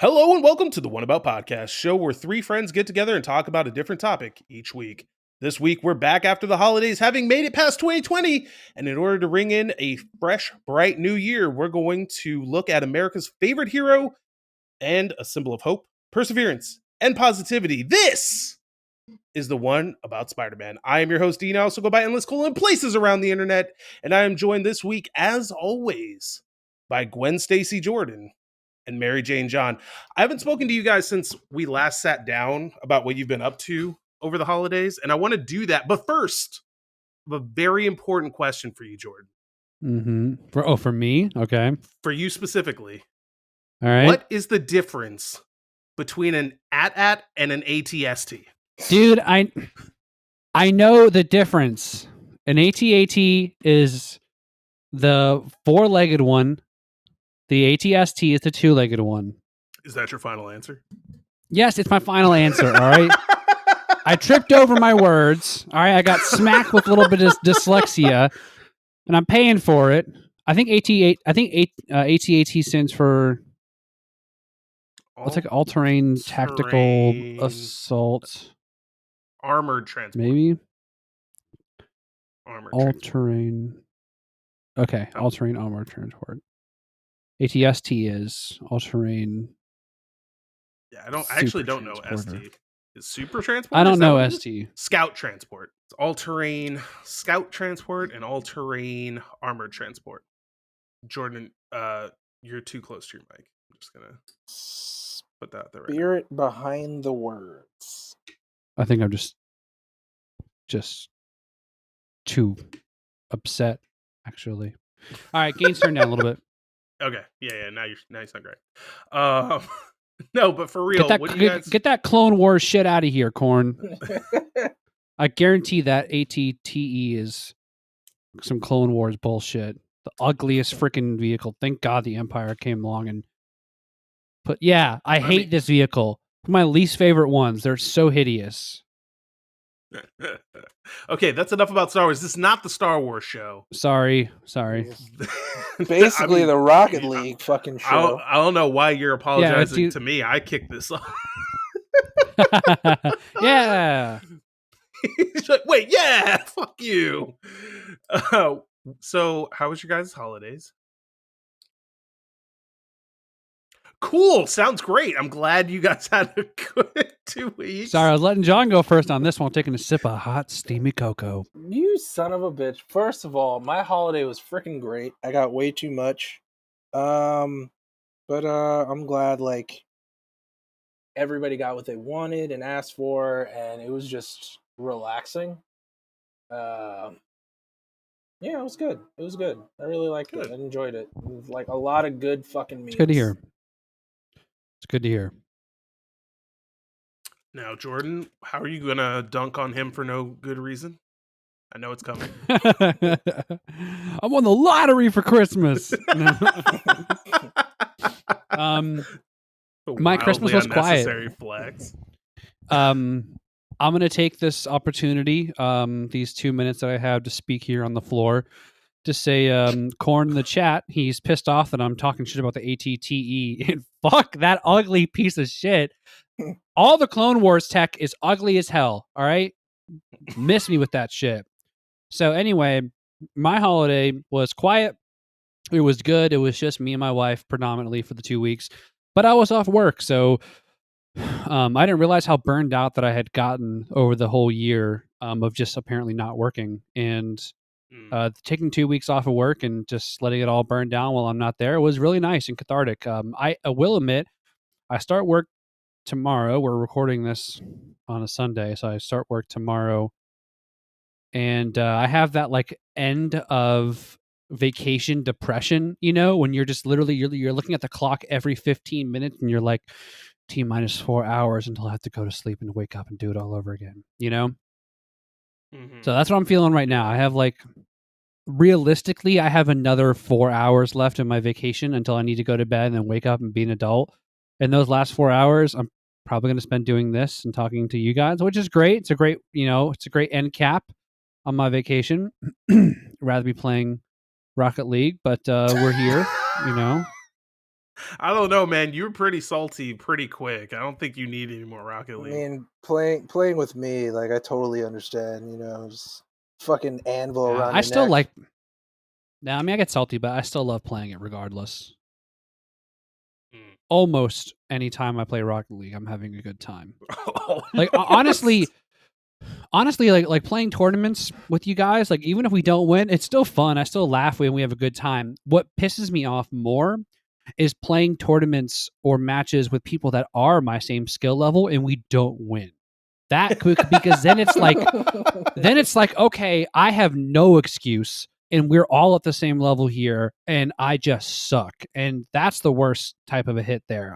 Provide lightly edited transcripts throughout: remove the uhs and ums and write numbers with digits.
Hello and welcome to the One About Podcast, show where three friends get together and talk about a different topic each week. This week, we're back after the holidays, having made it past 2020. And in order to ring in a fresh, bright new year, we're going to look at America's favorite hero and a symbol of hope, perseverance, and positivity. This is the One About Spider-Man. I am your host, Dean. I also go by endless colon places around the internet. And I am joined this week, as always, by Gwen Stacy Jordan and Mary Jane John. I haven't spoken to you guys since we last sat down about what you've been up to over the holidays, and I want to do that. But first, I have a very important question for you, Jordan. Mm-hmm. For me? Okay. For you specifically. All right. What is the difference between an AT-AT and an ATST? Dude, I know the difference. An AT-AT is the four-legged one. The ATST is the two-legged one. Is that your final answer? Yes, it's my final answer, all right? I tripped over my words, all right? I got smacked with a little bit of dyslexia, and I'm paying for it. I think AT-AT stands for... What's like all-terrain tactical assault? Armored transport. Maybe? Armored all-terrain... Okay, all-terrain armored transport. ATST is all-terrain... Yeah, I actually don't know ST. Is super transport? I don't know ST. Scout transport. It's all-terrain scout transport and all-terrain armored transport. Jordan, you're too close to your mic. I'm just gonna put that there. Spirit behind the words. I think I'm just too upset, actually. All right, Gaines, turn down a little bit. Okay, yeah. Now you sound great. No, but for real, get that Clone Wars shit out of here, Corn. I guarantee that ATTE is some Clone Wars bullshit. The ugliest freaking vehicle. Thank God the Empire came along and put. Yeah, I hate this vehicle. My least favorite ones. They're so hideous. Okay, that's enough about Star Wars. This is not the Star Wars show. Sorry. Basically, the Rocket League fucking show. I don't know why you're apologizing to me. I kicked this off. Yeah. He's like, wait, yeah, fuck you. So, how was your guys' holidays? Cool. Sounds great. I'm glad you guys had a good 2 weeks. Sorry, I was letting John go first on this one, taking a sip of hot, steamy cocoa. You son of a bitch. First of all, my holiday was freaking great. I got way too much. But I'm glad, like, everybody got what they wanted and asked for, and it was just relaxing. Yeah, it was good. It was good. I really liked it. I enjoyed it. It was like a lot of good fucking meals. It's good to hear. It's good to hear. Now, Jordan, how are you gonna dunk on him for no good reason? I know it's coming. I won the lottery for Christmas. My Christmas was quiet. Flex. I'm gonna take this opportunity, these 2 minutes that I have to speak here on the floor, to say, Corn in the chat, he's pissed off that I'm talking shit about the ATTE. And fuck that ugly piece of shit. All the Clone Wars tech is ugly as hell. All right, miss me with that shit. So anyway, my holiday was quiet. It was good. It was just me and my wife predominantly for the 2 weeks, but I was off work, so I didn't realize how burned out that I had gotten over the whole year of just apparently not working, and taking 2 weeks off of work and just letting it all burn down while I'm not there was really nice and cathartic. I will admit, I start work tomorrow. We're recording this on a Sunday, so I start work tomorrow, and I have that like end of vacation depression, you know, when you're just literally you're looking at the clock every 15 minutes and you're like, T-minus 4 hours until I have to go to sleep and wake up and do it all over again, you know? Mm-hmm. So that's what I'm feeling right now. I have realistically, I have another 4 hours left in my vacation until I need to go to bed and then wake up and be an adult. And those last 4 hours, I'm probably going to spend doing this and talking to you guys, which is great. It's a great, it's a great end cap on my vacation. Rather be playing Rocket League, but we're here, I don't know, man. You were pretty salty pretty quick. I don't think you need any more Rocket I League. mean, playing with me, like I totally understand. Just fucking anvil around I your still neck. like. Now, I mean, I get salty, but I still love playing it regardless. Mm. Almost any time I play Rocket League, I'm having a good time. Oh, Like honestly, like playing tournaments with you guys, like even if we don't win, it's still fun. I still laugh when we have a good time. What pisses me off more is playing tournaments or matches with people that are my same skill level and we don't win. That because then it's like, okay, I have no excuse and we're all at the same level here and I just suck. And that's the worst type of a hit there.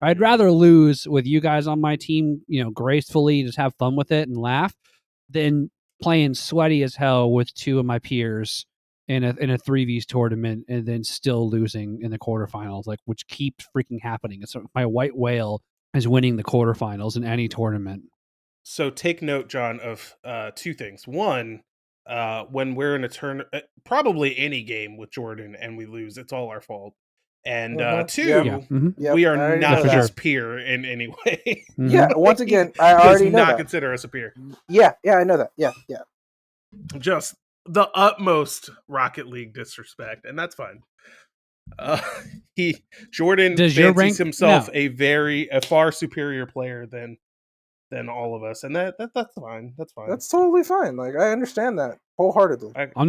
I'd rather lose with you guys on my team, gracefully, just have fun with it and laugh, than playing sweaty as hell with two of my peers in a 3v's tournament and then still losing in the quarterfinals, like which keeps freaking happening. It's my white whale is winning the quarterfinals in any tournament. So take note, John, of two things. One, when we're in a turn, probably any game with Jordan and we lose, it's all our fault. And two, Yeah. Mm-hmm. Yep, we are I already not know his that. peer in any way. Mhm. Yeah, once again, I Does already know not that. consider us a peer. Yeah, I know that. Yeah. Just the utmost Rocket League disrespect, and that's fine. Jordan Does your fancies rank- himself no. a far superior player than all of us, and that's fine. That's fine. That's totally fine. Like I understand that wholeheartedly. I'm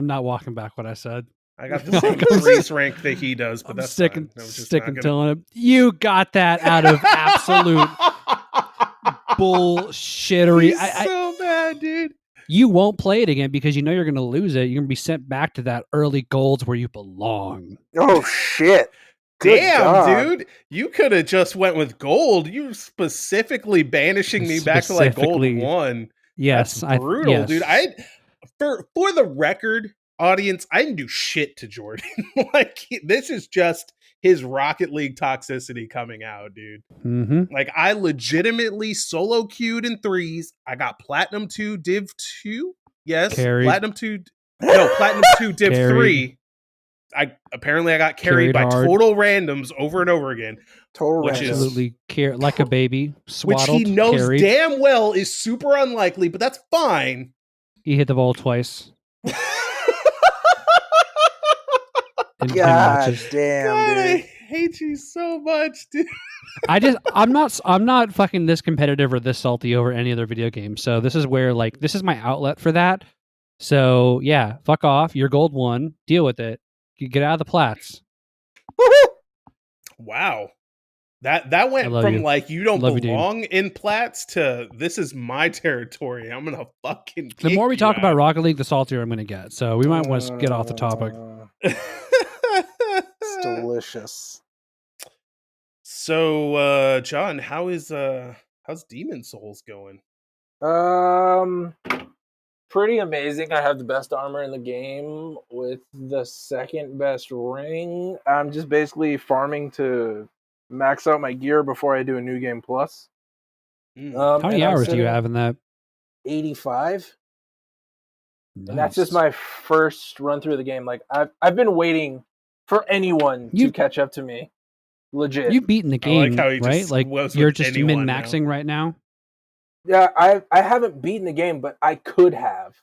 not walking back what I said. I got the same freeze rank that he does, but I'm that's sick fine. and I was just sick not and gonna... telling him you got that out of absolute bullshittery. He's so bad, dude. You won't play it again because you know you're going to lose it. You're going to be sent back to that early golds where you belong. Oh shit! Good Damn, God. dude. You could have just went with gold. You specifically banishing me back to like gold Specifically, 1. Yes, That's brutal, yes. dude. For the record, audience, I didn't do shit to Jordan. This is just his Rocket League toxicity coming out, dude. Mm-hmm. Like, I legitimately solo queued in 3s. I got Platinum 2, Div 2. Yes. Carried. Platinum 2. No, Platinum 2, Div Carried. 3. I got carried by hard. total randoms over and over again. Total Which random. Absolutely like a baby. Swaddled, which he knows carried. damn well is super unlikely, but that's fine. He hit the ball twice. in God matches. damn, God, dude. I hate you so much, dude. I'm not fucking this competitive or this salty over any other video game. So this is where this is my outlet for that. So yeah, fuck off. You're gold 1. Deal with it. You get out of the plats. Wow. That went from you. you don't Love you, belong in plats to this is my territory. I'm gonna fucking kick The more we you talk out. about Rocket League, the saltier I'm gonna get. So we might want to get off the topic. It's delicious. So John, how's Demon Souls going? Pretty amazing. I have the best armor in the game with the second best ring. I'm just basically farming to max out my gear before I do a new game plus. How many hours do you have in that? 85. Nice. And that's just my first run through the game. Like I've been waiting for anyone to catch up to me. Legit. You've beaten the game, how he right? just Like was you're with just anyone min-maxing right now. Yeah, I haven't beaten the game, but I could have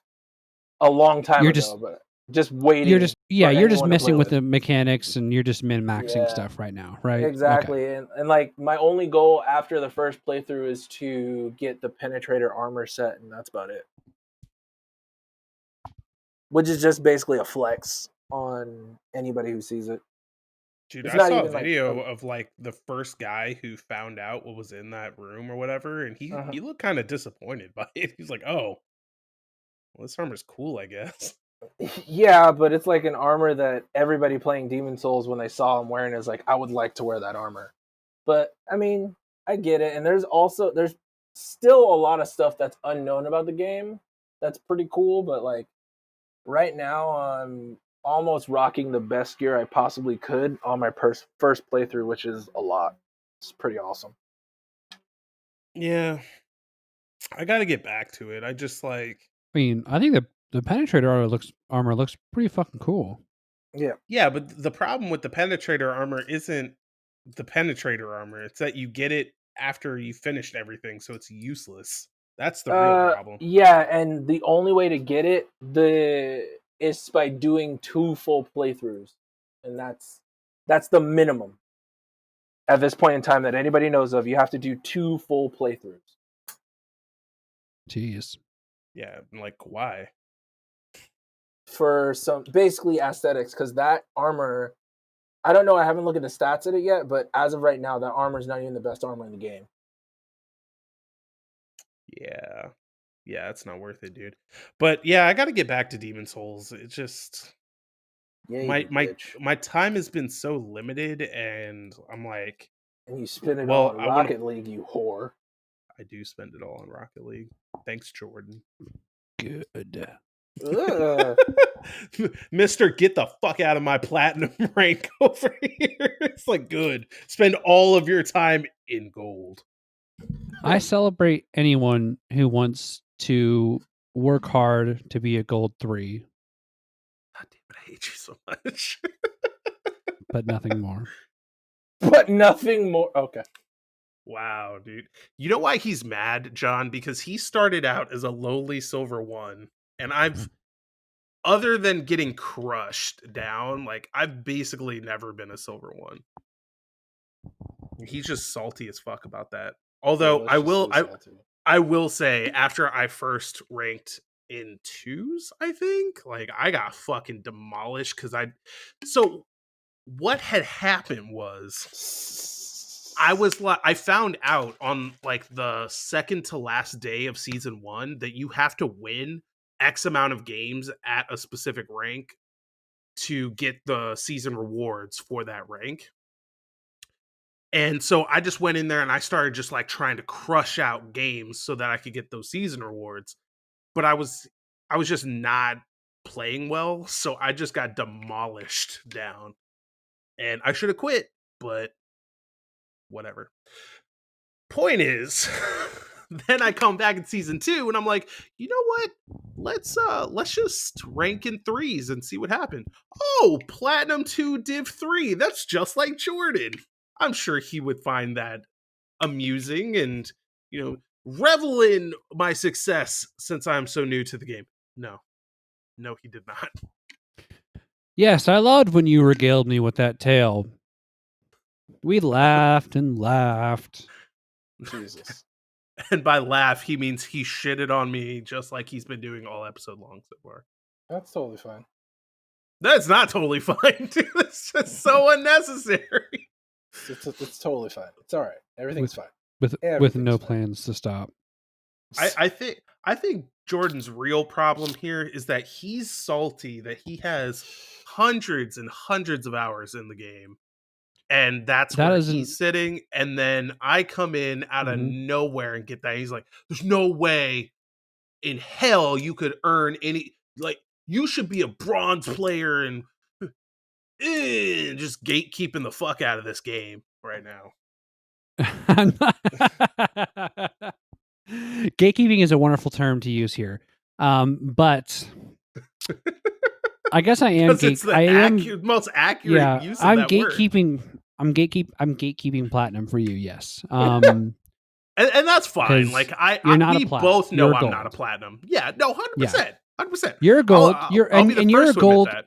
a long time ago. But just waiting. You're just anyone to messing play with the mechanics and you're just min-maxing stuff right now, right? Exactly. Okay. And like my only goal after the first playthrough is to get the penetrator armor set, and that's about it. Which is just basically a flex on anybody who sees it. Dude, It's I not saw a even video of the first guy who found out what was in that room or whatever, and he looked kind of disappointed by it. He's like, "Oh, well, this armor's cool, I guess." Yeah, but it's like an armor that everybody playing Demon Souls, when they saw him wearing, is like, I would like to wear that armor. But I mean, I get it, and there's still a lot of stuff that's unknown about the game. That's pretty cool, but like right now, I'm almost rocking the best gear I possibly could on my first playthrough, which is a lot. It's pretty awesome. Yeah, I got to get back to it. I just I mean, I think the penetrator armor looks pretty fucking cool. Yeah, but the problem with the penetrator armor isn't the penetrator armor. It's that you get it after you finished everything, so it's useless. That's the real problem. Yeah, and the only way to get it is by doing 2 full playthroughs, and that's the minimum at this point in time that anybody knows of. You have to do 2 full playthroughs. Jeez. Yeah, like why? For some basically aesthetics, because that armor, I don't know, I haven't looked at the stats of it yet, but as of right now, that armor is not even the best armor in the game. Yeah. Yeah, it's not worth it, dude. But yeah, I got to get back to Demon Souls. It's just my time has been so limited, and I'm like, and you spend it well, all on Rocket League, you whore. I do spend it all on Rocket League. Thanks, Jordan. Good. Mr. Get the fuck out of my platinum rank over here. It's like, good. Spend all of your time in gold. I celebrate anyone who wants to work hard to be a gold 3. God damn it, I hate you so much. But nothing more. But nothing more. Okay. Wow, dude. You know why he's mad, John? Because he started out as a lowly silver 1, and I've, other than getting crushed down, like, I've basically never been a silver 1. He's just salty as fuck about that. Although I will say, after I first ranked in 2s, I think, like, I got fucking demolished because so what had happened was I found out on like the second to last day of season 1 that you have to win X amount of games at a specific rank to get the season rewards for that rank. And so I just went in there and I started just like trying to crush out games so that I could get those season rewards. But I was just not playing well, so I just got demolished down. And I should have quit, but whatever. Point is, then I come back in season 2 and I'm like, you know what? Let's just rank in 3s and see what happened. Oh, Platinum 2 Div 3. That's just like Jordan. I'm sure he would find that amusing and, revel in my success since I'm so new to the game. No, he did not. Yes, I loved when you regaled me with that tale. We laughed and laughed. Jesus. And by laugh, he means he shitted on me just like he's been doing all episode long so far. That's totally fine. That's not totally fine, dude. It's just so unnecessary. It's totally fine. It's all right. Everything's fine. With no plans to stop. I think Jordan's real problem here is that he's salty that he has hundreds and hundreds of hours in the game. And that's where he's sitting. And then I come in out of nowhere and get that. He's like, there's no way in hell you could earn any, like, you should be a bronze player and just gatekeeping the fuck out of this game right now. Gatekeeping is a wonderful term to use here. But I guess I am most accurate use of that gatekeeping word. I'm gatekeeping platinum for you, yes. And that's fine. Like we both know I'm not a platinum. Yeah, no, 100%. 100%. You're a gold. You're a gold. That.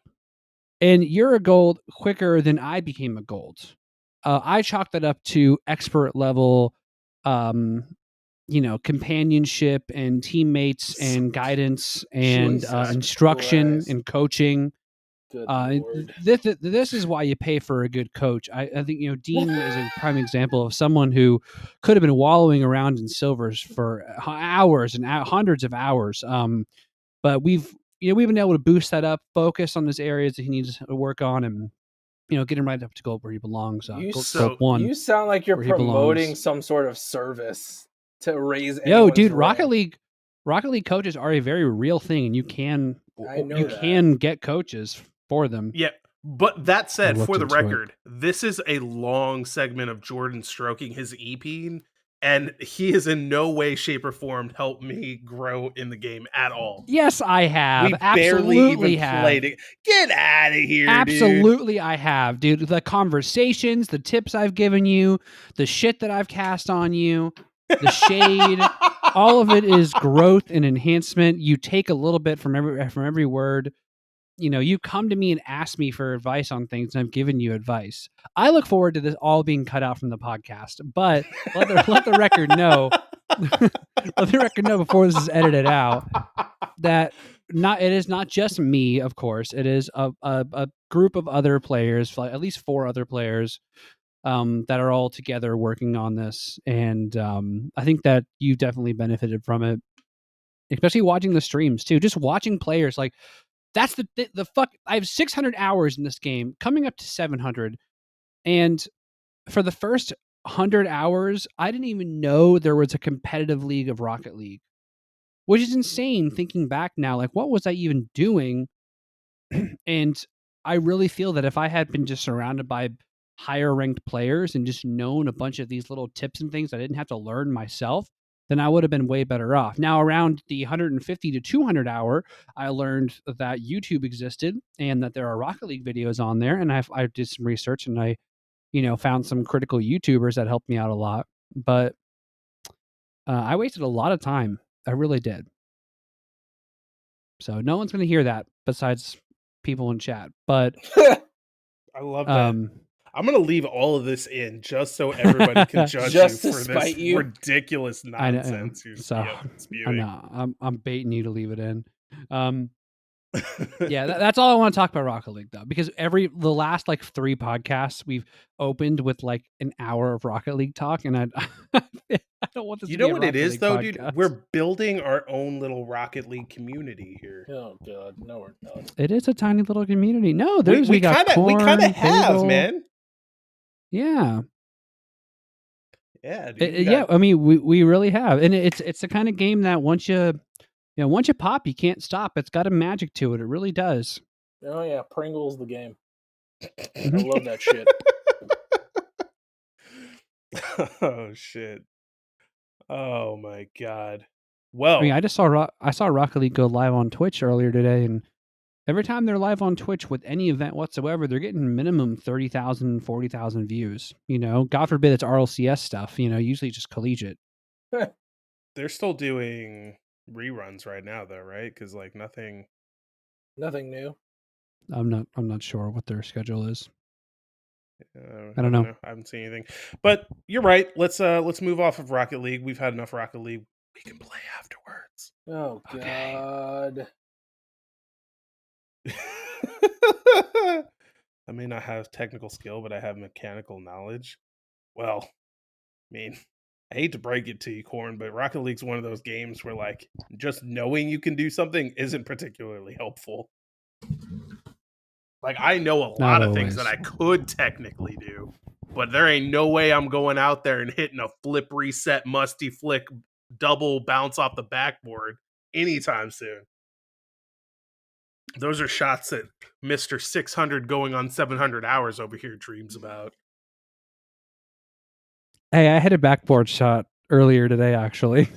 And you're a gold quicker than I became a gold. I chalked that up to expert level, companionship and teammates and guidance and instruction and coaching. This is why you pay for a good coach. I think Dean is a prime example of someone who could have been wallowing around in silvers for hours and hundreds of hours. But we've been able to boost that up, focus on those areas that he needs to work on, and get him right up to gold where he belongs. You sound like you're promoting some sort of service to raise. Dude, rank. Rocket League coaches are a very real thing, and you can get coaches for them. Yeah, but that said, for the record, this is a long segment of Jordan stroking his e-peen, and he has in no way, shape, or form helped me grow in the game at all. Yes, I have. We Absolutely barely even have. played it. Get out of here, Absolutely, I have, dude. The conversations, the tips I've given you, the shit that I've cast on you, the shade, dude. all of it is growth and enhancement. You take a little bit from every word. You know, you come to me and ask me for advice on things, and I've given you advice. I look forward to this all being cut out from the podcast, but let the record know, let the record know before this is edited out that it is not just me. Of course, it is a group of other players, like at least 4 other players, that are all together working on this, and I think that you definitely benefited from it, especially watching the streams too. Just watching players like. That's the fuck. I have 600 hours in this game, coming up to 700, and for the first 100 hours, I didn't even know there was a competitive league of Rocket League, which is insane. Thinking back now, like what was I even doing? And I really feel that if I had been just surrounded by higher ranked players and just known a bunch of these little tips and things I didn't have to learn myself, then I would have been way better off. Now, around the 150 to 200 hour, I learned that YouTube existed and that there are Rocket League videos on there. And I did some research and I, found some critical YouTubers that helped me out a lot. But I wasted a lot of time. I really did. So no one's going to hear that besides people in chat. But I love that. I'm going to leave all of this in just so everybody can judge Just you to for spite this you. ridiculous nonsense you're spewing. I know. I'm baiting you to leave it in. Yeah, that's all I want to talk about Rocket League though, because the last like 3 podcasts we've opened with like an hour of Rocket League talk, and I don't want this. You to be know a what Rocket it is League though, podcast. dude? We're building our own little Rocket League community here. Oh god, no, we're not. It is a tiny little community. No, we got Corn, kind of have, Bagel. man. Yeah. Yeah, dude. Yeah, I mean, we really have, and it's the kind of game that once you pop, you can't stop. It's got a magic to it. It really does. Oh yeah, Pringle's the game. Mhm. I love that shit. Oh shit. Oh my god. Well, I mean, I saw Rocket League go live on Twitch earlier today, and every time they're live on Twitch with any event whatsoever, they're getting minimum 30,000, 40,000 views. God forbid it's RLCS stuff. Usually just collegiate. they're still doing reruns right now, though, right? Because like nothing new. I'm not sure what their schedule is. I don't know. I haven't seen anything, but you're right. Let's move off of Rocket League. We've had enough Rocket League. We can play afterwards. Oh god. I may not have technical skill, but I have mechanical knowledge. Well, I mean, I hate to break it to you, Corn, but Rocket League's one of those games where like just knowing you can do something isn't particularly helpful. Like I know a lot of things that I could technically do, but there ain't no way I'm going out there and hitting a flip reset musty flick double bounce off the backboard anytime soon. Those are shots that Mr. 600 going on 700 hours over here dreams about. Hey, I had a backboard shot earlier today, actually.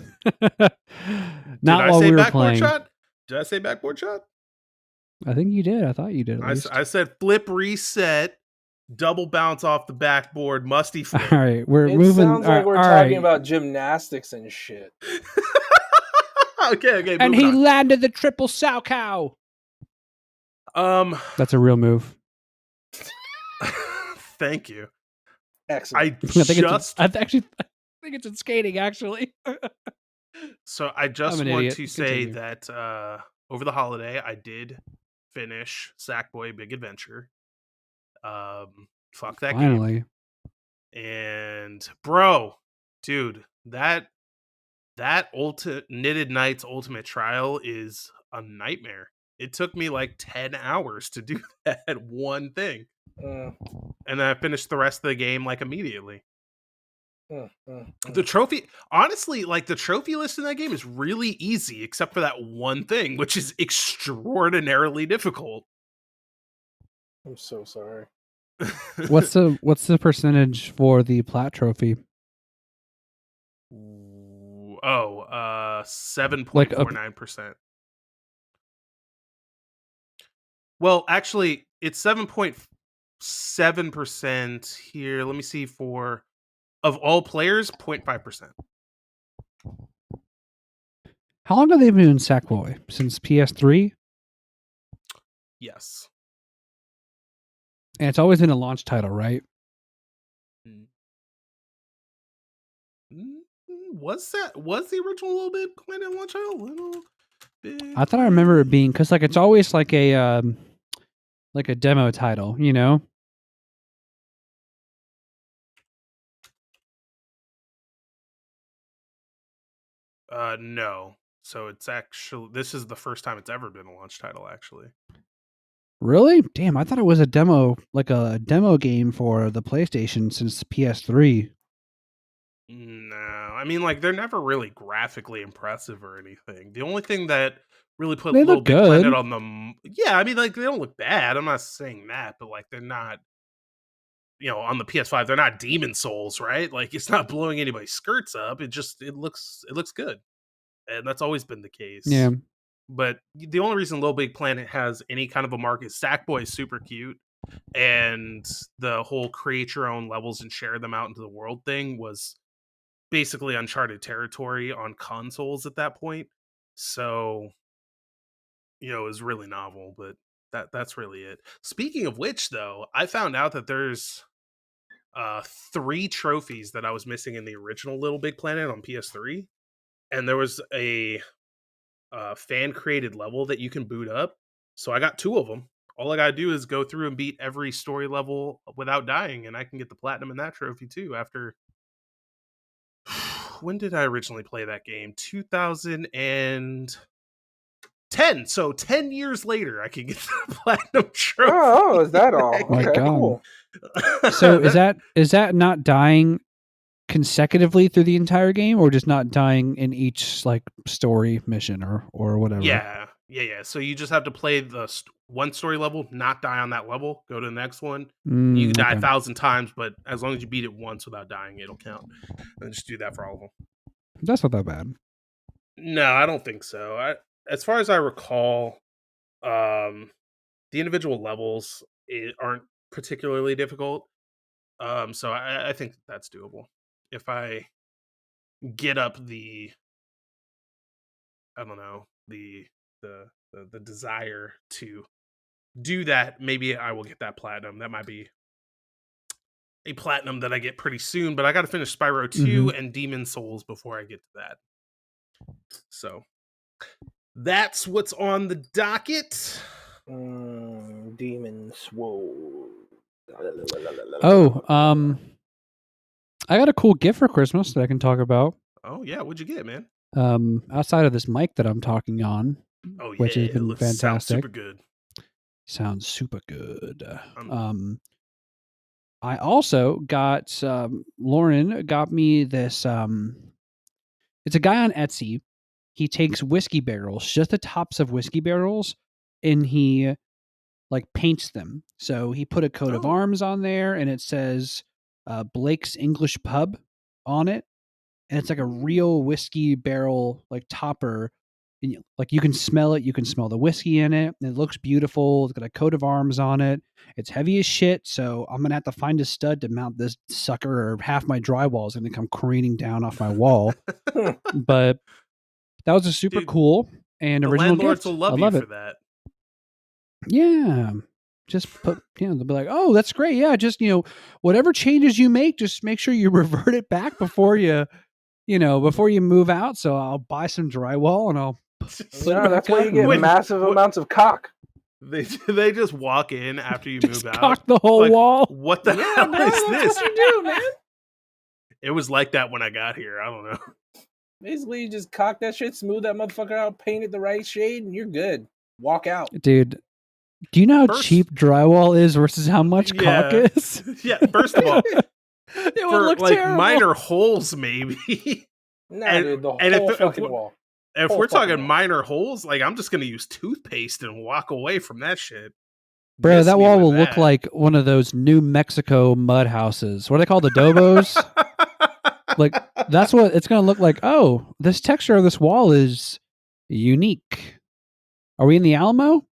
Not while we were playing. Shot? Did I say backboard shot? I think you did. I thought you did. I said flip reset, double bounce off the backboard, musty flip. All right, we're moving. It sounds like we're talking about gymnastics and shit. Okay. And he landed the triple sow cow. That's a real move. Thank you. Excellent. I think it's in skating, actually. So I just want to say that over the holiday, I did finish Sackboy Big Adventure. Fuck that game. And bro, dude, that Knitted Knights Ultimate Trial is a nightmare. It took me like 10 hours to do that one thing. And then I finished the rest of the game like immediately. The trophy, honestly, like the trophy list in that game is really easy, except for that one thing, which is extraordinarily difficult. I'm so sorry. What's the percentage for the plat trophy? Like 7.49%. Well, actually, it's 7.7% here. Let me see for of all players, 0.5%. how long have they been doing Sackboy? Since PS3? Yes. And it's always been a launch title, right? Mm. Was the original Little Big Planet launch title? Little Big I thought I remember it Planet? being because like it's always like a demo title, you know? No. So it's actually this is the first time it's ever been a launch title. Actually, Really? Damn, I thought it was a demo, like a demo game for the PlayStation since PS3. no. I mean, like they're never really graphically impressive or anything. The only thing that really put They Little look Big good. Planet on the yeah, I mean, like they don't look bad. I'm not saying that, but like they're not. On the PS5, they're not Demon Souls, right? Like it's not blowing anybody's skirts up. It looks good, and that's always been the Yeah. case. But the only reason Little Big Planet has any kind of a market, Sackboy is super cute, and the whole create your own levels and share them out into the world thing was basically uncharted territory on consoles at that point. So, it was really novel, but that's really it. Speaking of which, though, I found out that there's 3 trophies that I was missing in the original Little Big Planet on PS3, and there was a fan created level that you can boot up. So I got 2 of them. All I gotta do is go through and beat every story level without dying, and I can get the platinum in that trophy too. After when did I originally play that game? 2010. So 10 years later, I can get the platinum trophy. Oh, is that all? My Okay, God. cool. So is that not dying consecutively through the entire game, or just not dying in each like story mission or whatever? Yeah. So you just have to play the one story level, not die on that level, go to the next one. You can die Okay. 1,000 times, but as long as you beat it once without dying, it'll count. And just do that for all of them. That's not that bad. No, I don't think so. As far as I recall, the individual levels aren't particularly difficult. So I think that's doable. If I get up I don't know, the desire to do that, maybe I will get that platinum. That might be a platinum that I get pretty soon, but I got to finish Spyro 2 and Demon Souls before I get to that. So that's what's on the docket. Demon Swole. Oh, I got a cool gift for Christmas that I can talk about. Oh yeah, what'd you get, man? Outside of this mic that I'm talking on, Oh yeah, which has been sounds fantastic. super good. Sounds super good. I also got Lauren got me this. It's a guy on Etsy. He takes whiskey barrels, just the tops of whiskey barrels, and he like paints them. So he put a coat of arms on there, and it says Blake's English Pub on it, and it's like a real whiskey barrel like topper. And like you can smell it, you can smell the whiskey in it. And it looks beautiful. It's got a coat of arms on it. It's heavy as shit, so I'm gonna have to find a stud to mount this sucker, or half my drywall is gonna come careening down off my wall. But that was a super cool and The original landlords gift. will love I you love for it. that. Yeah. Just put, they'll be like, oh, that's great. Yeah, just, whatever changes you make, just make sure you revert it back before you move out. So I'll buy some drywall and I'll put it No, back that's why up. you get massive amounts of cock. They just walk in after you Just move out. cock the whole wall. What the Yeah, hell bro, is that's this? what you do, man. It was like that when I got here. I don't know. Basically, you just cock that shit, smooth that motherfucker out, paint it the right shade, and you're good. Walk out. Dude, do you know how cheap drywall is versus how much caulk is? Yeah, first of all, it for would look like terrible. minor holes, maybe. Nah, dude, the whole fucking wall. If we're talking minor holes, like I'm just gonna use toothpaste and walk away from that shit. Bro, Miss that me wall with will look that. like one of those New Mexico mud houses. What are they called? Adobos? like That's what it's going to look like. Oh, this texture of this wall is unique. Are we in the Alamo?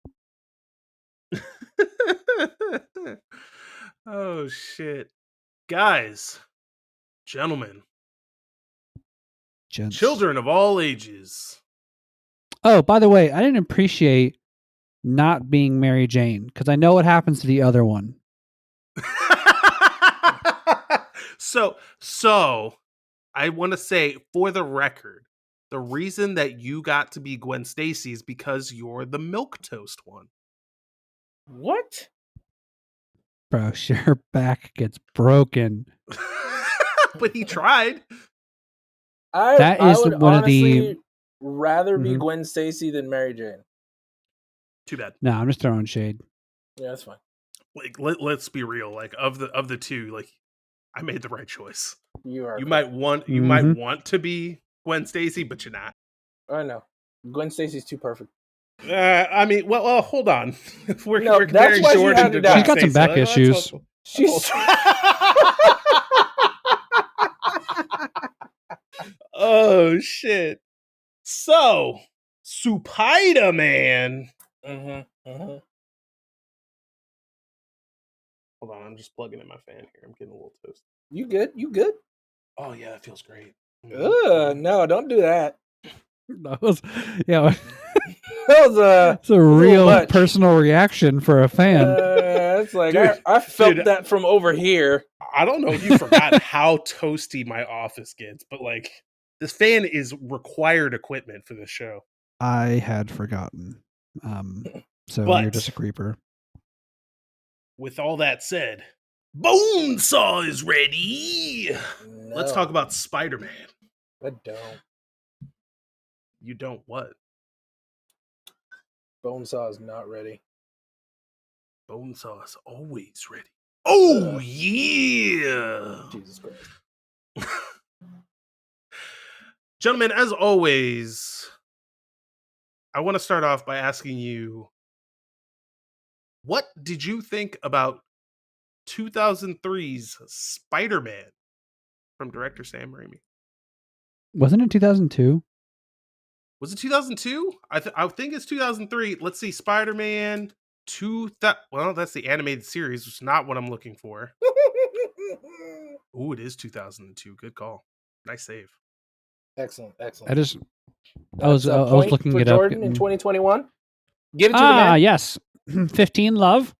Oh shit. Guys, gentlemen, Gents. children of all ages. Oh, by the way, I didn't appreciate not being Mary Jane because I know what happens to the other one. So I want to say, for the record, the reason that you got to be Gwen Stacy is because you're the milquetoast one. What? Bro, your back gets broken. But he tried. That I is would one of honestly the. rather be Mhm. Gwen Stacy than Mary Jane. Too bad. No, I'm just throwing shade. Yeah, that's fine. Like let's be real. Like of the two, like I made the right choice. You are. You correct. might want to be Gwen Stacy, but you're not. I know. Gwen Stacy's too perfect. I mean, well, hold on. we're No, we're that's comparing why she Jordan had to to die. Gwen She's got some Stacy. back Like, well, that's issues. also- She's. Oh shit. So, Spider-Man. Mm-hmm. Hold on, I'm just plugging in my fan here. I'm getting a little toasted. You good? You good? Oh yeah, that feels great. No, don't do that. That was, yeah, That was it's a little real much. personal reaction for a fan. It's like Dude, I felt dude. that from over here. I don't know if you forgot how toasty my office gets, but like this fan is required equipment for this show. I had forgotten. So But- you're just a creeper. With all that said, Bonesaw is ready. Let's talk about Spider-Man. I don't. You don't what? Bonesaw is not ready. Bonesaw is always ready. Oh yeah. Jesus Christ. Gentlemen, as always, I want to start off by asking you, what did you think about 2003's Spider-Man from director Sam Raimi? Wasn't it 2002? Was it 2002? I think it's 2003. Let's see, Spider-Man 2000. Well, that's the animated series, which is not what I'm looking for. Ooh, it is 2002. Good call. Nice save. Excellent. I was That's a point looking for it up. Jordan in 2021. Give it to the man. Yes. 15 love.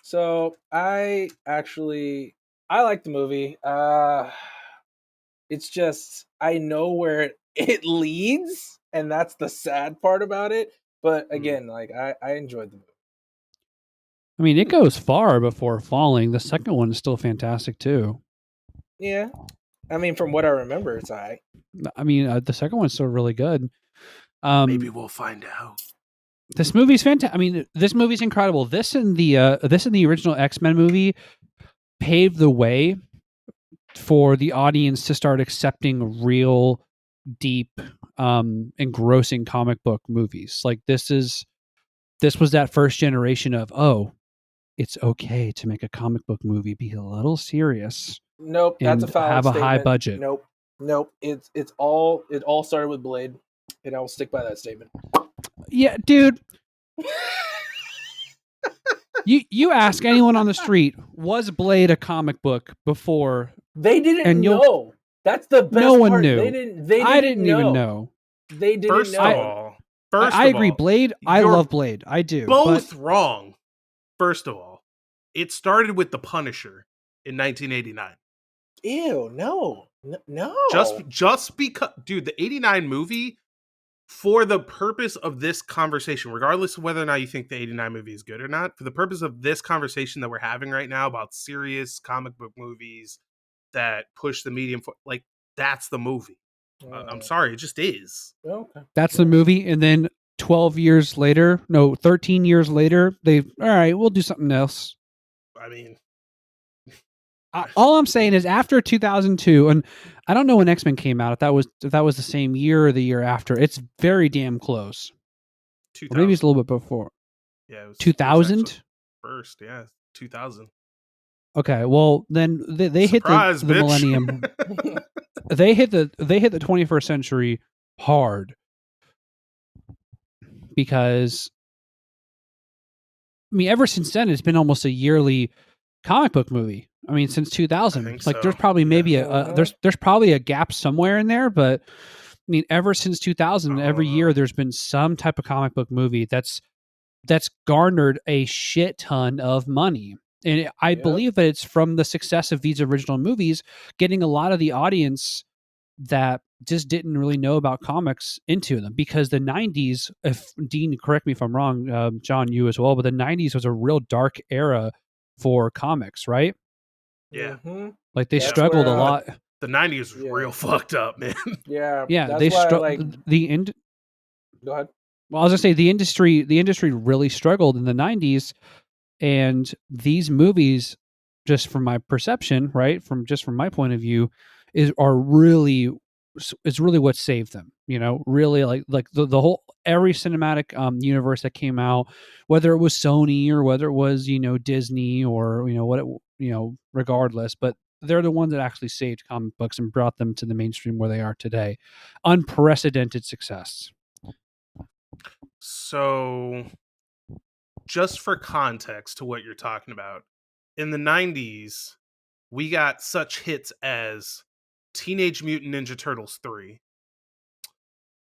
So I like the movie. It's just I know where it leads, and that's the sad part about it. But again, like I enjoyed the movie. I mean, it goes far before falling. The second one is still fantastic too. Yeah. I mean, from what I remember, it's alright. I mean, the second one's still really good. Maybe we'll find out. This movie's fantastic. I mean, this movie's incredible. This and the original X-Men movie paved the way for the audience to start accepting real, deep, engrossing comic book movies. Like this was that first generation of, oh, it's okay to make a comic book movie be a little serious. Nope, that's a and foul have a high statement. budget. Nope. It all started with Blade, and I will stick by that statement. Yeah, dude. You ask anyone on the street, was Blade a comic book before? They didn't And know. That's the best No one part. knew. They didn't I didn't even know. They didn't First know. of all, I agree. Blade. I you're love Blade. I do. both But wrong. First of all, it started with The Punisher in 1989. Ew, no. Just because, dude, the 89 movie, for the purpose of this conversation, regardless of whether or not you think the 89 movie is good or not, for the purpose of this conversation that we're having right now about serious comic book movies that push the medium for, like, that's the movie. I'm sorry, it just is. Okay. that's the movie. And then 13 years later, all right, we'll do something else. I mean, All I'm saying is after 2002, and I don't know when X-Men came out. If that was the same year or the year after. It's very damn close. Or maybe it's a little bit before. Yeah, it was 2000? first, yeah, 2000. Okay, well then they hit Surprise, the bitch. millennium. They hit the 21st century hard because I mean, ever since then, it's been almost a yearly comic book movie. I mean, since 2000, I think like so. there's probably maybe Yeah. there's probably a gap somewhere in there, but I mean, ever since 2000, every year there's been some type of comic book movie that's garnered a shit ton of money. And I Yep. believe that it's from the success of these original movies getting a lot of the audience that just didn't really know about comics into them, because the 90s, if Dean, correct me if I'm wrong, John, you as well, but the 90s was a real dark era for comics, right? Yeah. Mhm. Like they That's struggled where, a lot. The 90s was Yeah. real fucked up, man. Yeah. Yeah, That's they why like. Go ahead. well, I was gonna say the industry really struggled in the 90s, and these movies, just from my perception, right, from my point of view, are really it's really what saved them. You know, really like the whole every cinematic universe that came out, whether it was Sony or whether it was Disney or what regardless, but they're the ones that actually saved comic books and brought them to the mainstream where they are today. Unprecedented success. So, just for context to what you're talking about, in the 90s, we got such hits as Teenage Mutant Ninja Turtles 3,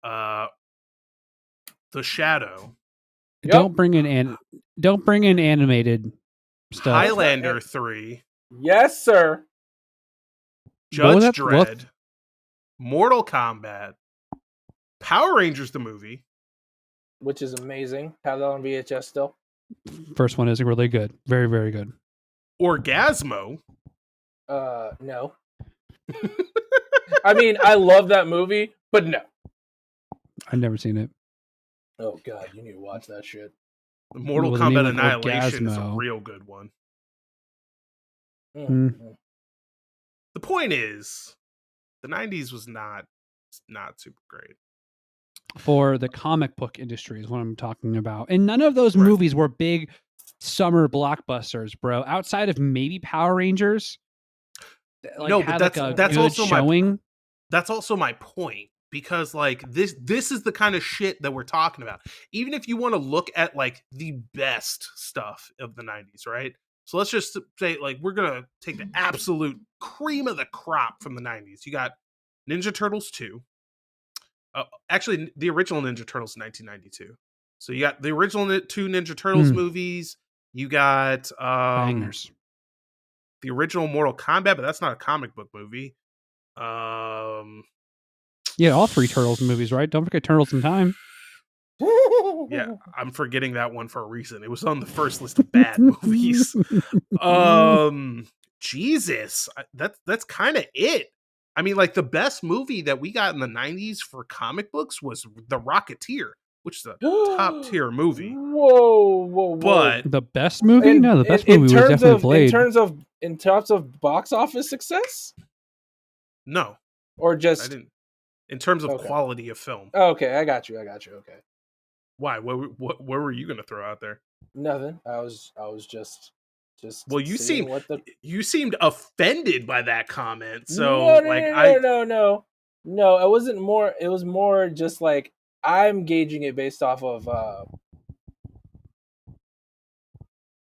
uh, The Shadow, Yep. Don't bring in animated stuff. Highlander 3, Yes, sir. What was Judge that? What? Dredd, Mortal Kombat, Power Rangers the movie, Which is amazing. Have that on VHS still. First one is really good. Very, very good. Orgasmo. No. I mean, I love that movie, but no. I've never seen it. Oh god, you need to watch that shit. Mortal Well, the name Kombat like Annihilation is a Orgasmo. real good one. Mm. The point is, the 90s was not super great. For the comic book industry is what I'm talking about. And none of those Right. movies were big summer blockbusters, bro. Outside of maybe Power Rangers. Like, No, but had that's good also showing. That's also my point, because like this is the kind of shit that we're talking about. Even if you want to look at like the best stuff of the 90s, right? So let's just say like we're going to take the absolute cream of the crop from the 90s. You got Ninja Turtles 2. Actually, the original Ninja Turtles 1992. So you got the original two Ninja Turtles movies. You got Bangers. the original Mortal Kombat, but that's not a comic book movie. Yeah, all three Turtles movies, right? Don't forget Turtles in Time. Yeah, I'm forgetting that one for a reason. It was on the first list of bad movies. Jesus, that's kind of it. I mean, like the best movie that we got in the 90s for comic books was The Rocketeer, which is a top tier movie. Whoa. But the best movie? No, the best movie was definitely Blade. In terms of box office success? no, Or I just didn't. In terms of quality of film. Okay, I got you. Okay. Why? What were you going to throw out there? Nothing. I was just Well, you seeing you seemed offended by that comment. So no. It wasn't more. It was more just like I'm gauging it based off of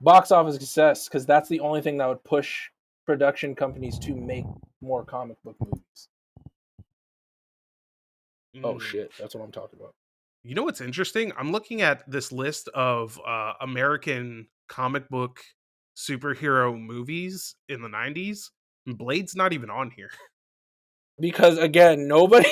box office success, because that's the only thing that would push production companies to make more comic book movies. Oh shit, that's what I'm talking about. You know what's interesting? I'm looking at this list of American comic book superhero movies in the 90s. And Blade's not even on here. Because again, nobody.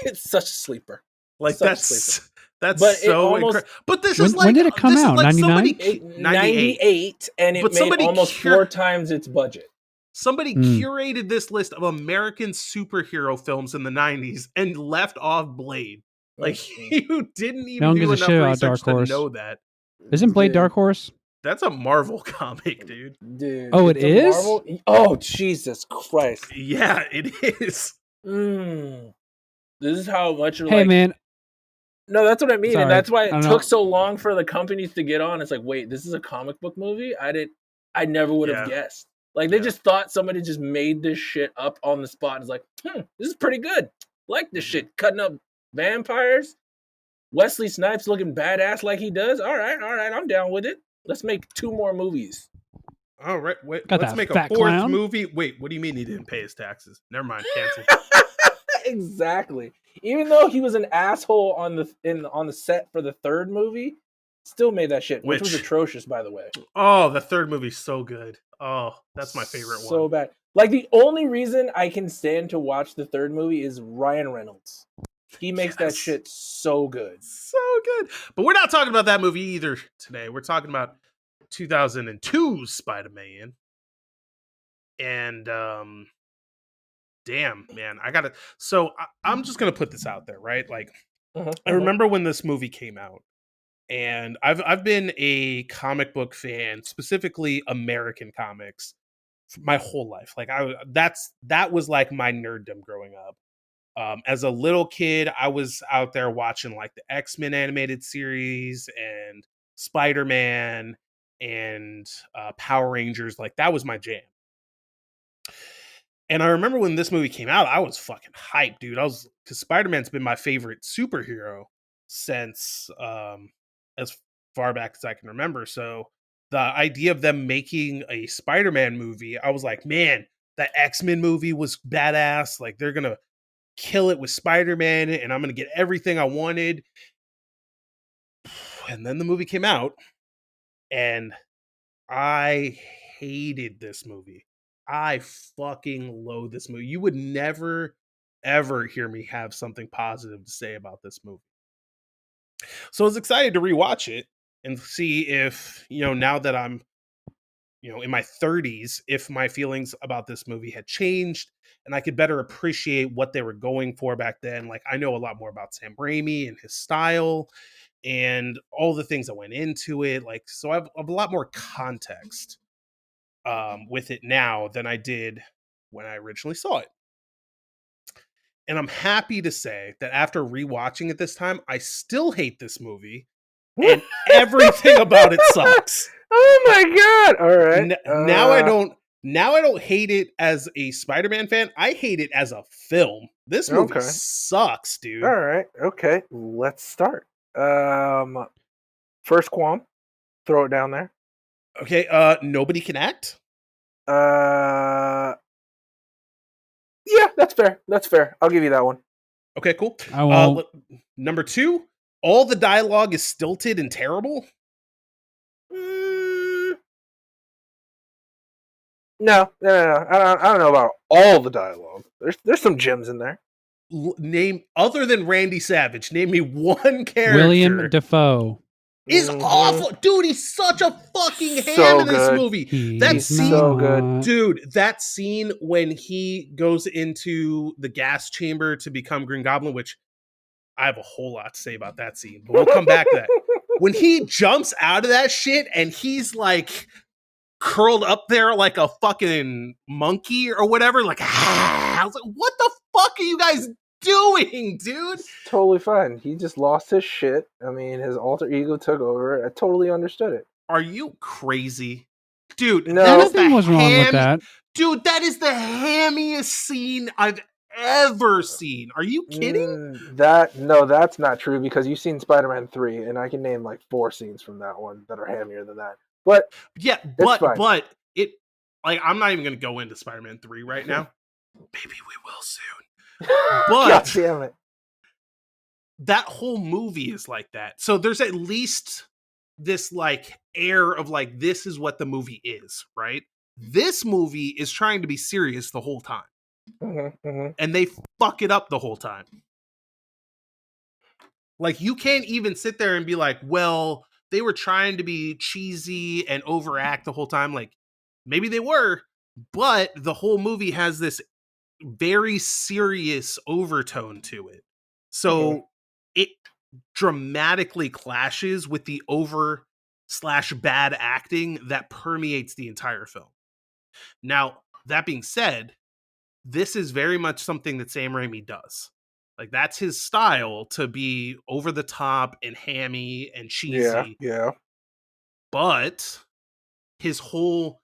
It's such a sleeper. Like Such that's But so incredible. But this is like when did it come out? 99? 98, and it But made somebody almost 4 times its budget. Somebody curated this list of American superhero films in the 90s and left off Blade. Like, you didn't even do enough research to know that. Isn't Blade Dark Horse? That's a Marvel comic, dude. Oh, it is? Marvel? Oh, Jesus Christ. Yeah, it is. This is how much you're hey, man. No, that's what I mean. Sorry. And that's why it know. took so long for the companies to get on. It's like, wait, this is a comic book movie? I never would have guessed. Like they just thought somebody just made this shit up on the spot. It's like, this is pretty good. Like this shit. Cutting up vampires. Wesley Snipes looking badass like he does. All right, I'm down with it. Let's make 2 more movies. All right, wait, Got let's that make a fat 4th clown. movie. Wait, what do you mean he didn't pay his taxes? Never mind, cancel. Exactly. Even though he was an asshole on the set for the 3rd movie, still made that shit, which was atrocious, by the way. Oh, the 3rd movie's so good. Oh, that's my favorite one. So bad. Like the only reason I can stand to watch the 3rd movie is Ryan Reynolds. He makes that shit so good. So good. But we're not talking about that movie either today. We're talking about 2002 Spider-Man. And damn, man, I'm just gonna put this out there, right? Like, I remember when this movie came out, and I've been a comic book fan, specifically American comics, my whole life. Like that was like my nerddom growing up. As a little kid, I was out there watching like the X-Men animated series and Spider-Man and Power Rangers. Like that was my jam. And I remember when this movie came out, I was fucking hyped, dude. Because Spider-Man's been my favorite superhero since as far back as I can remember. So the idea of them making a Spider-Man movie, I was like, man, that X-Men movie was badass. Like they're gonna kill it with Spider-Man, and I'm gonna get everything I wanted. And then the movie came out, and I hated this movie. I fucking loathe this movie. You would never, ever hear me have something positive to say about this movie. So I was excited to rewatch it and see if, now that I'm, in my 30s, if my feelings about this movie had changed and I could better appreciate what they were going for back then. Like, I know a lot more about Sam Raimi and his style and all the things that went into it. Like, so I have a lot more context with it now than I did when I originally saw it. And I'm happy to say that after rewatching it this time, I still hate this movie and everything about it sucks. Oh my god! All right. Now I don't hate it as a Spider-Man fan. I hate it as a film. This movie sucks, dude. All right. Okay. Let's start. First qualm. Throw it down there. Okay. Nobody can act. Yeah, that's fair. That's fair. I'll give you that one. Okay, cool. I won't. Number 2, all the dialogue is stilted and terrible. No. I don't know about all the dialogue. There's some gems in there. Name other than Randy Savage. Name me one character. William Dafoe is awful, dude. He's such a fucking ham in this movie. He's so good, dude. That scene when he goes into the gas chamber to become Green Goblin, which I have a whole lot to say about that scene, but we'll come back to that. When he jumps out of that shit and he's like curled up there like a fucking monkey or whatever, like I was like, what the fuck are you guys doing, dude? It's totally fine. He just lost his shit. I mean, his alter ego took over. I totally understood it. Are you crazy? Dude, no, nothing was wrong with that. Dude, that is the hammiest scene I've ever seen. Are you kidding? That's not true because you've seen Spider-Man 3 and I can name like 4 scenes from that one that are hammier than that. But yeah, but it like I'm not even going to go into Spider-Man 3 right now. Maybe we will soon. But God damn it. That whole movie is like that. So there's at least this like air of like this is what the movie is, right? This movie is trying to be serious the whole time. And they fuck it up the whole time. Like you can't even sit there and be like, well, they were trying to be cheesy and overact the whole time. Like maybe they were, but the whole movie has this very serious overtone to it. So it dramatically clashes with the over/bad acting that permeates the entire film. Now, that being said, this is very much something that Sam Raimi does. Like that's his style, to be over the top and hammy and cheesy. Yeah. But his whole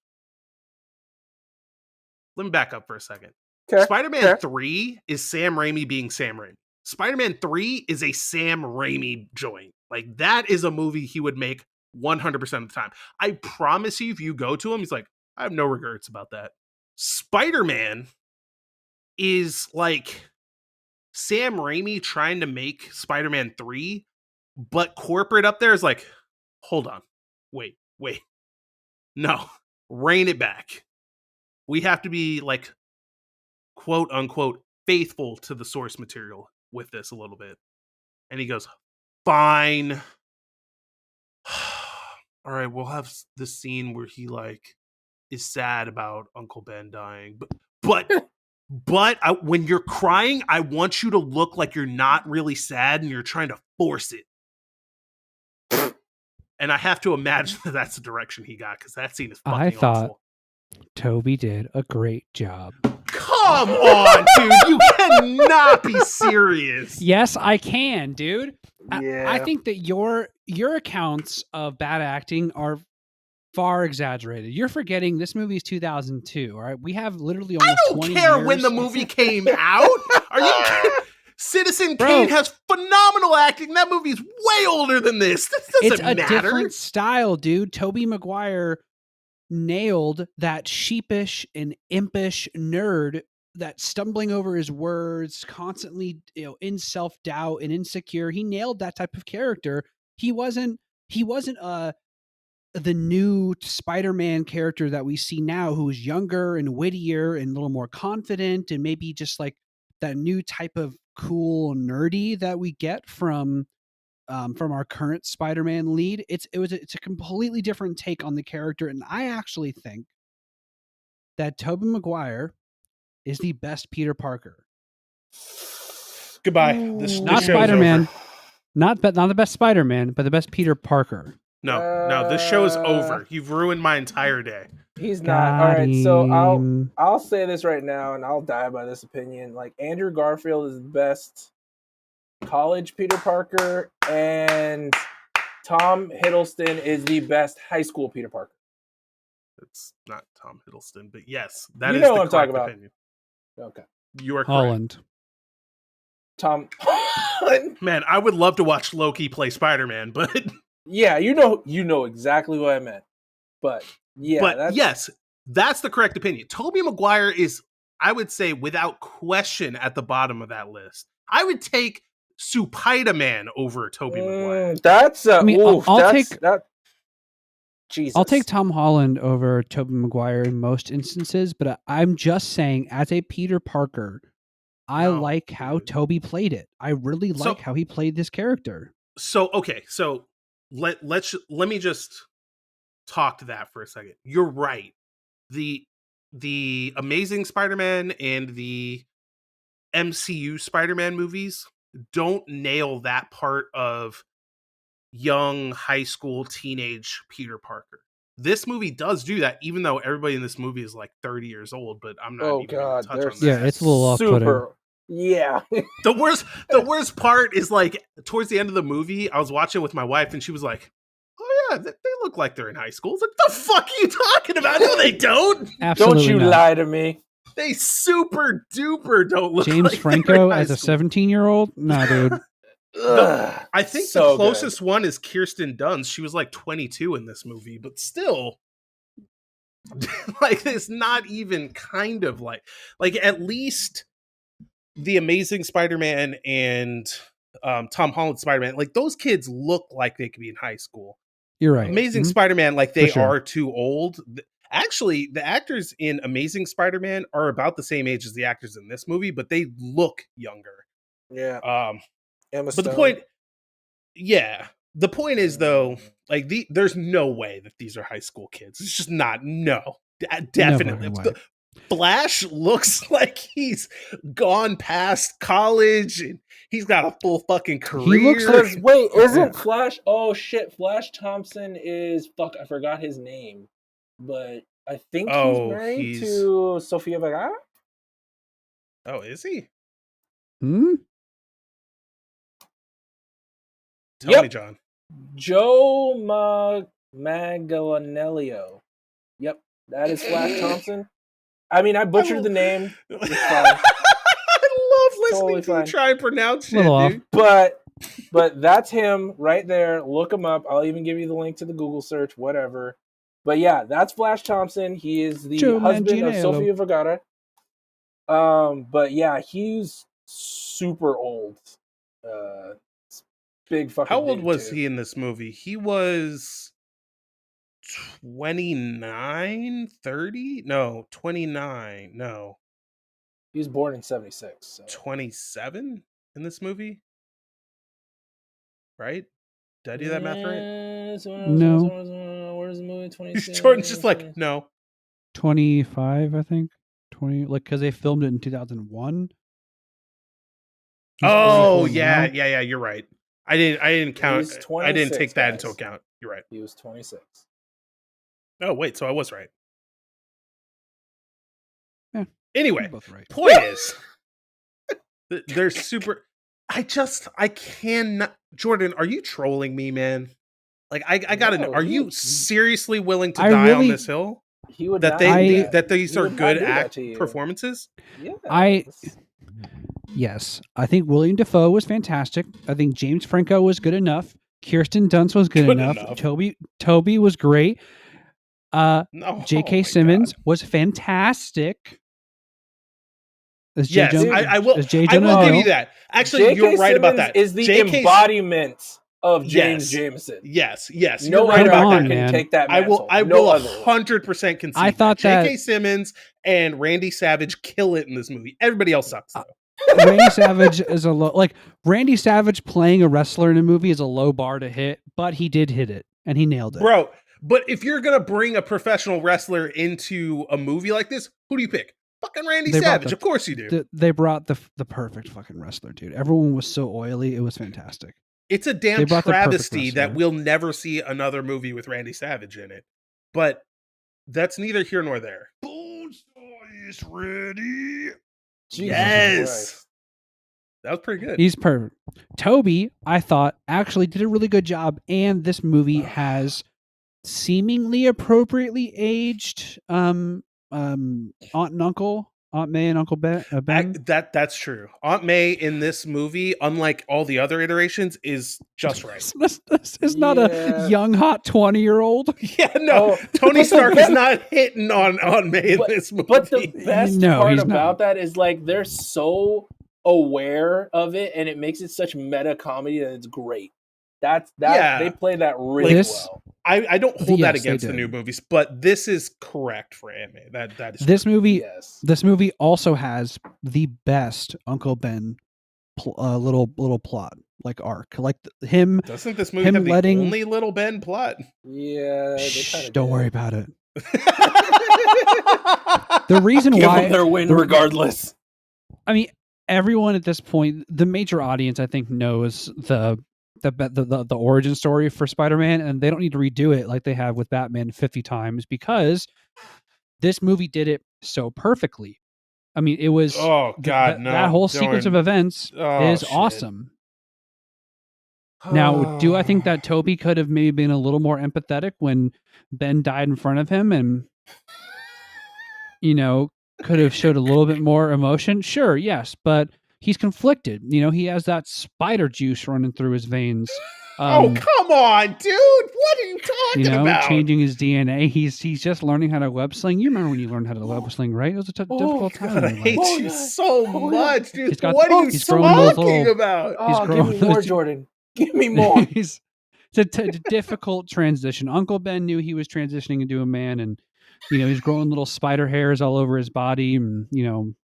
let me back up for a second. Okay. Spider-Man 3 is Sam Raimi being Sam Raimi. Spider-Man 3 is a Sam Raimi joint. Like, that is a movie he would make 100% of the time. I promise you, if you go to him, he's like, I have no regrets about that. Spider-Man is like Sam Raimi trying to make Spider-Man 3, but corporate up there is like, hold on, wait, no, rein it back. We have to be like, quote unquote, faithful to the source material with this a little bit. And he goes, fine. All right, we'll have this scene where he like is sad about Uncle Ben dying, but when you're crying, I want you to look like you're not really sad and you're trying to force it. And I have to imagine that that's the direction he got, because that scene is fucking I thought awful. Toby did a great job. Come on, dude. You cannot be serious. Yes, I can, dude. Yeah. I think that your accounts of bad acting are far exaggerated. You're forgetting this movie is 2002, all right? We have literally almost I don't 20 care years. when the movie came out. Are you kidding? Citizen Bro. Kane has phenomenal acting. That movie's way older than this. This doesn't It's a matter. different style, dude. Tobey Maguire nailed that sheepish and impish nerd that stumbling over his words, constantly, in self-doubt and insecure. He nailed that type of character. He wasn't the new Spider-Man character that we see now, who is younger and wittier and a little more confident, and maybe just like that new type of cool nerdy that we get from our current Spider-Man lead. It's a completely different take on the character, and I actually think that Tobey Maguire is the best Peter Parker. Goodbye. Not show's Spider-Man. over. Not the best Spider-Man, but the best Peter Parker. No, this show is over. You've ruined my entire day. He's not. All right, so I'll say this right now, and I'll die by this opinion. Like, Andrew Garfield is the best college Peter Parker, and Tom Hiddleston is the best high school Peter Parker. It's not Tom Hiddleston, but yes, that You is know the what I'm talking correct about. opinion. Okay. You are correct. Holland. Tom. Man, I would love to watch Loki play Spider-Man, but Yeah, you know exactly what I meant. But yeah, yes, that's the correct opinion. Tobey Maguire is, I would say, without question, at the bottom of that list. I would take Spider-Man over Tobey Maguire. That's I'll take that. Jesus. I'll take Tom Holland over Tobey Maguire in most instances, but I'm just saying, as a Peter Parker, I like how Tobey played it. I really like how he played this character. So let me just talk to that for a second. You're right. The Amazing Spider-Man and the MCU Spider-Man movies don't nail that part of young high school teenage Peter Parker. This movie does do that, even though everybody in this movie is like 30 years old, but I'm not even going to touch on that. Yeah, it's a little off-putting. Yeah. The worst part is, like, towards the end of the movie, I was watching with my wife and she was like, oh yeah, they look like they're in high school. It's like, the fuck are you talking about? No, they don't. Absolutely don't you not. lie to me. They super duper don't look James like Franco they're in as a high school. 17-year-old? Nah, dude. I think so the closest one is Kirsten Dunst. She was like 22 in this movie, but still, like, it's not even kind of like at least the Amazing Spider-Man and Tom Holland Spider-Man, like, those kids look like they could be in high school. You're right. Amazing Spider-Man, like, they sure. are too old. Actually, the actors in Amazing Spider-Man are about the same age as the actors in this movie, but they look younger. Yeah. But the point is, though, like, there's no way that these are high school kids. It's just not. No, definitely. No Flash looks like he's gone past college and he's got a full fucking career. He looks like, wait, isn't Flash? Oh shit, Flash Thompson is I forgot his name, but I think he's married to Sofia Vergara. Oh, is he? Tell me, John. Joe Manganiello. Yep, that is Flash Thompson. I mean, I butchered the name. It's fine. I love listening Totally to you fine. try and pronounce shit, Little off. dude. But that's him right there. Look him up. I'll even give you the link to the Google search, whatever. But yeah, that's Flash Thompson. He is the Joe husband of Manganiello. Sofia Vergara. But yeah, he's super old. Big fucking How old dude, was too. he in this movie? He was 29, 30? No, 29. No, He was born in 76. So. 27 in this movie? Right? Did I do that math right? No. Where's the movie? 26. Jordan's just like, no. 25, I think. 20, like, because they filmed it in 2001. He's Oh, 44 yeah, now. yeah, you're right. I didn't count. He's I didn't 26, take that guys. into account. You're right. He was 26. Oh, wait, so I was right. Yeah, Anyway, you're both right. point is, they're super. I cannot. Jordan, are you trolling me, man? Like, I gotta know. No, Are you seriously willing to I die on really- this hill? He would That not they do that these He are would not good do that to you. performances? Yeah. Yes, I think William Dafoe was fantastic. I think James Franco was good enough. Kirsten Dunst was good enough. Toby was great. No, J.K. oh my Simmons God. was fantastic. As Yes, J. I will. As J. I will Jonah give you Hill. that. Actually, J.K. you're right about Simmons that. is the J.K. embodiment of James Yes. Jameson. Yes, you're No right other about actor that. can man. take that I mantle. will other. 100% concede. I thought J.K. that- Simmons and Randy Savage kill it in this movie. Everybody else sucks though. Randy Savage is Randy Savage playing a wrestler in a movie is a low bar to hit, but he did hit it and he nailed it. Bro, but if you're gonna bring a professional wrestler into a movie like this, who do you pick? Fucking Randy Savage. Of course you do. They brought the perfect fucking wrestler, dude. Everyone was so oily. It was fantastic. It's a damn They brought the perfect travesty that wrestler. we'll never see another movie with Randy Savage in it. But that's neither here nor there. Bullseye is ready. Jesus Yes. Christ. That was pretty good. He's perfect. Toby, I thought, actually did a really good job, and this movie has seemingly appropriately aged Aunt and Uncle, Aunt May and Uncle Ben. That's true. Aunt May in this movie, unlike all the other iterations, is just right. This is not a young hot 20-year-old. Yeah, no. Tony Stark is not hitting on May in this movie. But the best No, part he's about not. that is like they're so aware of it, and it makes it such meta comedy that it's great. They play that really well. I don't hold that Yes, they against the did. new movies, but this is correct for Aunt May. That is This true. movie, Yes. this movie also has the best Uncle Ben little plot, like arc, like him. Doesn't this movie him have letting- the only little Ben plot? Yeah, they Shh, kinda don't did. worry about it. The reason Give why them their win regardless. I mean, everyone at this point, the major audience, I think, knows the origin story for Spider-Man, and they don't need to redo it like they have with Batman 50 times because this movie did it so perfectly. I mean, it was Oh God, no! that whole sequence of events is shit. awesome. Now, do I think that Toby could have maybe been a little more empathetic when Ben died in front of him and, could have showed a little bit more emotion? Sure, yes, but he's conflicted. He has that spider juice running through his veins. Oh, come on, dude! What are you talking about? Changing his DNA. He's just learning how to web sling. You remember when you learned how to web sling, right? It was a difficult time. God, I in your hate life. you so much, dude. What are you he's growing those talking little- about? Oh, give me growing more, those- Jordan. Give me more. It's a difficult transition. Uncle Ben knew he was transitioning into a man, and he's growing little spider hairs all over his body, and it's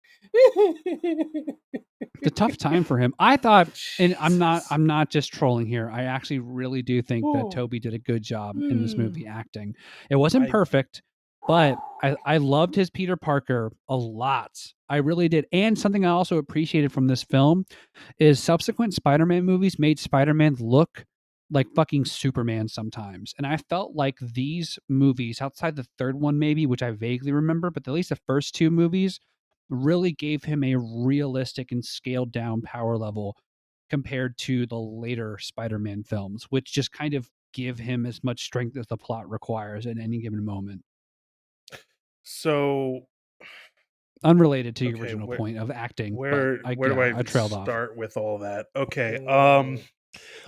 a tough time for him. I thought, and I'm not just trolling here. I actually really do think that Toby did a good job in this movie acting. It wasn't perfect, but I loved his Peter Parker a lot. I really did. And something I also appreciated from this film is subsequent Spider-Man movies made Spider-Man look like fucking Superman sometimes. And I felt like these movies, outside the third one maybe, which I vaguely remember, but at least the first two movies really gave him a realistic and scaled down power level compared to the later Spider-Man films, which just kind of give him as much strength as the plot requires at any given moment. So, unrelated to your Okay, original where- point of acting. Where but do I I even trailed off. start with all that? Okay. Mm,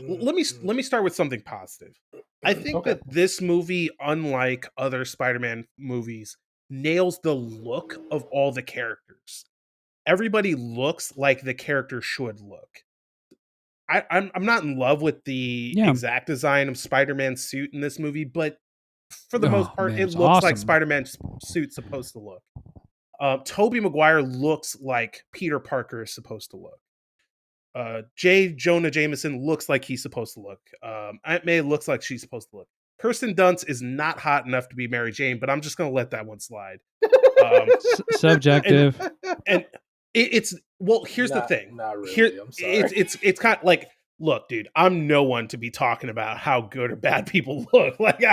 Let me start with something positive. I think Okay. that this movie, unlike other Spider-Man movies, nails the look of all the characters. Everybody looks like the character should look. I'm not in love with the Yeah. exact design of Spider-Man's suit in this movie, but for the most Oh, part, man, it it's looks like awesome. Spider-Man's suit's supposed to look. Tobey Maguire looks like Peter Parker is supposed to look. J. Jonah Jameson looks like he's supposed to look. Aunt May looks like she's supposed to look. Kirsten Dunst is not hot enough to be Mary Jane, but I'm just going to let that one slide. Subjective. And it's well. Here's the thing. Not really. Here, I'm sorry. it's kind of like, look, dude. I'm no one to be talking about how good or bad people look. Like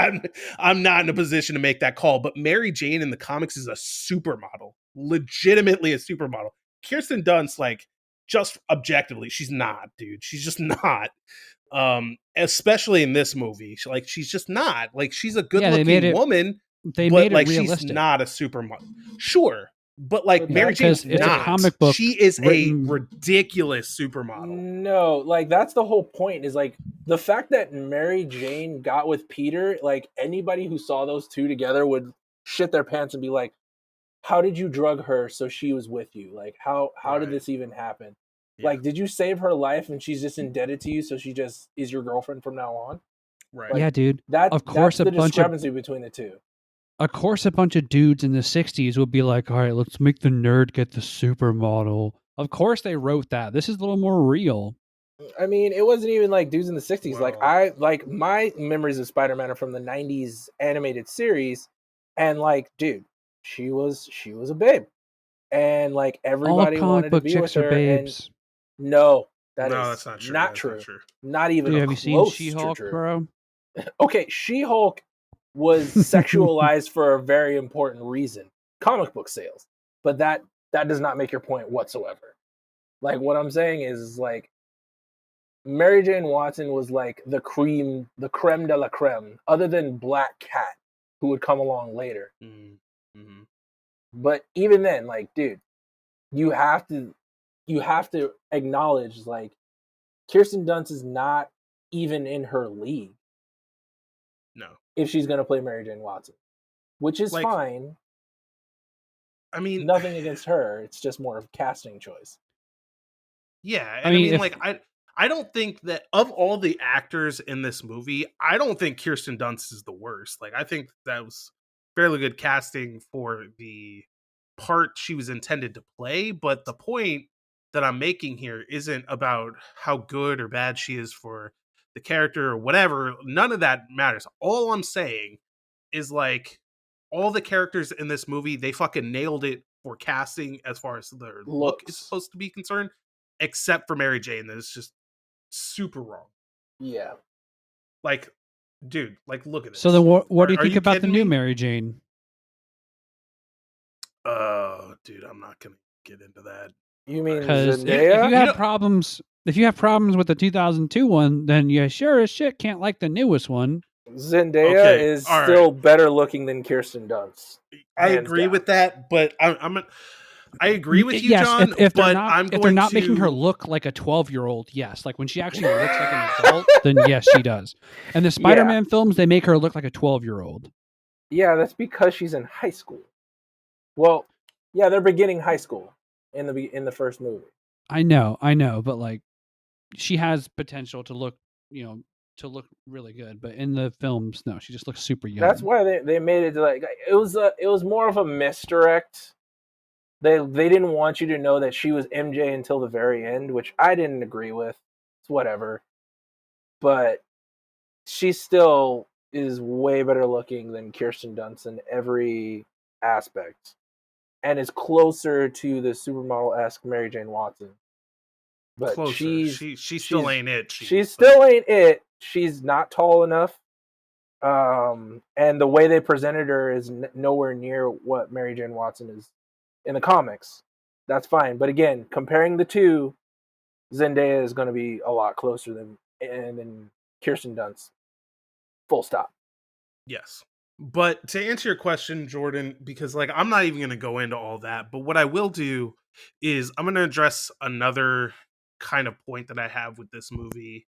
I'm not in a position to make that call. But Mary Jane in the comics is a supermodel, legitimately a supermodel. Kirsten Dunst, like, just objectively, she's not, dude. She's just not. Especially in this movie, she's just not. Like, she's a Yeah, they made good-looking it. woman, They but made it like she's realistic. not a supermodel. Sure, but like But Mary that's Jane's the it's a not. thing. comic book She is written- a ridiculous supermodel. No, like that's the whole point. Is like the fact that Mary Jane got with Peter. Like anybody who saw those two together would shit their pants and be like, "How did you drug her so she was with you? Like how did Right. this even happen? Yeah. Like did you save her life and she's just indebted to you so she just is your girlfriend from now on?" Right. Like, yeah, dude. That Of course, that's the discrepancy between the two. Of course, a bunch of dudes in the '60s would be like, "All right, let's make the nerd get the supermodel." Of course, they wrote that. This is a little more real. I mean, it wasn't even like dudes in the 60s. Well- Like my memories of Spider-Man are from the 90s animated series, and like, dude, she was a babe. And like All everybody comic wanted to book be with chicks are her. babes. And no, No, that's that's not true. not That's true. not true. Not even Dude, have you seen close to She-Hulk, true. bro? Okay, She-Hulk was sexualized for a very important reason. Comic book sales. But that does not make your point whatsoever. Like what I'm saying is like Mary Jane Watson was like the creme de la creme, other than Black Cat, who would come along later. Mm-hmm. But even then, like, dude, you have to acknowledge like Kirsten Dunst is not even in her league No. if she's gonna play Mary Jane Watson, which is Like, fine. I mean, Nothing against her. It's just more of a casting choice. yeah. And I mean, if- like, I don't think that of all the actors in this movie, I don't think Kirsten Dunst is the worst. Like, I think that was fairly good casting for the part she was intended to play. But the point that I'm making here isn't about how good or bad she is for the character or whatever. None of that matters. All I'm saying is, like, all the characters in this movie, they fucking nailed it for casting as far as their look is Looks. supposed to be concerned, except for Mary Jane. That is just super wrong. Yeah. Like, dude, like, look at this. So then, what do you Are think about the kidding new me? Mary Jane? Oh, dude, I'm not gonna get into that. You mean Because if Zendaya? you have know- problems, with the 2002 one, then you sure as shit can't like the newest one. Zendaya Okay, is all still better looking than Kirsten Dunst. I Hands agree down. with that, but I agree with you, Yes, John. if they're but not, I'm if going they're not to making her look like a 12-year-old, yes. Like when she actually looks like an adult, then yes, she does. And the Spider-Man films, they make her look like a 12-year-old. Yeah, that's because she's in high school. Well, yeah, they're beginning high school in the first movie. I know, but like, she has potential to look, really good. But in the films, no, she just looks super young. That's why they made it like it was more of a misdirect. They didn't want you to know that she was MJ until the very end, which I didn't agree with. It's whatever. But she still is way better looking than Kirsten Dunst in every aspect, and is closer to the supermodel-esque Mary Jane Watson. But closer. She still ain't it. She still ain't it. She's not tall enough. And the way they presented her is nowhere near what Mary Jane Watson is in the comics. That's fine. But again, comparing the two, Zendaya is going to be a lot closer than Kirsten Dunst. Full stop. Yes. But to answer your question, Jordan, because like I'm not even going to go into all that, but what I will do is I'm going to address another kind of point that I have with this movie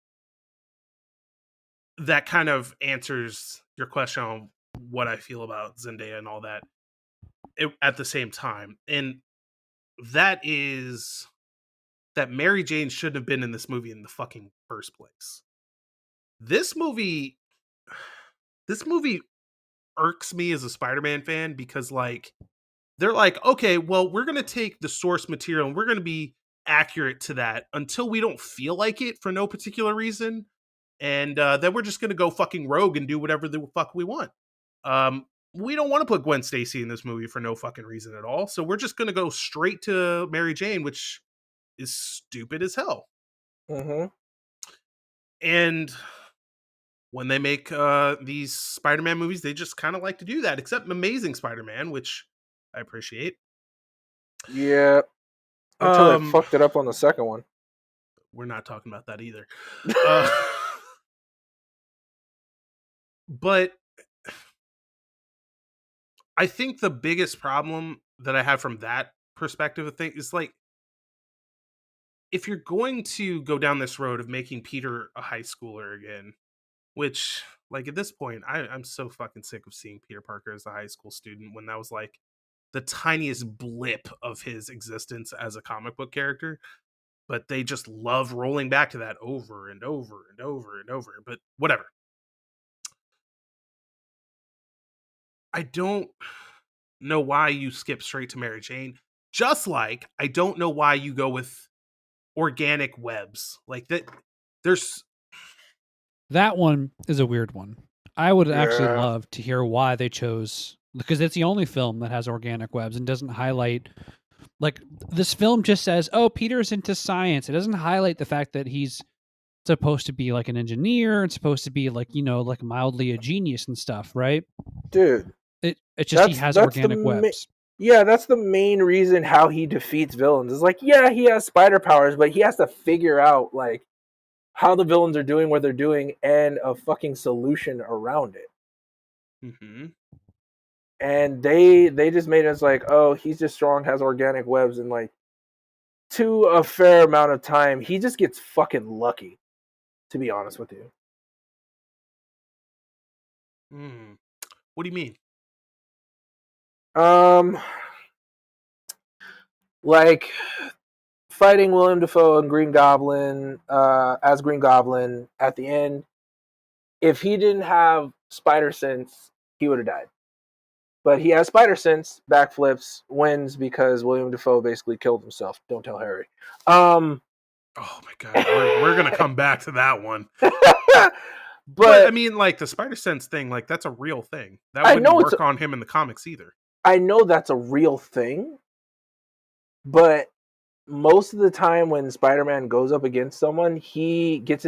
that kind of answers your question on what I feel about Zendaya and all that at the same time. And that is that Mary Jane shouldn't have been in this movie in the fucking first place. This movie this movie irks me as a Spider-Man fan because like they're like, okay, well, we're going to take the source material and we're going to be accurate to that until we don't feel like it for no particular reason. And then we're just going to go fucking rogue and do whatever the fuck we want. We don't want to put Gwen Stacy in this movie for no fucking reason at all. So we're just going to go straight to Mary Jane, which is stupid as hell. Mm-hmm. And when they make these Spider-Man movies, they just kind of like to do that, except Amazing Spider-Man, which I appreciate. Yeah. Until they fucked it up on the second one. We're not talking about that either. But I think the biggest problem that I have from that perspective of things is like, if you're going to go down this road of making Peter a high schooler again, which like at this point, I'm so fucking sick of seeing Peter Parker as a high school student when that was like the tiniest blip of his existence as a comic book character. But they just love rolling back to that over and over and over and over. But whatever. I don't know why you skip straight to Mary Jane. Just like I don't know why you go with organic webs. Like that That one is a weird one. I would actually Yeah. love to hear why they chose, because it's the only film that has organic webs and doesn't highlight, like, this film just says, oh, Peter's into science. It doesn't highlight the fact that he's supposed to be like an engineer and supposed to be like, like mildly a genius and stuff, right? Dude. It's just he has organic webs. Yeah, that's the main reason how he defeats villains. It's like, yeah, he has spider powers, but he has to figure out like how the villains are doing what they're doing and a fucking solution around it. Mm-hmm. And they just made us like, oh, he's just strong, has organic webs, and like to a fair amount of time, he just gets fucking lucky. To be honest with you. What do you mean? Like fighting William Dafoe and Green Goblin, as Green Goblin at the end. If he didn't have spider sense, he would have died. But he has spider sense, backflips, wins because William Dafoe basically killed himself. Don't tell Harry. Oh my god, we're gonna come back to that one. But I mean, like the spider sense thing, like that's a real thing. That wouldn't work on him in the comics either. I know that's a real thing, but most of the time when Spider-Man goes up against someone, he gets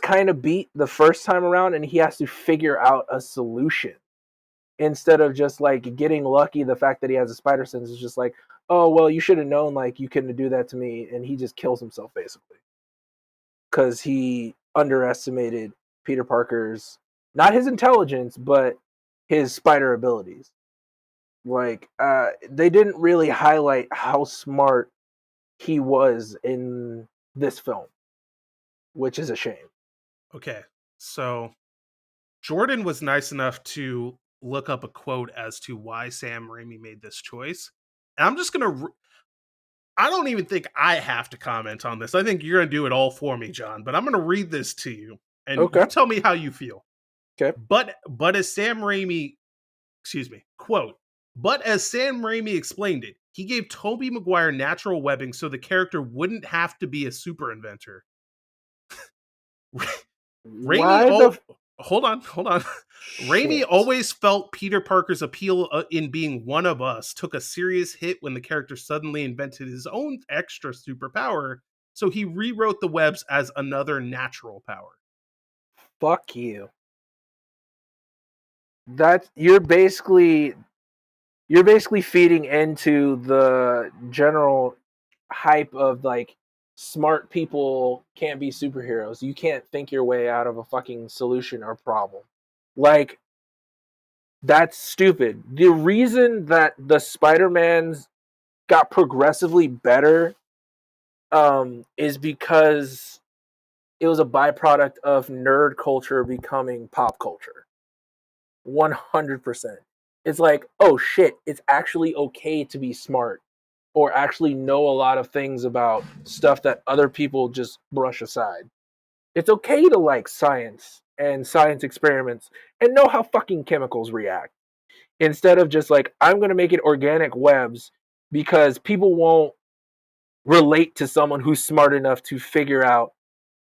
kind of beat the first time around, and he has to figure out a solution instead of just like getting lucky. The fact that he has a spider sense is just like, oh well, you should have known, like you couldn't do that to me, and he just kills himself basically because he underestimated Peter Parker's, not his intelligence, but his spider abilities. Like they didn't really highlight how smart he was in this film, which is a shame. Okay, so Jordan was nice enough to look up a quote as to why Sam Raimi made this choice. And I'm just gonna I don't even think I have to comment on this. I think you're gonna do it all for me, John. But I'm gonna read this to you, and you tell me how you feel. Okay. But as Sam Raimi, quote, but as Sam Raimi explained it, he gave Tobey Maguire natural webbing so the character wouldn't have to be a super inventor. Raimi, hold on. Raimi always felt Peter Parker's appeal in being one of us took a serious hit when the character suddenly invented his own extra superpower, so he rewrote the webs as another natural power. Fuck you. You're basically feeding into the general hype of like smart people can't be superheroes. You can't think your way out of a fucking solution or problem. Like That's stupid. The reason that the Spider-Mans got progressively better is because it was a byproduct of nerd culture becoming pop culture. 100%. It's like, oh shit, it's actually okay to be smart or actually know a lot of things about stuff that other people just brush aside. It's okay to like science and science experiments and know how fucking chemicals react. Instead of just like, I'm going to make it organic webs because people won't relate to someone who's smart enough to figure out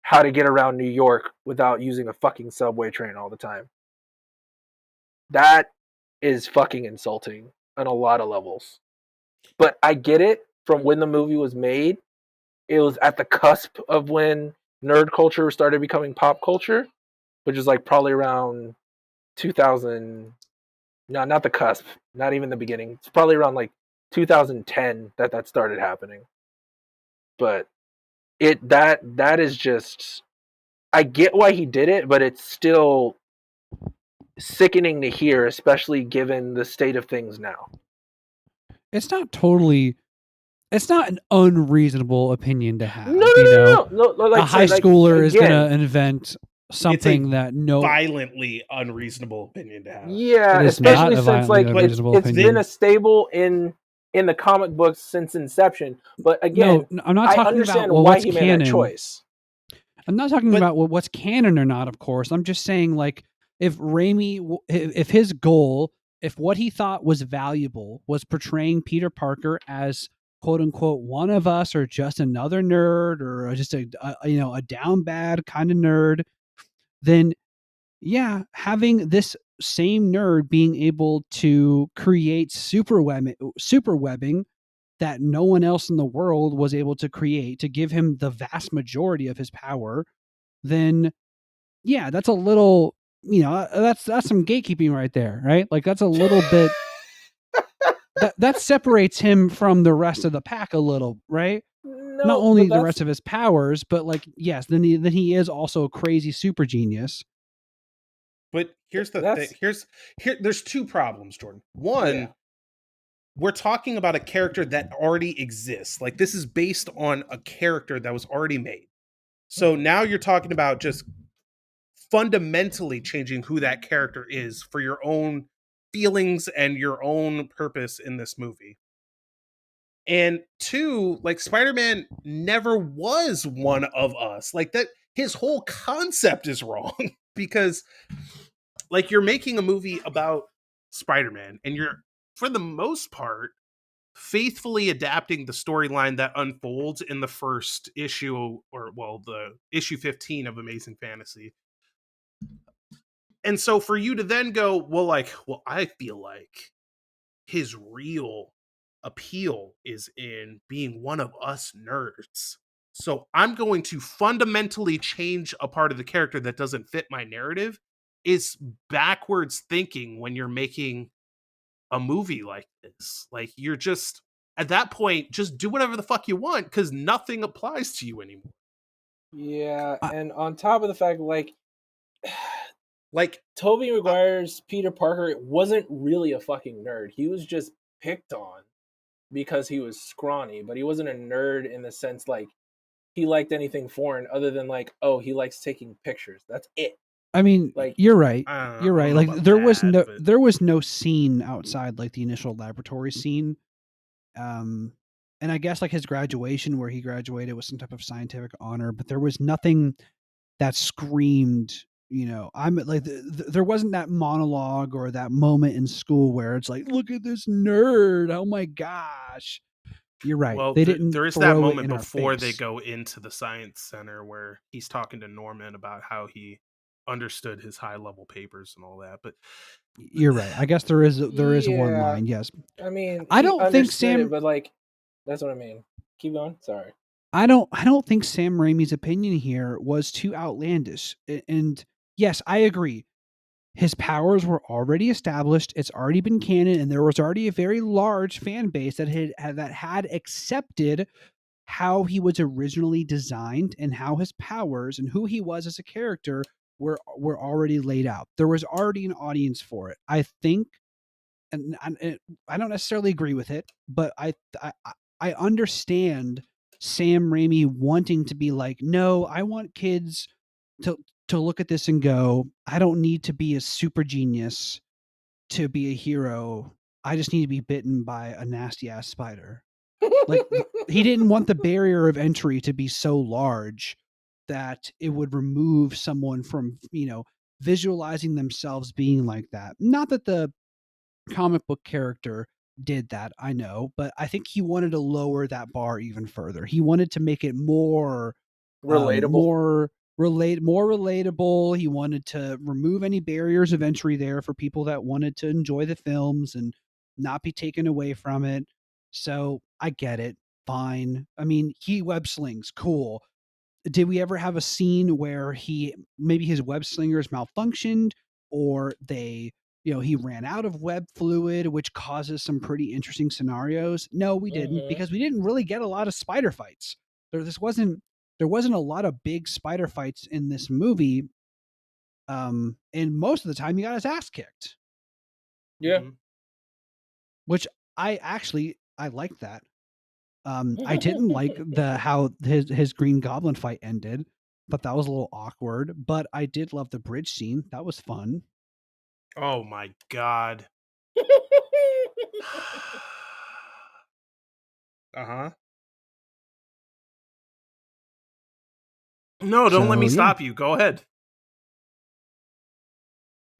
how to get around New York without using a fucking subway train all the time. That is fucking insulting on a lot of levels. But I get it from when the movie was made. It was at the cusp of when nerd culture started becoming pop culture, which is like probably around 2000. No, not the cusp, not even the beginning. It's probably around like 2010 that started happening. But that is just, I get why he did it, but it's still sickening to hear, especially given the state of things now. It's not an unreasonable opinion to have. No. Like a high schooler is going to invent something it's that violently unreasonable opinion to have. Yeah, especially since like it's been a stable in the comic books since inception. But again, no, I'm not talking I understand about why he made that choice. I'm not talking about what's canon or not, of course. I'm just saying, like, if Raimi, if his goal, if what he thought was valuable was portraying Peter Parker as quote unquote one of us, or just another nerd, or just a down bad kind of nerd, then yeah, having this same nerd being able to create super webbing that no one else in the world was able to create to give him the vast majority of his power, then yeah, that's a little, that's some gatekeeping right there, right? Like that's a little bit that separates him from the rest of the pack a little, right? No, not only the rest of his powers, but like, yes, then he is also a crazy super genius. But here's the thing. There's two problems, Jordan. One, we're talking about a character that already exists. Like this is based on a character that was already made. So now you're talking about just fundamentally changing who that character is for your own feelings and your own purpose in this movie. And two, like Spider-Man never was one of us. Like that, his whole concept is wrong because like you're making a movie about Spider-Man and you're, for the most part, faithfully adapting the storyline that unfolds in the first issue, or well, the issue 15 of Amazing Fantasy. And so for you to then go, well, I feel like his real appeal is in being one of us nerds. So I'm going to fundamentally change a part of the character that doesn't fit my narrative is backwards thinking when you're making a movie like this. Like you're just, at that point, just do whatever the fuck you want because nothing applies to you anymore. Yeah, and on top of the fact, like Tobey Maguire's Peter Parker wasn't really a fucking nerd. He was just picked on because he was scrawny, but he wasn't a nerd in the sense like he liked anything foreign other than like, oh, he likes taking pictures. That's it. I mean, like you're right. You're right. Like there was no scene outside like the initial laboratory scene. And I guess like his graduation where he graduated with some type of scientific honor, but there was nothing that screamed, I'm like, there wasn't that monologue or that moment in school where it's like, look at this nerd. Oh my gosh. You're right. Well, they didn't. There is that moment before they go into the science center where he's talking to Norman about how he understood his high level papers and all that. But you're right. I guess there is one line. Yes. I mean, I don't think Sam, but like, that's what I mean. Keep going. Sorry. I don't think Sam Raimi's opinion here was too outlandish. And yes, I agree. His powers were already established. It's already been canon, and there was already a very large fan base that had accepted how he was originally designed and how his powers and who he was as a character were already laid out. There was already an audience for it. I think, and I don't necessarily agree with it, but I understand Sam Raimi wanting to be like, no, I want kids to look at this and go, I don't need to be a super genius to be a hero. I just need to be bitten by a nasty ass spider. Like he didn't want the barrier of entry to be so large that it would remove someone from, visualizing themselves being like that. Not that the comic book character did that, I know, but I think he wanted to lower that bar even further. He wanted to make it more Relatable. more relatable. He wanted to remove any barriers of entry there for people that wanted to enjoy the films and not be taken away from it. So I get it. Fine. I mean, he web slings, cool. Did we ever have a scene where maybe his web slingers malfunctioned, or he ran out of web fluid, which causes some pretty interesting scenarios? No, we didn't, because we didn't really get a lot of spider fights. There wasn't a lot of big spider fights in this movie. And most of the time he got his ass kicked. Yeah. Which I liked that. I didn't like how his Green Goblin fight ended. Thought that was a little awkward, but I did love the bridge scene. That was fun. Oh my god. Uh-huh. No, don't let me stop you. Go ahead.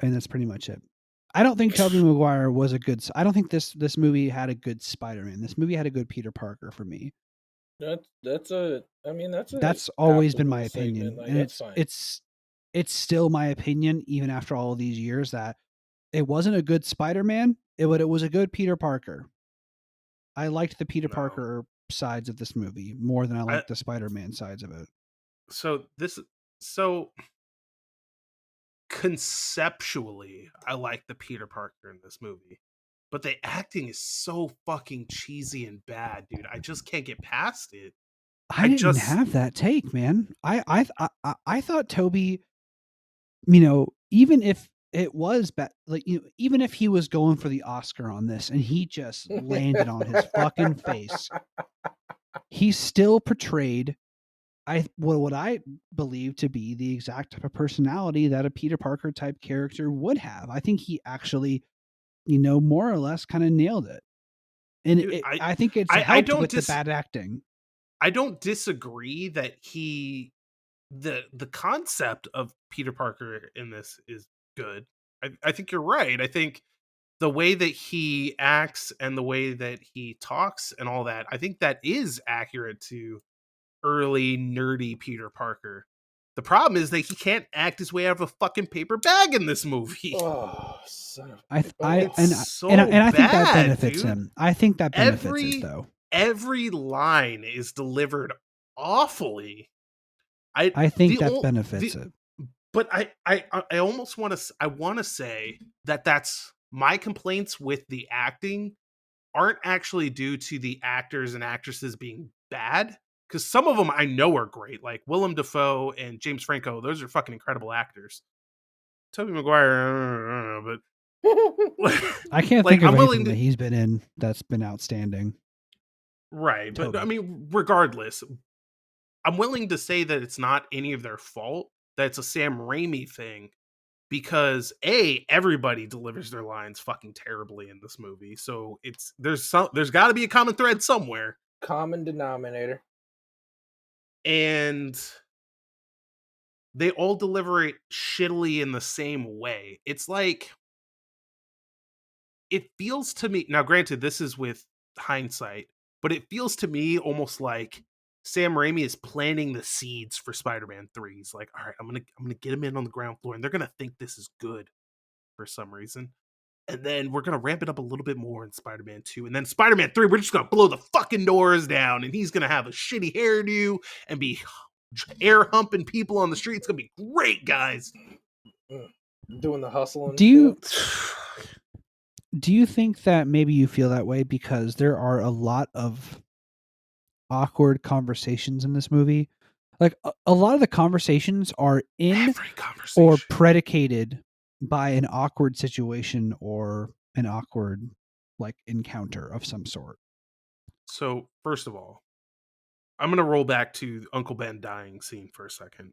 And that's pretty much it. I don't think Tobey Maguire was a good. I don't think this movie had a good Spider-Man. This movie had a good Peter Parker for me. That's always been my opinion, like, and that's fine. It's still my opinion even after all these years that it wasn't a good Spider-Man. It was a good Peter Parker. I liked the Peter Parker sides of this movie more than I liked the Spider-Man sides of it. So conceptually, I like the Peter Parker in this movie, but the acting is so fucking cheesy and bad, dude. I just can't get past it. I didn't have that take, man. I thought Toby, even if it was bad, like, even if he was going for the Oscar on this and he just landed on his fucking face, he still portrayed what I believe to be the exact type of personality that a Peter Parker type character would have. I think he actually, more or less kind of nailed it. And Dude, I think it's helped with the bad acting. I don't disagree that the concept of Peter Parker in this is good. I think you're right. I think the way that he acts and the way that he talks and all that, I think that is accurate to early nerdy Peter Parker. The problem is that he can't act his way out of a fucking paper bag in this movie. Oh, son of I think that benefits him. I think that benefits it, though. Every line is delivered awfully. I think that benefits it. But I almost want to say that that's my complaints with the acting aren't actually due to the actors and actresses being bad, because some of them I know are great, like Willem Dafoe and James Franco. Those are fucking incredible actors. Tobey Maguire, but I can't think of anything that he's been in that's been outstanding. Right, but I mean, regardless, I'm willing to say that it's not any of their fault. That it's a Sam Raimi thing, because everybody delivers their lines fucking terribly in this movie. So there's got to be a common thread somewhere. Common denominator. And they all deliver it shittily in the same way. It's like, it feels to me, now granted, this is with hindsight, but it feels to me almost like Sam Raimi is planting the seeds for Spider-Man 3. He's like, all right, I'm gonna get him in on the ground floor, and they're gonna think this is good for some reason. And then we're gonna ramp it up a little bit more in Spider-Man 2. And then Spider-Man 3, we're just gonna blow the fucking doors down, and he's gonna have a shitty hairdo and be air humping people on the street. It's gonna be great, guys. Doing the hustle and do you think that maybe you feel that way because there are a lot of awkward conversations in this movie Like a lot of the conversations are in Every conversation. or predicated by an awkward situation or an awkward like encounter of some sort. So, first of all, I'm going to roll back to Uncle Ben dying scene for a second.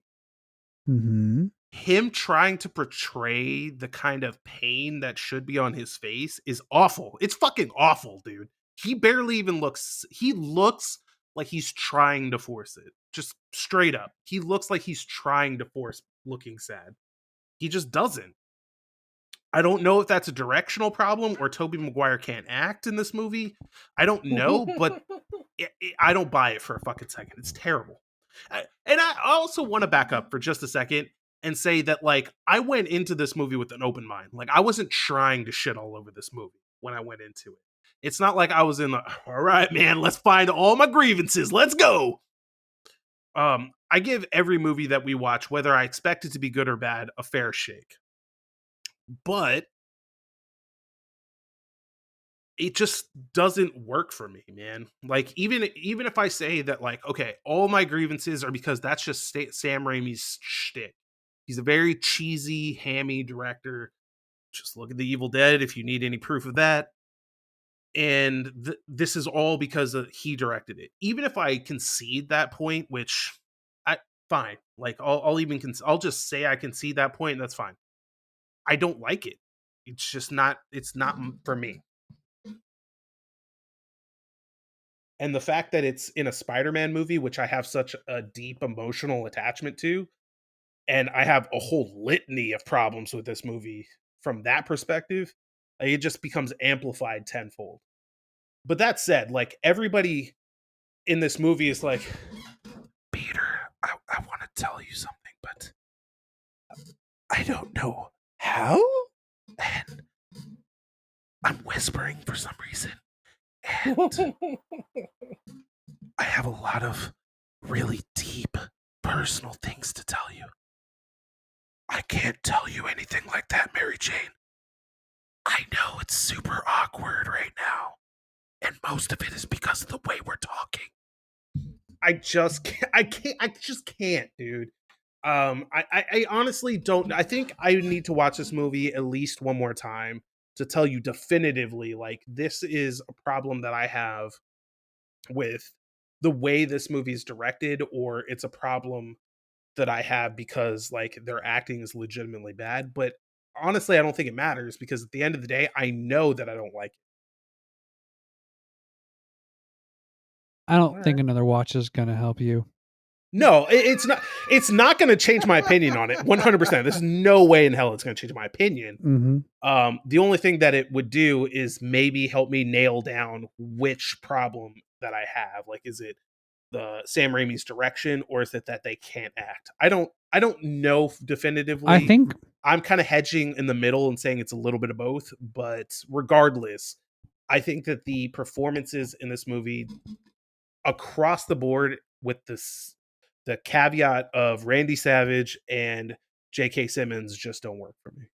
Mm-hmm. Him trying to portray the kind of pain that should be on his face is awful. It's fucking awful, dude. He barely even he looks like he's trying to force it. Just straight up. He looks like he's trying to force looking sad. He just doesn't. I don't know if that's a directional problem or Tobey Maguire can't act in this movie. I don't know, but I don't buy it for a fucking second. It's terrible. And I also want to back up for just a second and say that, like, I went into this movie with an open mind. Like, I wasn't trying to shit all over this movie when I went into it. It's not like I was in the, all right, man, let's find all my grievances. Let's go. I give every movie that we watch, whether I expect it to be good or bad, a fair shake. But it just doesn't work for me, man. Like, even if I say that, like, okay, all my grievances are because that's just Sam Raimi's shtick. He's a very cheesy, hammy director. Just look at The Evil Dead if you need any proof of that. And this is all because he directed it. Even if I concede that point, which fine, like I'll just say I concede that point, and that's fine. I don't like it. It's just not. It's not for me. And the fact that it's in a Spider-Man movie, which I have such a deep emotional attachment to, and I have a whole litany of problems with this movie from that perspective, it just becomes amplified tenfold. But that said, like, everybody in this movie is like, Peter, I want to tell you something, but I don't know how, and I'm whispering for some reason, and I have a lot of really deep personal things to tell you. I can't tell you anything like that, Mary Jane. I know it's super awkward right now, and most of it is because of the way we're talking. I just can't, dude. I honestly don't. I think I need to watch this movie at least one more time to tell you definitively, like, this is a problem that I have with the way this movie is directed, or it's a problem that I have because, like, their acting is legitimately bad. But honestly, I don't think it matters because at the end of the day, I know that I don't like it. I don't All think right. another watch is going to help you. No, it's not. It's not going to change my opinion on it. 100%. There's no way in hell it's going to change my opinion. Mm-hmm. The only thing that it would do is maybe help me nail down which problem that I have. Like, is it the Sam Raimi's direction, or is it that they can't act? I don't know definitively. I think I'm kind of hedging in the middle and saying it's a little bit of both, but regardless, I think that the performances in this movie across the board, with the caveat of Randy Savage and J.K. Simmons, just don't work for me.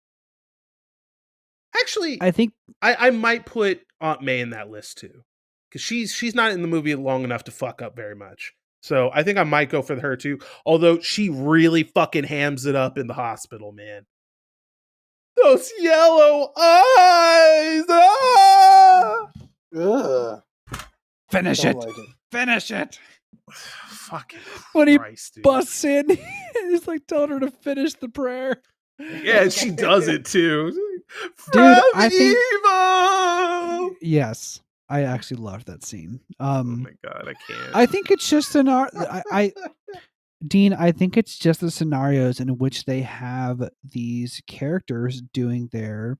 Actually, I think I might put Aunt May in that list too, because she's not in the movie long enough to fuck up very much. So I think I might go for her too. Although she really fucking hams it up in the hospital, man. Those yellow eyes. Ah! Ugh. finish Don't it. like it. Finish it. Fucking When he Christ, dude. busts in, he's like telling her to finish the prayer. Yeah, she does it too. Dude, From I think evil. yes, I actually loved that scene. Oh my god, I can't. I think it's just Dean, I think it's just the scenarios in which they have these characters doing their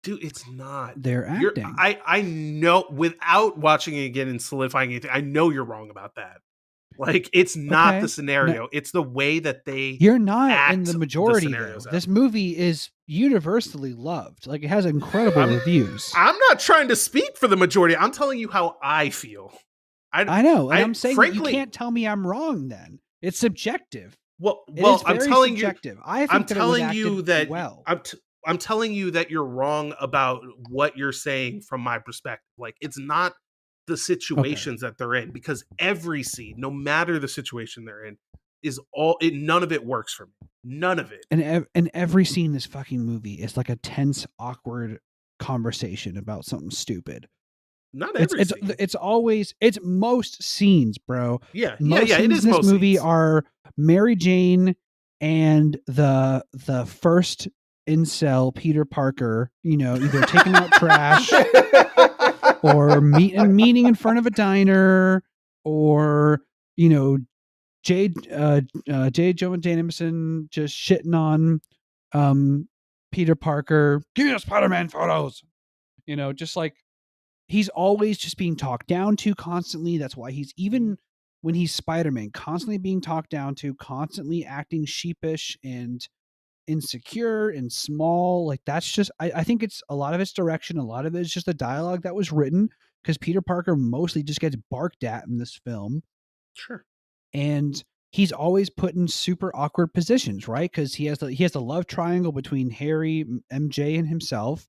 it's not. acting. I know, without watching it again and solidifying anything, I know you're wrong about that. Like, it's not the scenario. No. It's the way that they You're not in the majority, though. Out. This movie is universally loved. Like, it has incredible reviews. I'm not trying to speak for the majority. I'm telling you how I feel. I know, and I'm saying frankly, you can't tell me I'm wrong then. It's subjective. Well, I'm telling subjective. You. I think I'm telling you that well. I'm telling you that you're wrong about what you're saying from my perspective. Like, it's not the situations that they're in, because every scene, no matter the situation they're in, is none of it works for me. None of it. And every scene in this fucking movie is like a tense, awkward conversation about something stupid. Not every scene. It's always most scenes, bro. Yeah, Most yeah, it scenes is in this most movie scenes. are Mary Jane and the first incel Peter Parker, either taking out trash or meeting in front of a diner, or J. Jonah Jameson just shitting on Peter Parker. Give me the Spider-Man photos. Just like he's always just being talked down to constantly. That's why he's, even when he's Spider-Man, constantly being talked down to, constantly acting sheepish and insecure and small. Like that's just, I think it's a lot of it's direction. A lot of it is just the dialogue that was written, because Peter Parker mostly just gets barked at in this film. Sure. And he's always put in super awkward positions, right? Because he has the love triangle between Harry, MJ, and himself.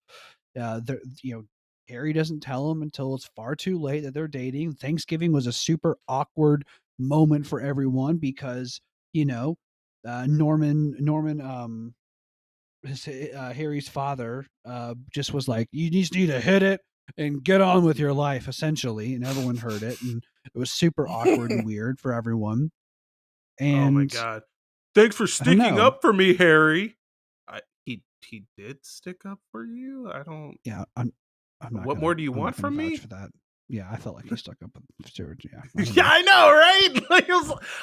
Harry doesn't tell him until it's far too late that they're dating. Thanksgiving was a super awkward moment for everyone because Norman, Harry's father, just was like, "You just need to hit it and get on with your life," essentially, and everyone heard it, and it was super awkward and weird for everyone. Oh my And god! Thanks for I don't sticking know. up for me, Harry. He did stick up for you. I don't. Yeah, I'm not What gonna more do you I'm want not gonna from vouch me? for that. Yeah, I felt like he stuck up with Stewart. Yeah, Yeah, I know, right? Like,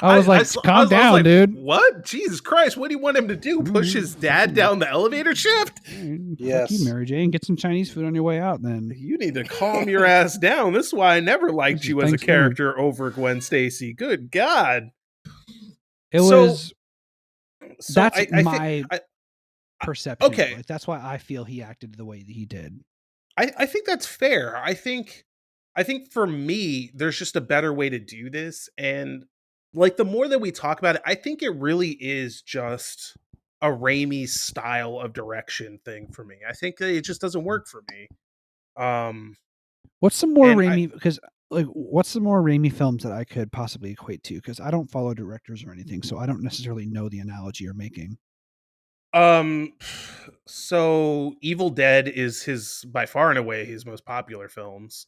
I was like, calm down, like, dude. what? Jesus Christ! What do you want him to do? Push his dad down the elevator shaft? Fuck you, Mary Jane. Get some Chinese food on your way out. Then You need to calm your ass down. This is why I never liked you as a Thanksgiving. character over Gwen Stacy. Good God! It So, was. so That's I think my perception. okay. Like that's why I feel he acted the way that he did. I think that's fair. I think for me, there's just a better way to do this. And like the more that we talk about it, I think it really is just a Raimi style of direction thing for me. I think that it just doesn't work for me. What's some more And Raimi? Because what's some more Raimi films that I could possibly equate to? Because I don't follow directors or anything, so I don't necessarily know the analogy you're making. So Evil Dead is his, by far and away, his most popular films.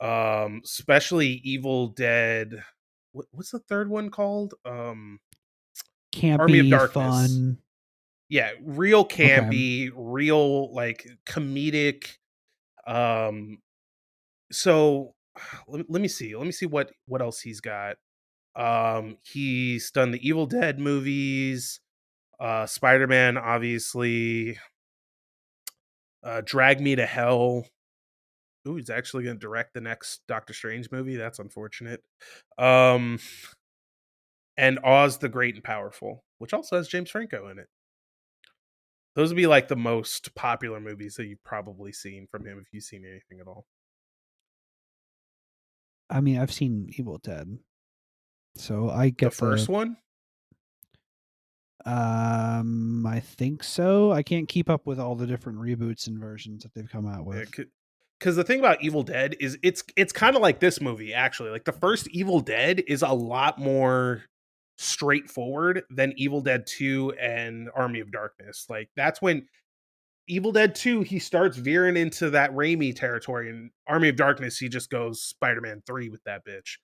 Especially Evil Dead. What's the third one called? Army of Campy, Darkness. fun. Yeah, real Okay. campy, real like comedic. So let me see. Let me see what else he's got. He's done the Evil Dead movies, Spider-Man, obviously, Drag Me to Hell. Ooh, he's actually going to direct the next Doctor Strange movie. That's unfortunate. And Oz the Great and Powerful, which also has James Franco in it. Those would be like the most popular movies that you've probably seen from him, if you've seen anything at all. I mean, I've seen Evil Dead, so I get the first one. I think so. I can't keep up with all the different reboots and versions that they've come out with. Because the thing about Evil Dead is it's kind of like this movie, actually. Like the first Evil Dead is a lot more straightforward than Evil Dead 2 and Army of Darkness. Like that's when Evil Dead 2, he starts veering into that Raimi territory, and Army of Darkness, he just goes Spider-Man 3 with that bitch.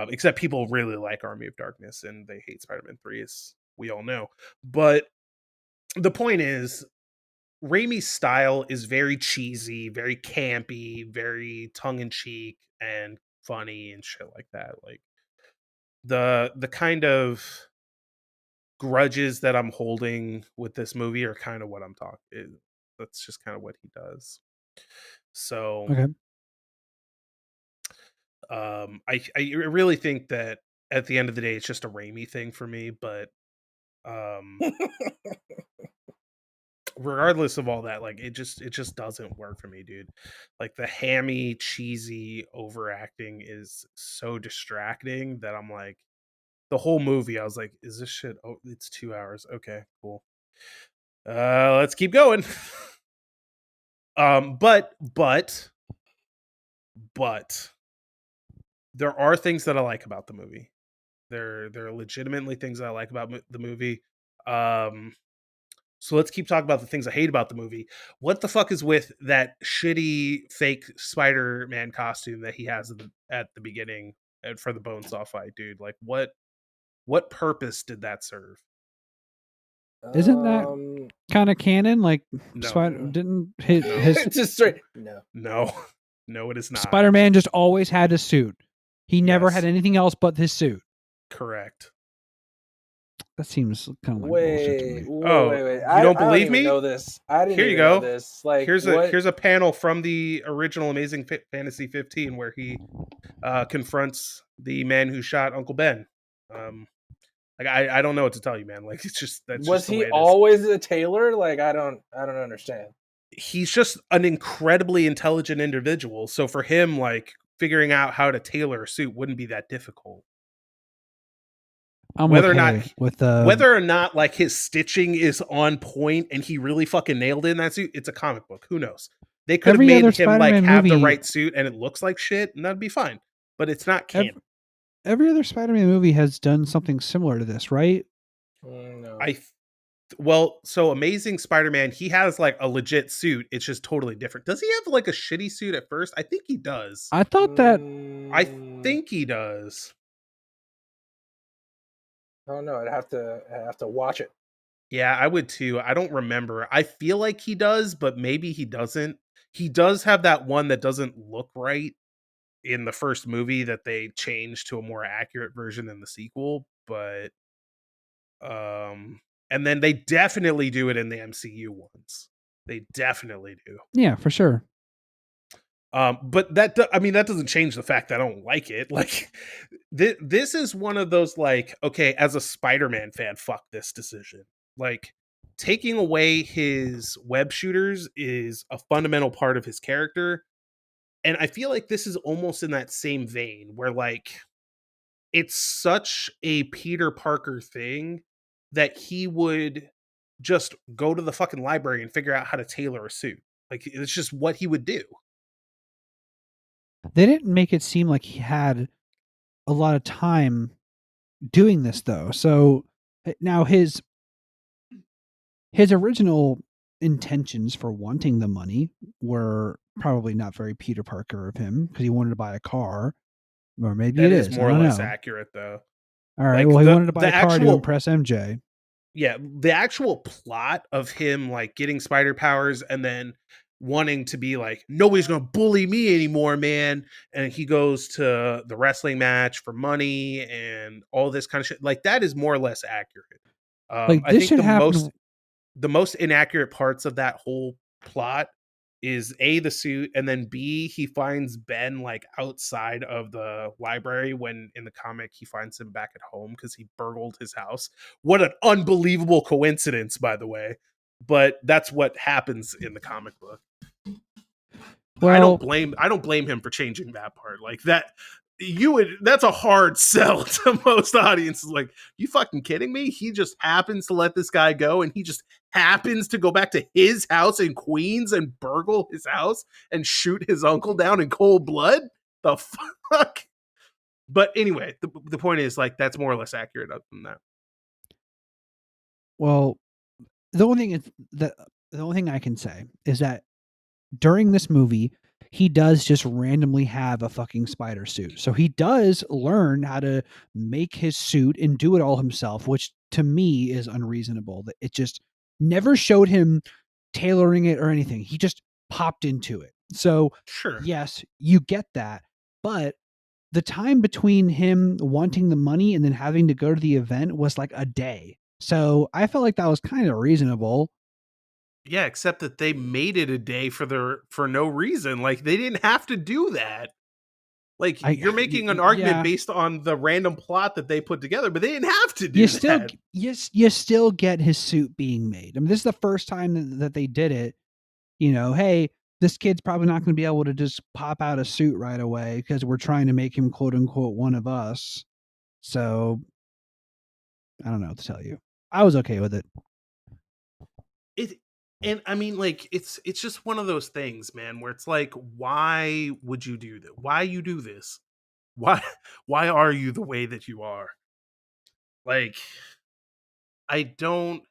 Except people really like Army of Darkness and they hate Spider-Man 3, as we all know. But the point is, Raimi's style is very cheesy, very campy, very tongue-in-cheek and funny and shit like that. Like the kind of grudges that I'm holding with this movie are kind of what I'm talking. That's just kind of what he does. So, Okay. I really think that at the end of the day, it's just a Raimi thing for me. But regardless of all that, like it just doesn't work for me, dude. Like the hammy, cheesy overacting is so distracting that I'm like, the whole movie, I was like, is this shit? Oh, it's 2 hours. Okay, cool. Let's keep going. But but there are things that I like about the movie. There are legitimately things that I like about the movie. Um, so let's keep talking about the things I hate about the movie. What the fuck is with that shitty fake Spider-Man costume that he has at the beginning and for the Bonesaw fight, dude? Like, what purpose did that serve? Isn't that kind of canon? Like, No, didn't No. his Just straight no. no, it is not. Spider-Man just always had a suit. He never Yes. had anything else but his suit. Correct. That seems kind of like bullshit to me. Wait. You I don't don't believe even me? know this. I didn't Here you even know go. this. Like, Here's what? a panel from the original Amazing Fantasy 15 where he confronts the man who shot Uncle Ben. Like I don't know what to tell you, man. Like it's just that's Was just the he way it is. always a tailor? Like, I don't understand. He's just an incredibly intelligent individual. So for him, like figuring out how to tailor a suit wouldn't be that difficult. I'm Whether okay or not with whether or not like his stitching is on point and he really fucking nailed it in that suit, it's a comic book. Who knows? They could have every other made him like Spider-Man have the movie. right suit and it looks like shit, and that'd be fine. But it's not canon. Every other Spider-Man movie has done something similar to this, right? No. Well, so Amazing Spider-Man, he has like a legit suit. It's just totally different. Does he have like a shitty suit at first? I think he does. I thought that I think he does. I don't know. I'd have to watch it. Yeah, I would too. I don't remember. I feel like he does, but maybe he doesn't. He does have that one that doesn't look right in the first movie that they changed to a more accurate version in the sequel, but and then they definitely do it in the MCU ones. They definitely do. yeah, for sure. But I mean, that doesn't change the fact that I don't like it. Like, this is one of those like, okay, as a Spider-Man fan, fuck this decision. Like, taking away his web shooters is a fundamental part of his character, and I feel like this is almost in that same vein where like it's such a Peter Parker thing that he would just go to the fucking library and figure out how to tailor a suit. Like, it's just what he would do. They didn't make it seem like he had a lot of time doing this though. So now his original intentions for wanting the money were probably not very Peter Parker of him because he wanted to buy a car, or maybe That it is is. more I or don't less know. accurate, though. All right. Like Well, he wanted to buy the a car to actual impress MJ. yeah, the actual plot of him like getting spider powers and then wanting to be like nobody's gonna bully me anymore, man. And he goes to the wrestling match for money and all this kind of shit. Like that is more or less accurate. Like I this think should happen. the most inaccurate parts of that whole plot is A, the suit, and then B, he finds Ben like outside of the library when in the comic he finds him back at home because he burgled his house. What an unbelievable coincidence, by the way. But that's what happens in the comic book. I Well, don't blame him for changing that part. Like that that's a hard sell to most audiences. Like, you fucking kidding me? He just happens to let this guy go and he just happens to go back to his house in Queens and burgle his house and shoot his uncle down in cold blood? The fuck? But anyway, the point is like that's more or less accurate than that. well, the only thing is that the only thing I can say is that during this movie, he does just randomly have a fucking spider suit. So he does learn how to make his suit and do it all himself, which to me is unreasonable. That it just never showed him tailoring it or anything. He just popped into it. So, Sure. yes, you get that. But the time between him wanting the money and then having to go to the event was like a day. So I felt like that was kind of reasonable. Yeah, except that they made it a day for no reason. Like they didn't have to do that. Like you're making an argument yeah. based on the random plot that they put together, but they didn't have to do You still, that. you still get his suit being made. I mean, this is the first time that they did it. You know, hey, this kid's probably not going to be able to just pop out a suit right away because we're trying to make him quote unquote one of us. So I don't know what to tell you. I was okay with it. And I mean, like, it's just one of those things, man, where it's like, why would you do that? Why you do this? Why why are you the way that you are? Like, I don't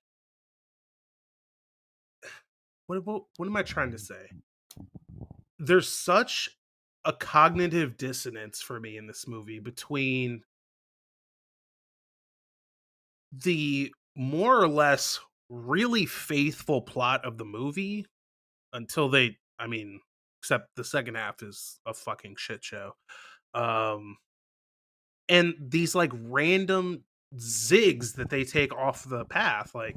what am I trying to say? There's such a cognitive dissonance for me in this movie between the more or less really faithful plot of the movie until they, I mean, except the second half is a fucking shit show. Um and these like random zigs that they take off the path, like,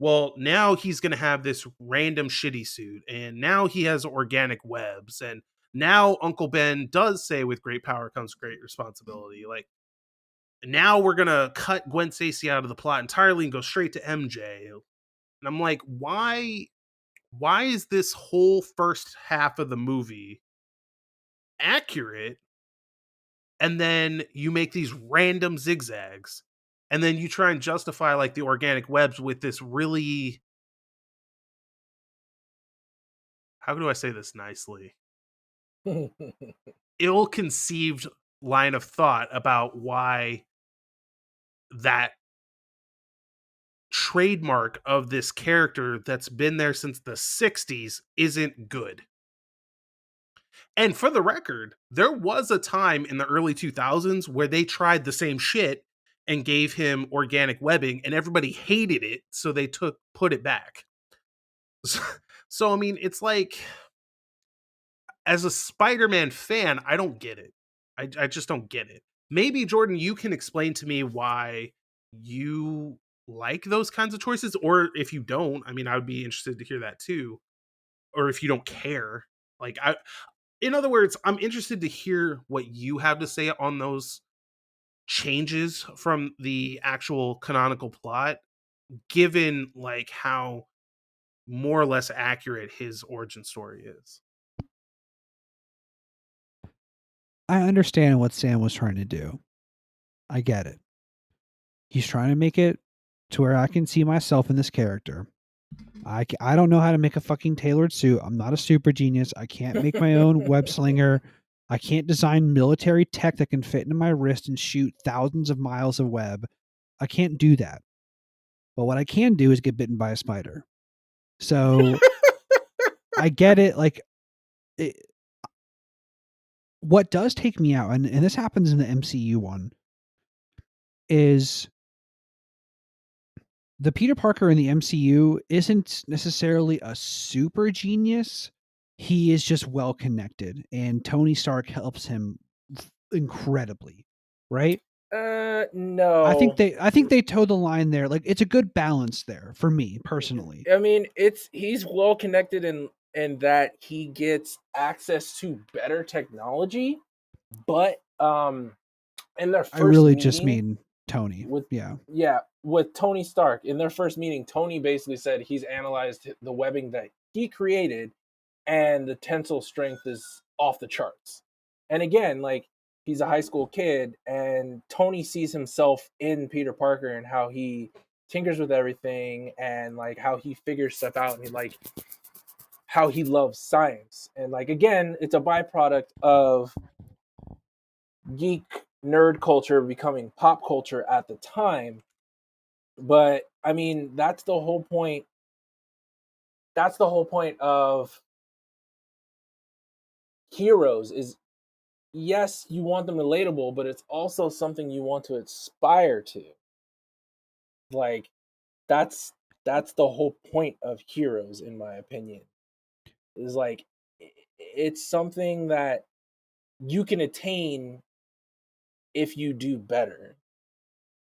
well, now he's going to have this random shitty suit, and now he has organic webs, and now Uncle Ben does say with great power comes great responsibility. Like, now we're going to cut Gwen Stacy out of the plot entirely and go straight to MJ. And I'm like, why is this whole first half of the movie accurate, and then you make these random zigzags, and then you try and justify like the organic webs with this really, how do I say this nicely, ill-conceived line of thought about why that trademark of this character that's been there since the 60s isn't good. And for the record, there was a time in the early 2000s where they tried the same shit and gave him organic webbing, and everybody hated it, so they put it back. So I mean, it's like, as a Spider-Man fan, I don't get it. I just don't get it. Maybe Jordan, you can explain to me why you like those kinds of choices, or if you don't, I mean, I would be interested to hear that too. Or if you don't care, like, in other words, I'm interested to hear what you have to say on those changes from the actual canonical plot, given like how more or less accurate his origin story is. I understand what Sam was trying to do. I get it. He's trying to make it to where I can see myself in this character. I don't know how to make a fucking tailored suit. I'm not a super genius. I can't make my own web slinger. I can't design military tech that can fit into my wrist and shoot thousands of miles of web. I can't do that. But what I can do is get bitten by a spider. So I get it. Like, what does take me out, and this happens in the MCU one, is the Peter Parker in the MCU isn't necessarily a super genius. He is just well connected, and Tony Stark helps him incredibly, right? No. I think they toe the line there. Like, it's a good balance there for me personally. I mean, he's well connected in that he gets access to better technology, but in their first I really meeting, just mean Tony. with Tony Stark, in their first meeting, Tony basically said he's analyzed the webbing that he created, and the tensile strength is off the charts. And again, like, he's a high school kid, and Tony sees himself in Peter Parker and how he tinkers with everything, and like how he figures stuff out, and how he loves science. And like, again, it's a byproduct of geek nerd culture becoming pop culture at the time. But I mean, that's the whole point. That's the whole point of heroes is, yes, you want them relatable, but it's also something you want to aspire to. Like, that's the whole point of heroes, in my opinion. Is like, it's something that you can attain if you do better.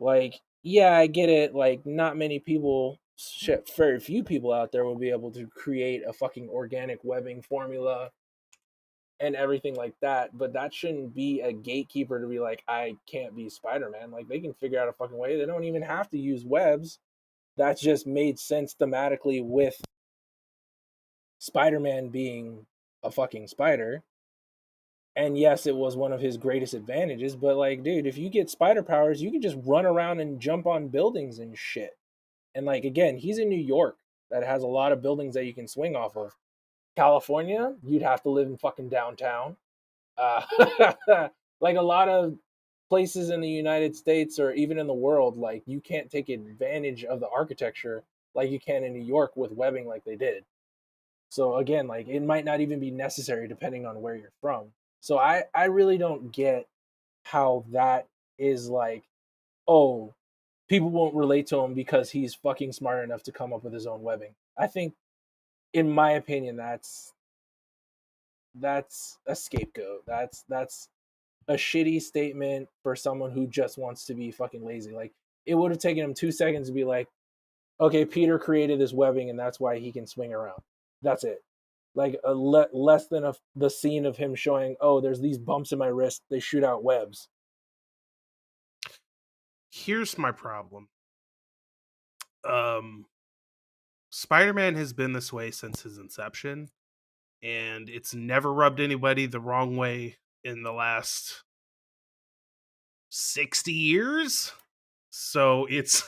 Like, yeah, I get it. Like, not many people, shit, very few people out there will be able to create a fucking organic webbing formula and everything like that. But that shouldn't be a gatekeeper to be like, I can't be Spider-Man. Like, they can figure out a fucking way. They don't even have to use webs. That just made sense thematically with Spider-Man being a fucking spider. And yes, it was one of his greatest advantages, but like, dude, if you get spider powers, you can just run around and jump on buildings and shit. And like, again, he's in New York. that has a lot of buildings that you can swing off of. California, you'd have to live in fucking downtown. Uh, like a lot of places in the United States or even in the world, like you can't take advantage of the architecture like you can in New York with webbing like they did. So again, like it might not even be necessary depending on where you're from. So I really don't get how that is like, oh, people won't relate to him because he's fucking smart enough to come up with his own webbing. I think, in my opinion, that's a scapegoat. That's a shitty statement for someone who just wants to be fucking lazy. Like it would have taken him 2 seconds to be like, okay, Peter created this webbing and that's why he can swing around. That's it. Like less than the scene of him showing, oh, there's these bumps in my wrist. They shoot out webs. Here's my problem. Spider-Man has been this way since his inception, and it's never rubbed anybody the wrong way in the last 60 years. So it's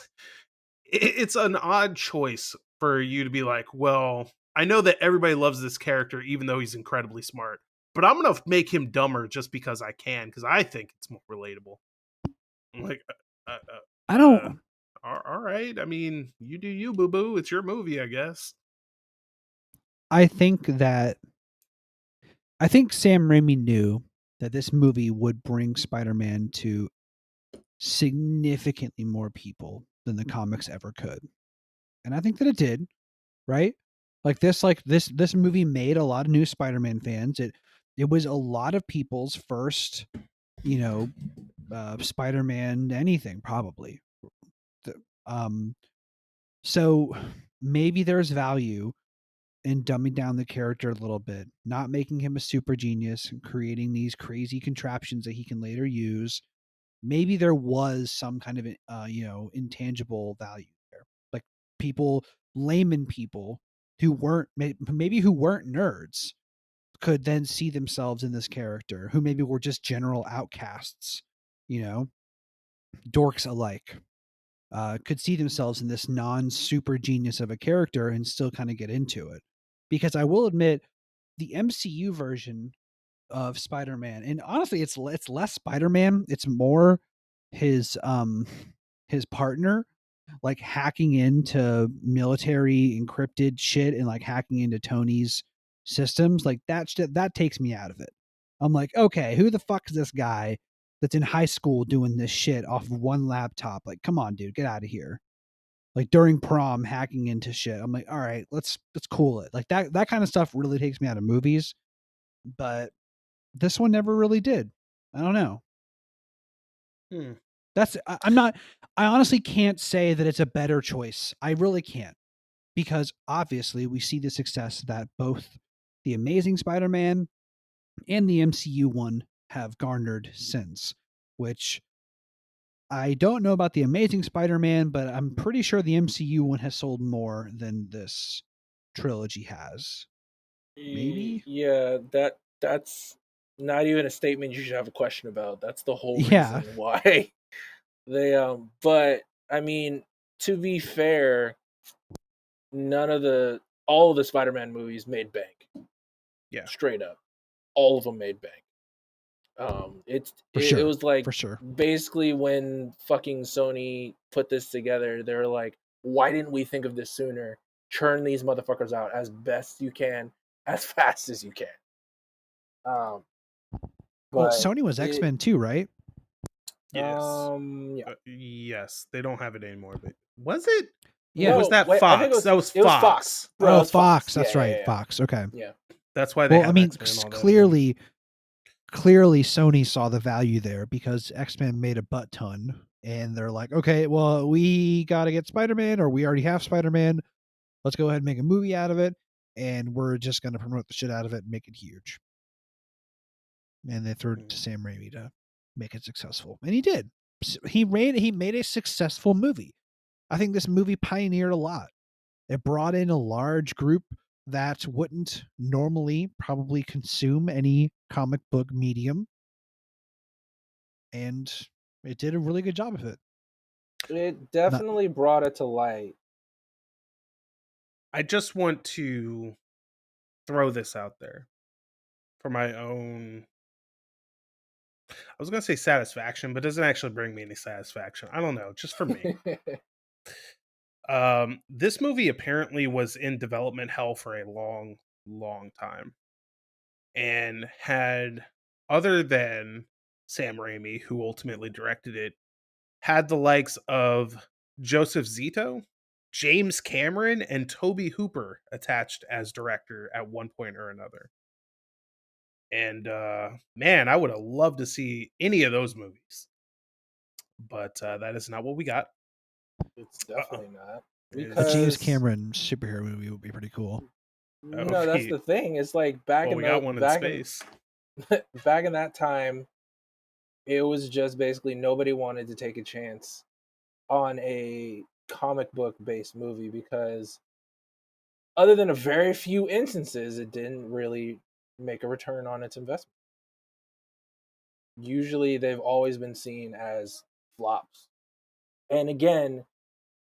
an odd choice for you to be like, well, I know that everybody loves this character even though he's incredibly smart, but I'm gonna make him dumber just because I can, because I think it's more relatable. I'm like, I don't. all right. I mean, you do you, boo boo. It's your movie, I guess. I think Sam Raimi knew that this movie would bring Spider-Man to significantly more people than the comics ever could. And I think that it did, right? This movie made a lot of new Spider-Man fans. It was a lot of people's first, Spider-Man anything probably. So maybe there's value in dumbing down the character a little bit, not making him a super genius and creating these crazy contraptions that he can later use. Maybe there was some kind of intangible value there, like layman people who weren't nerds could then see themselves in this character, who maybe were just general outcasts, dorks alike. Could see themselves in this non-super genius of a character and still kind of get into it. Because I will admit, the MCU version of Spider-Man, and honestly, it's less Spider-Man, it's more his partner, like hacking into military encrypted shit and like hacking into Tony's systems. Like that takes me out of it. I'm like, okay, who the fuck is this guy that's in high school doing this shit off of one laptop? Like, come on, dude, get out of here. Like during prom, hacking into shit. I'm like, all right, let's cool it. Like that kind of stuff really takes me out of movies. But this one never really did. I don't know. I'm not. I honestly can't say that it's a better choice. I really can't, because obviously we see the success that both the Amazing Spider-Man and the MCU one have garnered since, which I don't know about the Amazing Spider-Man, but I'm pretty sure the MCU one has sold more than this trilogy has. Maybe? Yeah, that's not even a statement you should have a question about. That's the whole Yeah. reason why they but I mean, to be fair, all of the Spider-Man movies made bank. Yeah. Straight up. All of them made bank. It was like, for sure. basically when fucking Sony put this together, they were like, why didn't we think of this sooner? Churn these motherfuckers out as best you can, as fast as you can. Well, But Sony was X-Men too, right? Yes. Yeah. Yes, they don't have it anymore. But was it? Yeah. Or was that wait, Fox? I think that was it was Fox. Fox. Bro, it Oh, was Fox. That's Yeah, right. yeah. Fox. Okay. Yeah. That's why they Well, have I mean, X-Men and all that clearly Sony saw the value there, because X-Men made a butt ton, and they're like, okay, well, we got to get Spider-Man, or we already have Spider-Man. Let's go ahead and make a movie out of it, and we're just going to promote the shit out of it and make it huge. And they threw it to Sam Raimi to make it successful, and he did. He made a successful movie. I think this movie pioneered a lot. It brought in a large group that wouldn't normally probably consume any comic book medium, and it did a really good job of it. It definitely brought it to light I just want to throw this out there for my own. I was going to say satisfaction, but it doesn't actually bring me any satisfaction. I don't know, just for me. This movie apparently was in development hell for a long, long time, and had, other than Sam Raimi, who ultimately directed it, had the likes of Joseph Zito, James Cameron, and Toby Hooper attached as director at one point or another. And man, I would have loved to see any of those movies, but that is not what we got. It's definitely not. A James Because Cameron superhero movie would be pretty cool. That would no, that's be- the thing. It's like back Well, in we the got one in back space. back in that time, it was just basically nobody wanted to take a chance on a comic book based movie because other than a very few instances, it didn't really make a return on its investment. Usually they've always been seen as flops. And again,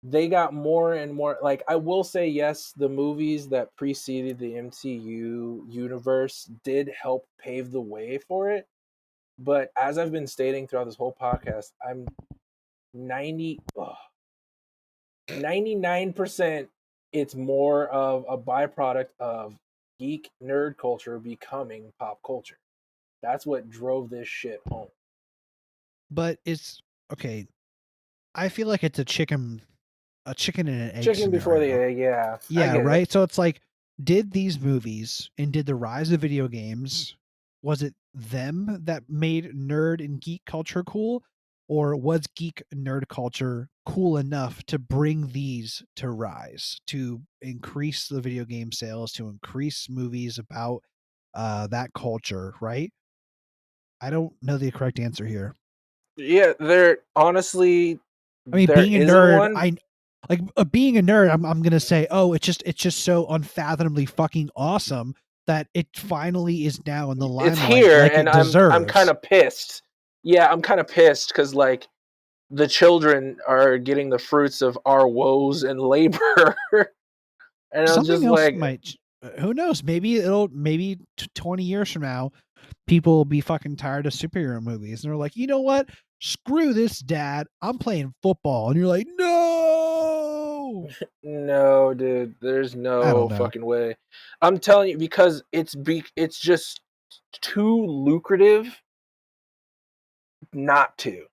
they got more and more, like, I will say, yes, the movies that preceded the MCU universe did help pave the way for it. But as I've been stating throughout this whole podcast, I'm 99% it's more of a byproduct of geek nerd culture becoming pop culture. That's what drove this shit home. But it's okay. I feel like it's a chicken and an egg Chicken before the scenario. egg, yeah. I Yeah, get right. it. So it's like, did these movies and did the rise of video games, was it them that made nerd and geek culture cool, or was geek nerd culture cool enough to bring these to rise, to increase the video game sales, to increase movies about that culture? Right. I don't know the correct answer here. Yeah, there honestly I mean, there being a isn't nerd, one. being a nerd, I'm gonna say, oh, it's just so unfathomably fucking awesome that it finally is now in the It's limelight here like and it I'm kind deserves. of pissed. Yeah, I'm kind of pissed cuz like the children are getting the fruits of our woes and labor. And I was Something just else like, might. Who knows? Maybe 20 years from now, people will be fucking tired of superhero movies, and they're like, you know what? Screw this, Dad. I'm playing football, and you're like, no. no, dude, there's I no don't know. fucking way. I'm telling you because it's just too lucrative not to.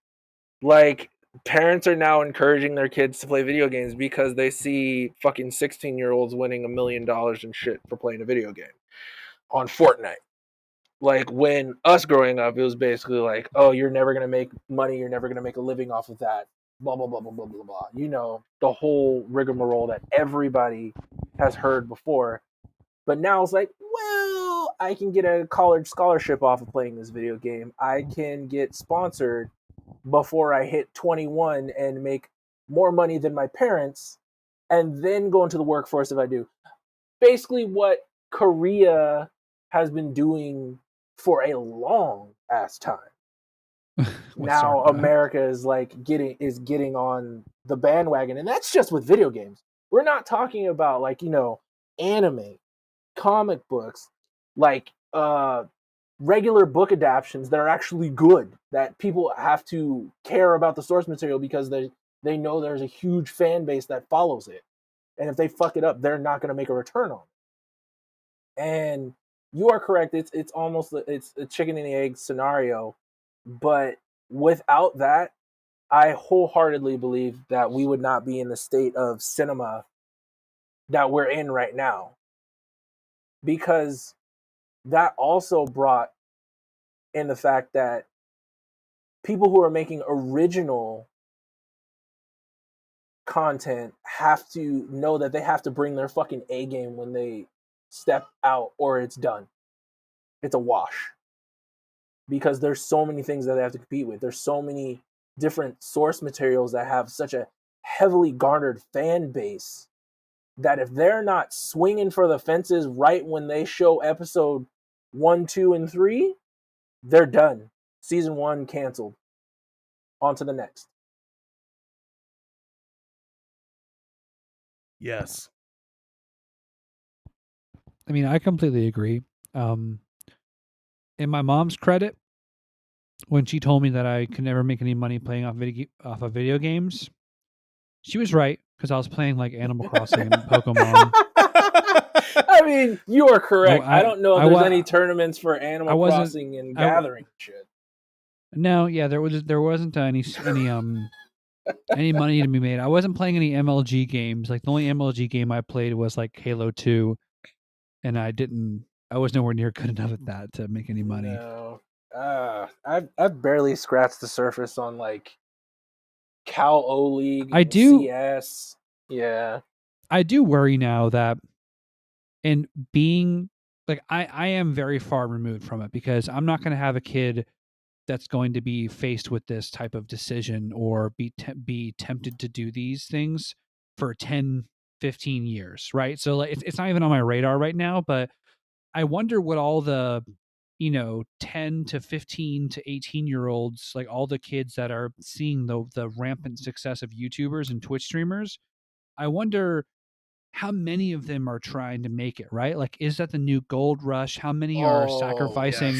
Like, parents are now encouraging their kids to play video games because they see fucking 16-year-olds winning $1 million and shit for playing a video game on Fortnite. Like, when us growing up, it was basically like, oh, you're never going to make money, you're never going to make a living off of that, blah, blah, blah, blah, blah, blah, blah. You know, the whole rigmarole that everybody has heard before. But now it's like, well, I can get a college scholarship off of playing this video game. I can get sponsored before I hit 21 and make more money than my parents and then go into the workforce if I do. Basically what Korea has been doing for a long ass time. Now America is like getting on the bandwagon, and that's just with video games. We're not talking about, like, you know, anime, comic books, like regular book adaptions that are actually good, that people have to care about the source material because they know there's a huge fan base that follows it, and if they fuck it up, they're not going to make a return on it. And you are correct, it's almost, it's a chicken and the egg scenario, but without that, I wholeheartedly believe that we would not be in the state of cinema that we're in right now, because that also brought in the fact that people who are making original content have to know that they have to bring their fucking A game when they step out, or it's done. It's a wash. Because there's so many things that they have to compete with. There's so many different source materials that have such a heavily garnered fan base that if they're not swinging for the fences right when they show episode 1, 2, and 3, they're done. Season 1 canceled. On to the next. Yes. I mean, I completely agree. In my mom's credit, when she told me that I could never make any money playing off of video games, she was right because I was playing like Animal Crossing and Pokemon. I mean, you are correct. I don't know if there's wa- any tournaments for Animal wasn't- Crossing and I wa- Gathering shit. No, yeah, there wasn't any money to be made. I wasn't playing any MLG games. Like the only MLG game I played was like Halo 2, and I was nowhere near good enough at that to make any money. No. I've barely scratched the surface on like Cal O League. I do- CS. Yeah. I do worry now that in being like I am very far removed from it because I'm not going to have a kid that's going to be faced with this type of decision or be tempted to do these things for 10 15 years, right? So like it's not even on my radar right now, but I wonder what all the 10 to 15 to 18-year-olds, like all the kids that are seeing the rampant success of YouTubers and Twitch streamers, I wonder how many of them are trying to make it, right? Like, is that the new gold rush? How many are sacrificing?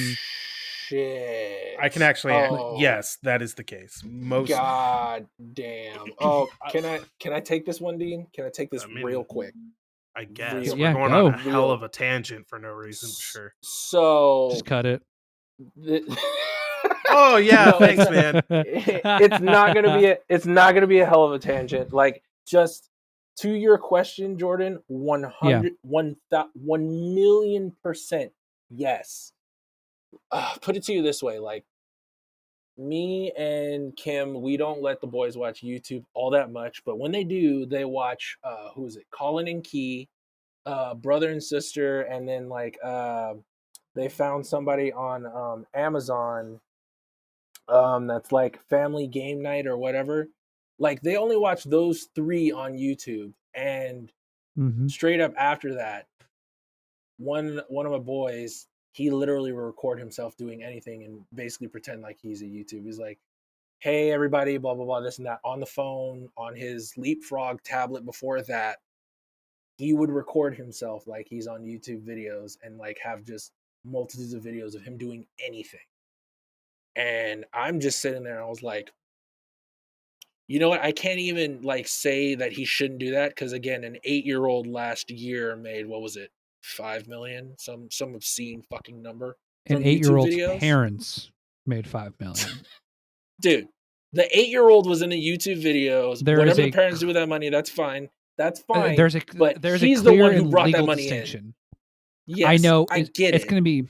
Shit. I can actually yes, that is the case. Most God damn. Oh, can I take this one, Dean? Can I take this real quick? I guess Real- we're Yeah, going go. on a hell Real- of a tangent for no reason, for sure. So Just cut it. Oh yeah, No, thanks, man. it's not gonna be a hell of a tangent. Like, just to your question, Jordan, 1,000,000% yes. Put it to you this way, like, me and Kim, we don't let the boys watch YouTube all that much, but when they do, they watch who is it? Colin and Key, brother and sister, and then like they found somebody on Amazon that's like Family Game Night or whatever. Like, they only watch those three on YouTube, and Mhm. straight up after that, one of my boys, he literally will record himself doing anything and basically pretend like he's a YouTube. He's like, "Hey everybody, blah blah blah, this and that," on the phone, on his Leapfrog tablet. Before that, he would record himself like he's on YouTube videos and like have just multitudes of videos of him doing anything. And I'm just sitting there, and I was like, you know what? I can't even like say that he shouldn't do that, because again, an 8-year-old last year made, what was it, 5 million, some obscene fucking number An from YouTube 8-year-old's videos. parents made 5 million. Dude, the 8-year-old was in the YouTube videos. Whatever the parents do with that money, that's fine. That's fine. There's but a he's the clear one who and brought that legal money distinction. in. Yes, I know. I get it's it. gonna be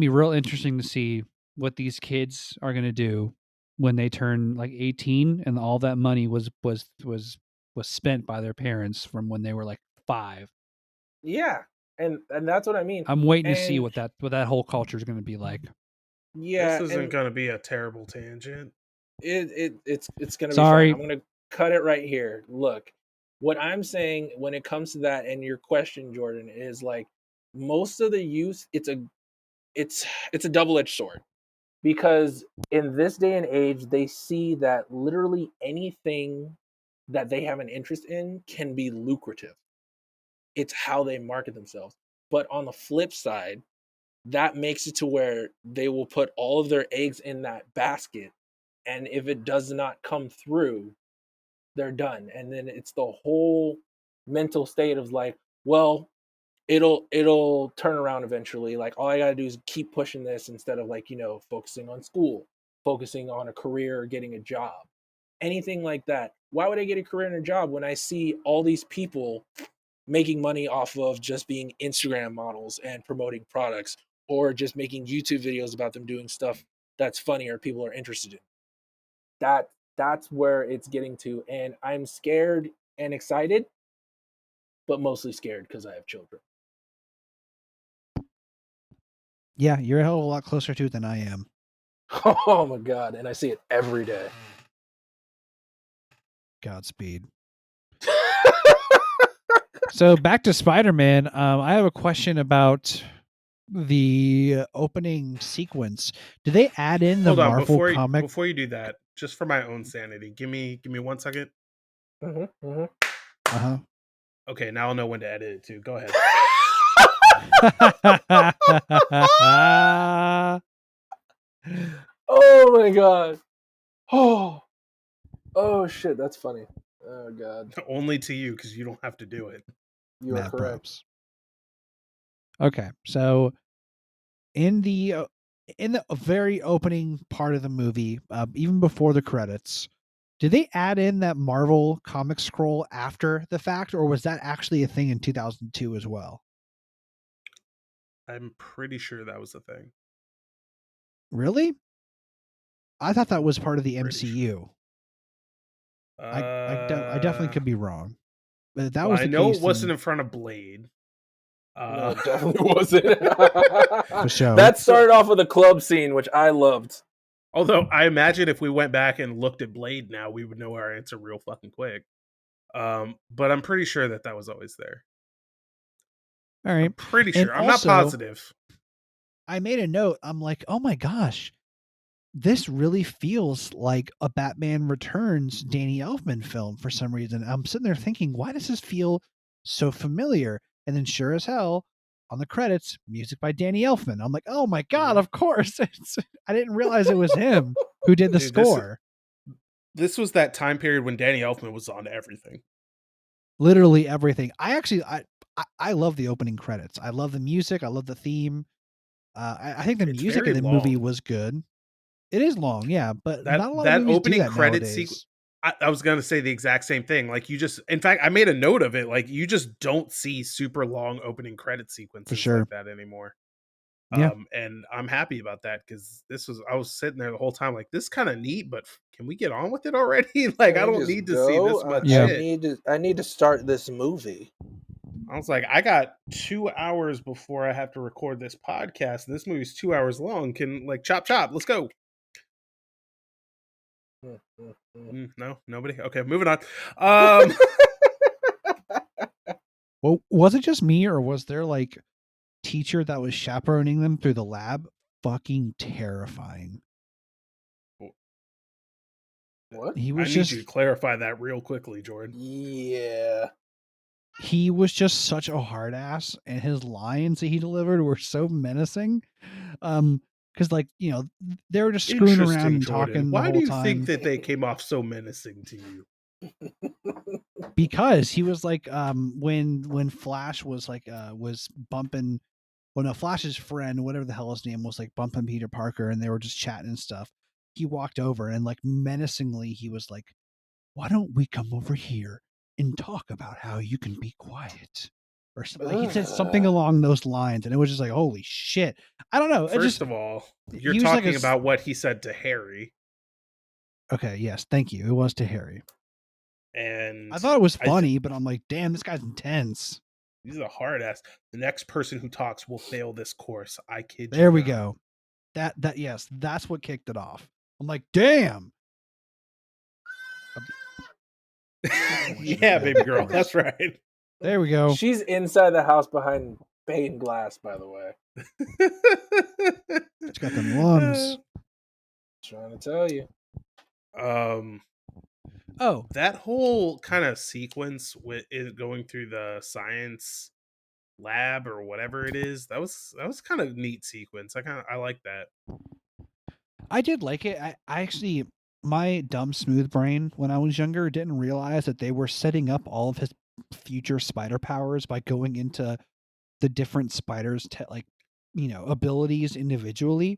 real interesting to see what these kids are gonna do when they turn like 18 and all that money was spent by their parents from when they were like 5. Yeah, and that's what I mean. I'm waiting to see And what that whole culture is gonna be like. yeah, This isn't and going to be a terrible tangent. it's gonna be Sorry. fine. I'm gonna cut it right here. Look, what I'm saying when it comes to that, and your question, Jordan, is like, most of the youth, it's a double-edged sword, because in this day and age, they see that literally anything that they have an interest in can be lucrative. It's how they market themselves. But on the flip side, that makes it to where they will put all of their eggs in that basket, and if it does not come through, they're done. And then it's the whole mental state of like, well, it'll turn around eventually. Like, all I gotta do is keep pushing this, instead of like, focusing on school, focusing on a career, or getting a job, anything like that. Why would I get a career and a job when I see all these people making money off of just being Instagram models and promoting products, or just making YouTube videos about them doing stuff that's funny or people are interested in? That's where it's getting to, and I'm scared and excited, but mostly scared because I have children. Yeah, you're a hell of a lot closer to it than I am. Oh my god, and I see it every day. Godspeed. So back to Spider-Man. I have a question about the opening sequence. Did they add in the Hold on, Marvel before comic? before you do that, just for my own sanity, give me 1 second. Mm-hmm, mm-hmm. Uh-huh. Okay, now I'll know when to edit it too. Go ahead. Oh my god. Oh shit, that's funny. Oh god. Only to you because you don't have to do it. You are Mad correct. props. Okay, so in the very opening part of the movie, even before the credits, did they add in that Marvel comic scroll after the fact, or was that actually a thing in 2002 as well? I'm pretty sure that was the thing. Really? I thought that was part of the Pretty MCU. I definitely Uh, could be wrong, but if that well, was I the know case, it wasn't then in front of Blade. No, it definitely wasn't. for sure. That started off with a club scene, which I loved. Although I imagine if we went back and looked at Blade now, we would know our answer real fucking quick. But I'm pretty sure that was always there. All right. I'm pretty And sure. I'm not also, positive. I made a note. I'm like, oh my gosh, this really feels like a Batman Returns Danny Elfman film for some reason. I'm sitting there thinking, why does this feel so familiar? And then, sure as hell, on the credits, music by Danny Elfman. I'm like, oh my god, of course! I didn't realize it was him who did the Dude, score. This was that time period when Danny Elfman was on everything. Literally everything. I love the opening credits. I love the music. I love the theme. I think the It's music very in the movie long. was good. It is long, yeah, but not a lot of That movies do opening that credit nowadays. sequence. I was gonna say the exact same thing. Like in fact, I made a note of it. Like you just don't see super long opening credit sequences sure. like that anymore. Yeah. And I'm happy about that because I was sitting there the whole time like, this is kind of neat, but can we get on with it already? Like, Can I we don't just need to see this go? much Yeah. shit. I need to start this movie. I was like, I got 2 hours before I have to record this podcast, and this movie's 2 hours long. Can like chop, let's go. No, nobody. Okay, moving on. Well, was it just me, or was there like teacher that was chaperoning them through the lab? Fucking terrifying. What? He I was need just you to clarify that real quickly, Jordan. Yeah. he was just such a hard ass, and his lines that he delivered were so menacing. Because like they were just screwing around Interesting, and Jordan. talking the Why do whole you time. think that they came off so menacing to you? Because he was like when Flash was like was bumping when Flash's friend, whatever the hell his name was, like bumping Peter Parker and they were just chatting and stuff. He walked over and like menacingly he was like, why don't we come over here and talk about how you can be quiet? Or something. Like he said something along those lines, and it was just like, holy shit. I don't know. First of all, you're he was like talking about what he said to Harry. Okay, yes, thank you. It was to Harry. And I thought it was funny, but I'm like, damn, this guy's intense. He's a hard ass. The next person who talks will fail this course. I kid you. There we go. That yes, that's what kicked it off. I'm like, damn. Yeah, baby girl. That's right. There we go. She's inside the house behind pane glass, by the way. It's got them lungs. Trying to tell you. Oh, that whole kind of sequence with it going through the science lab or whatever it is, that was kind of neat sequence. I like that. I did like it. I actually, my dumb smooth brain when I was younger didn't realize that they were setting up all of his future spider powers by going into the different spiders abilities individually.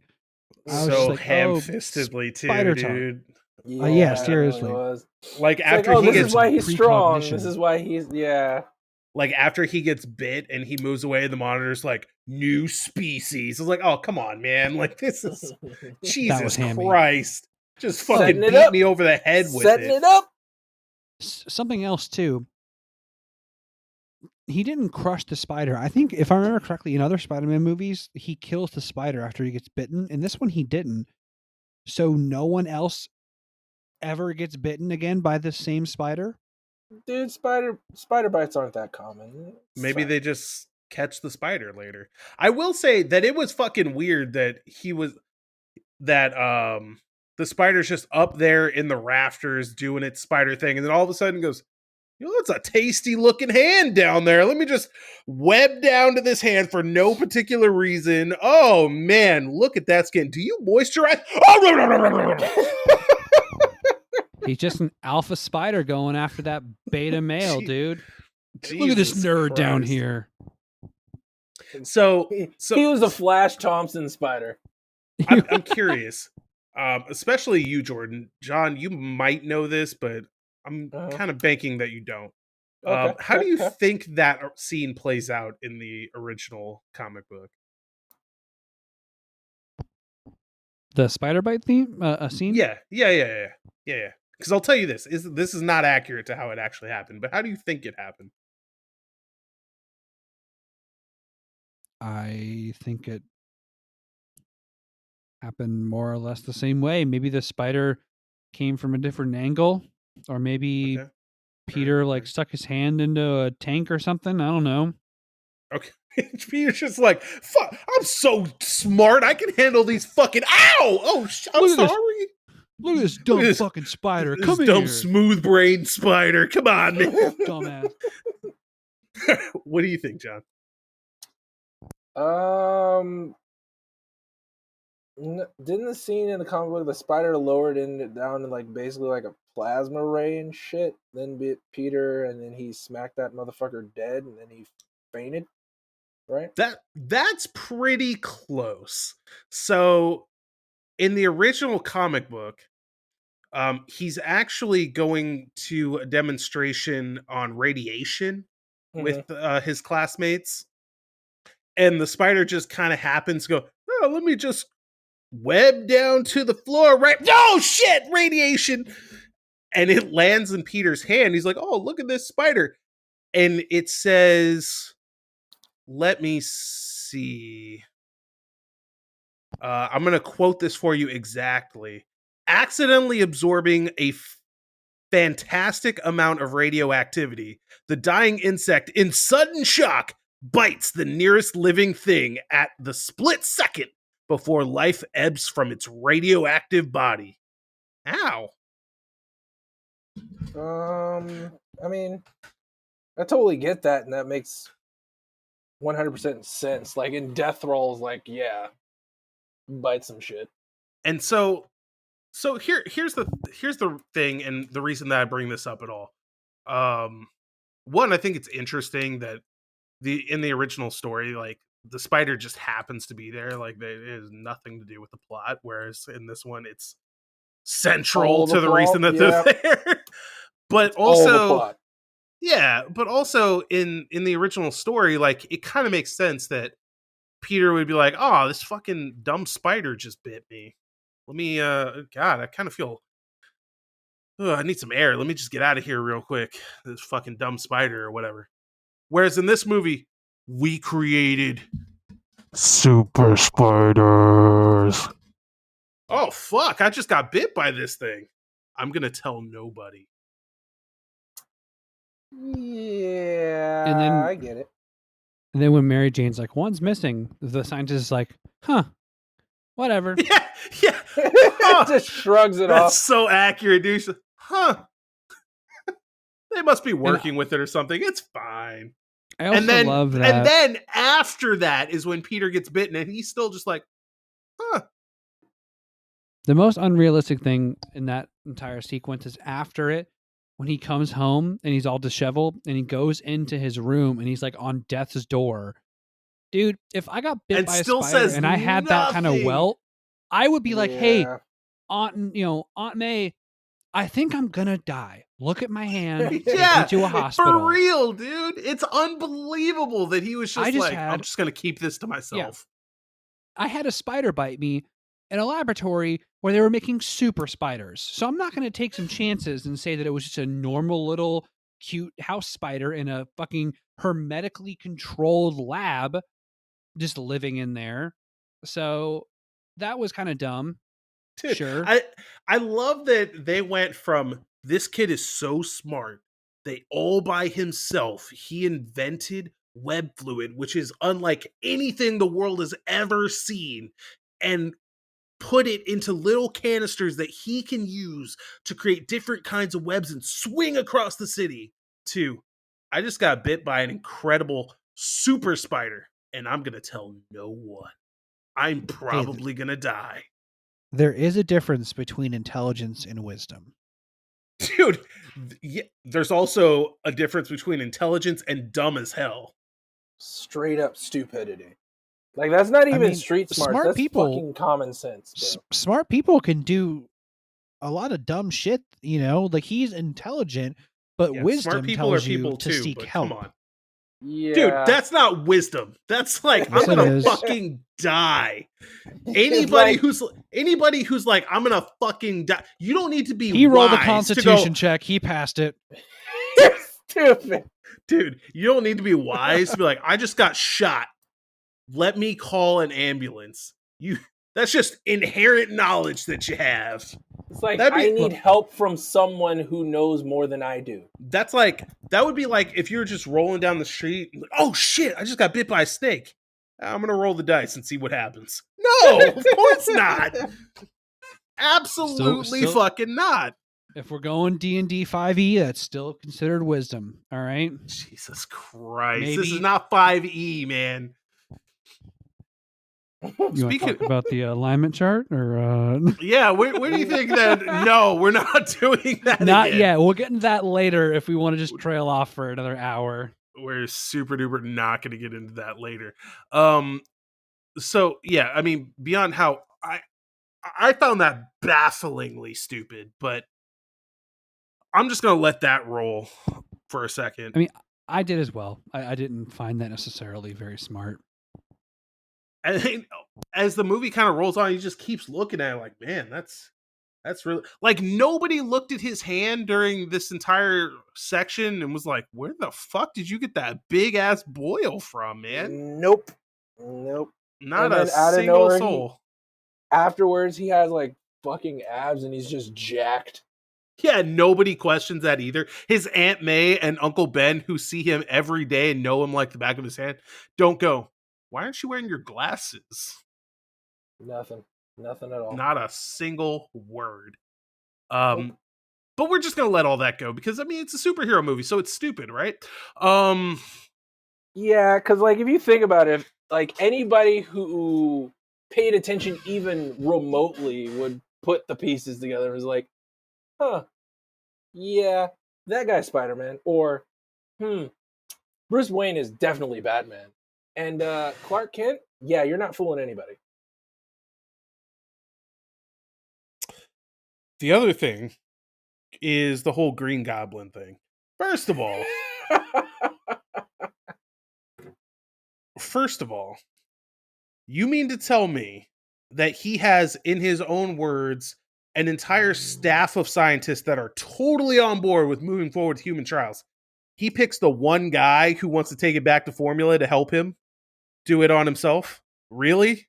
I was just So like, ham-fistedly too, spider dude. Yeah, seriously. It was. Like It's after like, he this gets is why he's strong. precognition. This is why he's like after he gets bit and he moves away, the monitor's like new species. I was like, oh come on, man! Like this is Jesus Christ! Just fucking beat me over the head with setting it up. Something else too. He didn't crush the spider. I think if I remember correctly, in other Spider-Man movies, he kills the spider after he gets bitten. In this one, he didn't. So no one else ever gets bitten again by the same spider. Dude, spider bites aren't that common. Maybe they just catch the spider later. I will say that it was fucking weird that the spider's just up there in the rafters doing its spider thing, and then all of a sudden goes, That's a tasty looking hand down there. Let me just web down to this hand for no particular reason. Oh man, look at that skin. Do you moisturize? He's just an alpha spider going after that beta male, dude. Look at this Jesus nerd down Christ. here. So He was a Flash Thompson spider. I'm curious, especially you, Jordan. John, you might know this, but I'm kind of banking that you don't. How do you think that scene plays out in the original comic book? The spider bite theme, a scene. Yeah. Because I'll tell you this is not accurate to how it actually happened. But how do you think it happened? I think it happened more or less the same way. Maybe the spider came from a different angle, or maybe Peter stuck his hand into a tank or something. I don't know. Okay. Peter's just like, fuck, I'm so smart. I can handle these fucking. Ow! Oh, I'm sorry. Look at this dumb fucking spider. Come this here. Dumb smooth brain spider. Come on, man. Dumbass. What do you think, John? Didn't the scene in the comic book the spider lowered down in basically like a plasma ray and shit, then bit Peter, and then he smacked that motherfucker dead, and then he fainted, right? That's pretty close. So in the original comic book, he's actually going to a demonstration on radiation with his classmates, and the spider just kind of happens to go, oh, let me just web down to the floor, right? Oh shit, radiation! And it lands in Peter's hand. He's like, oh, look at this spider. And it says, let me see. I'm going to quote this for you exactly. Accidentally absorbing a fantastic amount of radioactivity, the dying insect, in sudden shock, bites the nearest living thing at the split second before life ebbs from its radioactive body. Ow. I mean, I totally get that, and that makes 100% sense. Like in death rolls, yeah, bite some shit. And so here's the thing, and the reason that I bring this up at all. One, I think it's interesting that in the original story, the spider just happens to be there, it has nothing to do with the plot, whereas in this one it's central to the reason that they're there. But also, but also in the original story, it kind of makes sense that Peter would be like, oh, this fucking dumb spider just bit me. Let me, God, I kind of feel, I need some air. Let me just get out of here real quick. This fucking dumb spider or whatever. Whereas in this movie, we created super spiders. Oh, fuck. I just got bit by this thing. I'm going to tell nobody. Yeah, And then I get it. And then when Mary Jane's like, one's missing, the scientist is like, huh, whatever. Yeah. Just shrugs it off. That's so accurate, dude. Huh. They must be working with it or something. It's fine. I also love that. And then after that is when Peter gets bitten, and he's still just like, huh. The most unrealistic thing in that entire sequence is after it, when he comes home and he's all disheveled and he goes into his room and he's like on death's door. Dude, if I got bit by a spider and I had that kind of welt, I would be like, hey, Aunt May, I think I'm gonna die. Look at my hand. Take me to a hospital. For real, dude. It's unbelievable that he was just I'm just gonna keep this to myself. Yeah. I had a spider bite me in a laboratory where they were making super spiders. So I'm not going to take some chances and say that it was just a normal little cute house spider in a fucking hermetically controlled lab just living in there. So that was kind of dumb. Dude, sure. I love that they went from this kid is so smart. They all by himself. He invented web fluid, which is unlike anything the world has ever seen, and put it into little canisters that he can use to create different kinds of webs and swing across the city. 2, I just got bit by an incredible super spider, and I'm gonna tell no one. I'm probably gonna die. There is a difference between intelligence and wisdom. Dude, yeah, there's also a difference between intelligence and dumb as hell. Straight up stupidity. Like, that's not even street smarts. smart That's people- fucking common sense, bro. Smart people can do a lot of dumb shit, you know? Like, he's intelligent, but Yeah, wisdom smart people are tells you people to too, seek but help. come on. Yeah. Dude, that's not wisdom. That's like, Yes, I'm it gonna is. fucking die. It's like- Anybody who's like, I'm gonna fucking die. You don't need to be He rolled a wise constitution to go, check. He passed it. You're stupid. dude, you don't need to be wise to be like, I just got shot. Let me call an ambulance. That's just inherent knowledge that you have. It's like, That'd be- I need help from someone who knows more than I do. That would be like if you were just rolling down the street, like, oh shit, I just got bit by a snake. I'm gonna roll the dice and see what happens. No, of course not. Absolutely Still- fucking not. If we're going D&D 5e, that's still considered wisdom. All right. Jesus Christ. This Maybe- is not 5e, man. You want to Speaking talk about the alignment chart, or Yeah, where do you think that? No, we're not doing that. not again. yet? We'll get into that later if we want to just trail off for another hour. We're super duper not going to get into that later. So yeah, I mean, beyond how I found that bafflingly stupid, but I'm just going to let that roll for a second. I mean, I did as well. I didn't find that necessarily very smart. And then, as the movie kind of rolls on, he just keeps looking at it like, man, that's really like nobody looked at his hand during this entire section and was like, where the fuck did you get that big ass boil from, man? Nope. Not And a then out of single nowhere, soul. Afterwards, he has like fucking abs and he's just jacked. Yeah, nobody questions that either. His Aunt May and Uncle Ben, who see him every day and know him like the back of his hand, don't go, why aren't you wearing your glasses? Nothing at all. Not a single word. Nope. But we're just gonna let all that go because I mean it's a superhero movie, so it's stupid, right? Yeah, because like if you think about it, like anybody who paid attention even remotely would put the pieces together and was like, huh, yeah, that guy's Spider-Man. Or, Bruce Wayne is definitely Batman. And Clark Kent, yeah, you're not fooling anybody. The other thing is the whole Green Goblin thing. First of all, you mean to tell me that he has, in his own words, an entire staff of scientists that are totally on board with moving forward with human trials. He picks the one guy who wants to take it back to formula to help him do it on himself? Really?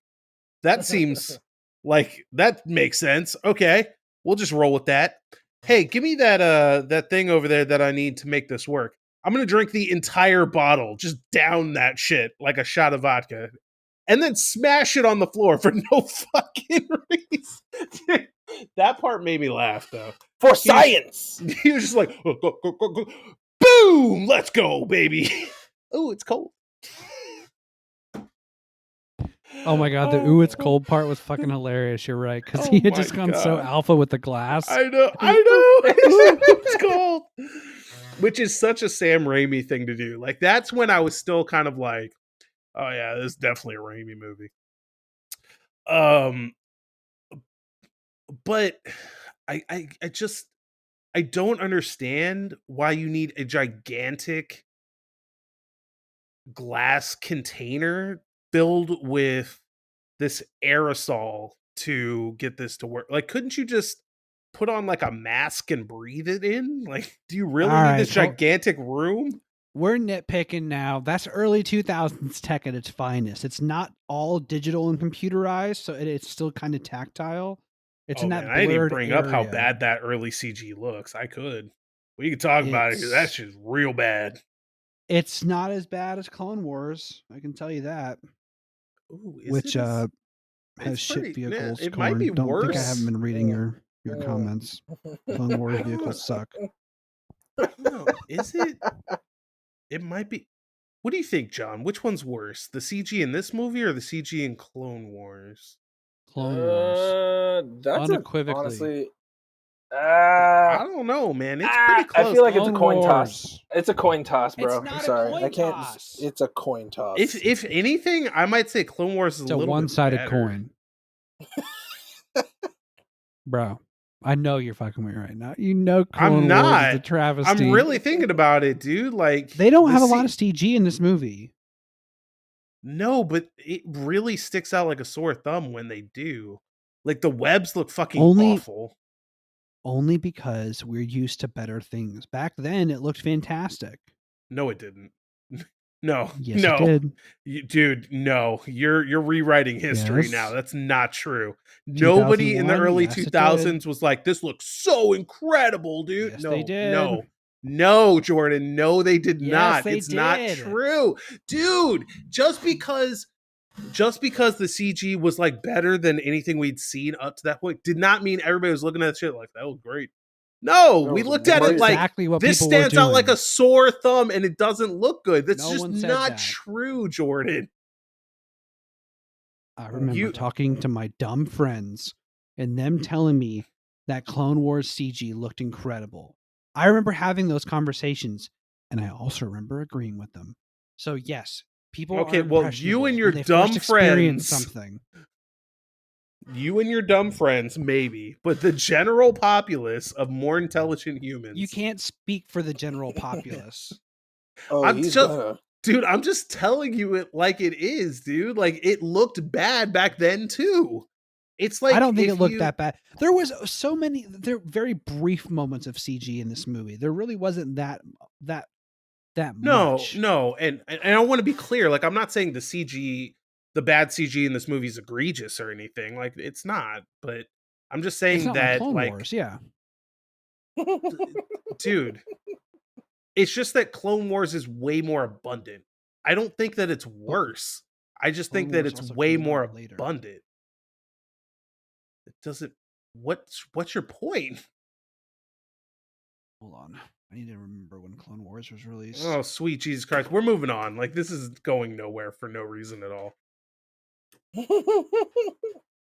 That seems like that makes sense. Okay, we'll just roll with that. Hey, give me that thing over there that I need to make this work. I'm gonna drink the entire bottle, just down that shit like a shot of vodka, and then smash it on the floor for no fucking reason. That part made me laugh though. For science! He was just like, go. Boom, let's go, baby. Oh, it's cold. Oh my god, the ooh, it's cold part was fucking hilarious. You're right, because Oh he had my just gone so God. alpha with the glass. I know. It's cold. Which is such a Sam Raimi thing to do. Like, that's when I was still kind of like, oh yeah, this is definitely a Raimi movie. But I just I don't understand why you need a gigantic glass container filled with this aerosol to get this to work. Like, couldn't you just put on like a mask and breathe it in? Like, do you really All need right, this gigantic room? We're nitpicking now. That's early 2000s tech at its finest. It's not all digital and computerized, so it's still kind of tactile. It's in that Man, I didn't even blurred bring up how area. bad that early CG looks. I could. We could talk about it because that It's- shit's real bad. It's not as bad as Clone Wars, I can tell you that. Ooh, Which it's has shit pretty- yeah, vehicles. it might Corn. be Don't think I worse. haven't been reading your comments. Clone Wars vehicles suck. No, is it? It might be. What do you think, John? Which one's worse, the CG in this movie or the CG in Clone Wars? Clone Wars. That's Unequivocally. honestly. I don't know, man. It's pretty I close. feel like it's a Clone coin toss. Wars. It's a coin toss, bro. It's I'm not a sorry. coin I can't. toss. It's a coin toss. If anything, I might say Clone Wars is It's a a little one-sided bit better. coin. Bro, I know you're fucking with me right now. You know Clone I'm Wars not. is a travesty. I'm really thinking about it, dude. Like They don't the have a lot of CG in this movie. No, but it really sticks out like a sore thumb when they do. Like the webs look fucking Only- awful. Only because we're used to better things. Back then, it looked fantastic. No, it didn't. No, Yes, no, it did. Dude, no. You're rewriting history Yes. now. That's not true. Nobody in the 2001, early yes, it 2000s was like, "This looks so incredible, dude." Yes, no, they did. no, Jordan. No, they did Yes, not. they It's not did. true, dude. Just because the CG was like better than anything we'd seen up to that point did not mean everybody was looking at shit like that was great. No, That we was looked at it amazing. like Exactly what this people were stands out like doing. a sore thumb and it doesn't look good. That's No just one said not that. true, Jordan. I remember You- talking to my dumb friends and them telling me that Clone Wars CG looked incredible. I remember having those conversations, and I also remember agreeing with them. So yes, people Okay, are well, you impressionable and when your they dumb first experience friends- something. You and your dumb friends, maybe, but the general populace of more intelligent humans. You can't speak for the general populace. Oh, I'm he's just- gonna. Dude, I'm just telling you it like it is, dude. Like it looked bad back then too. It's like I don't think if it looked you- that bad. There was so many. There were very brief moments of CG in this movie. There really wasn't that No, much. no, and I want to be clear. Like I'm not saying the bad CG in this movie is egregious or anything. Like it's not. But I'm just saying It's not that, like Clone like, Wars, yeah. dude, it's just that Clone Wars is way more abundant. I don't think that it's worse. I just think Clone that Wars it's also way came more out later. abundant. It doesn't. What's your point? Hold on. I need to remember when Clone Wars was released. Oh, sweet Jesus Christ. We're moving on. Like, this is going nowhere for no reason at all.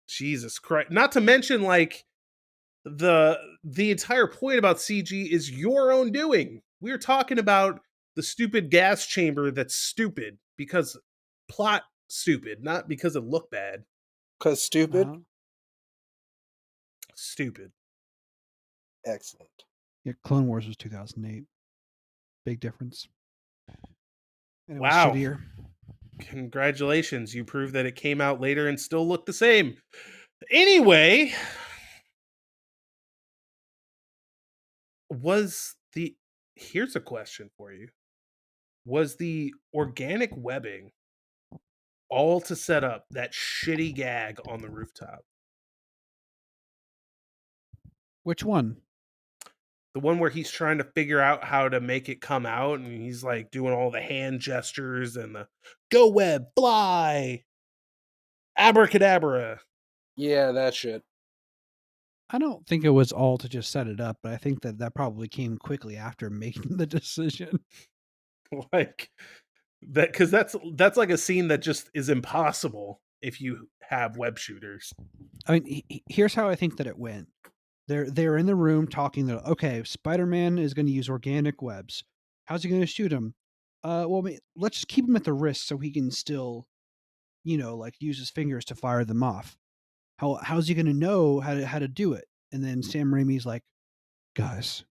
Jesus Christ. Not to mention, like, the entire point about CG is your own doing. We're talking about the stupid gas chamber that's stupid because plot stupid, not because it looked bad. Cause stupid. Uh-huh. Stupid. Excellent. Yeah, Clone Wars was 2008. Big difference. And it Wow. was shittier. Congratulations. You proved that it came out later and still looked the same. Anyway, here's a question for you. Was the organic webbing all to set up that shitty gag on the rooftop? Which one? The one where he's trying to figure out how to make it come out and he's like doing all the hand gestures and the go web, fly, abracadabra. Yeah, that shit. I don't think it was all to just set it up, but I think that probably came quickly after making the decision. Like that, because that's like a scene that just is impossible if you have web shooters. I mean, here's how I think that it went. They're in the room talking. They're okay. Spider-Man is going to use organic webs. How's he going to shoot him? Well, let's just keep him at the wrist so he can still, like use his fingers to fire them off. How's he going to know how to do it? And then Sam Raimi's like, guys,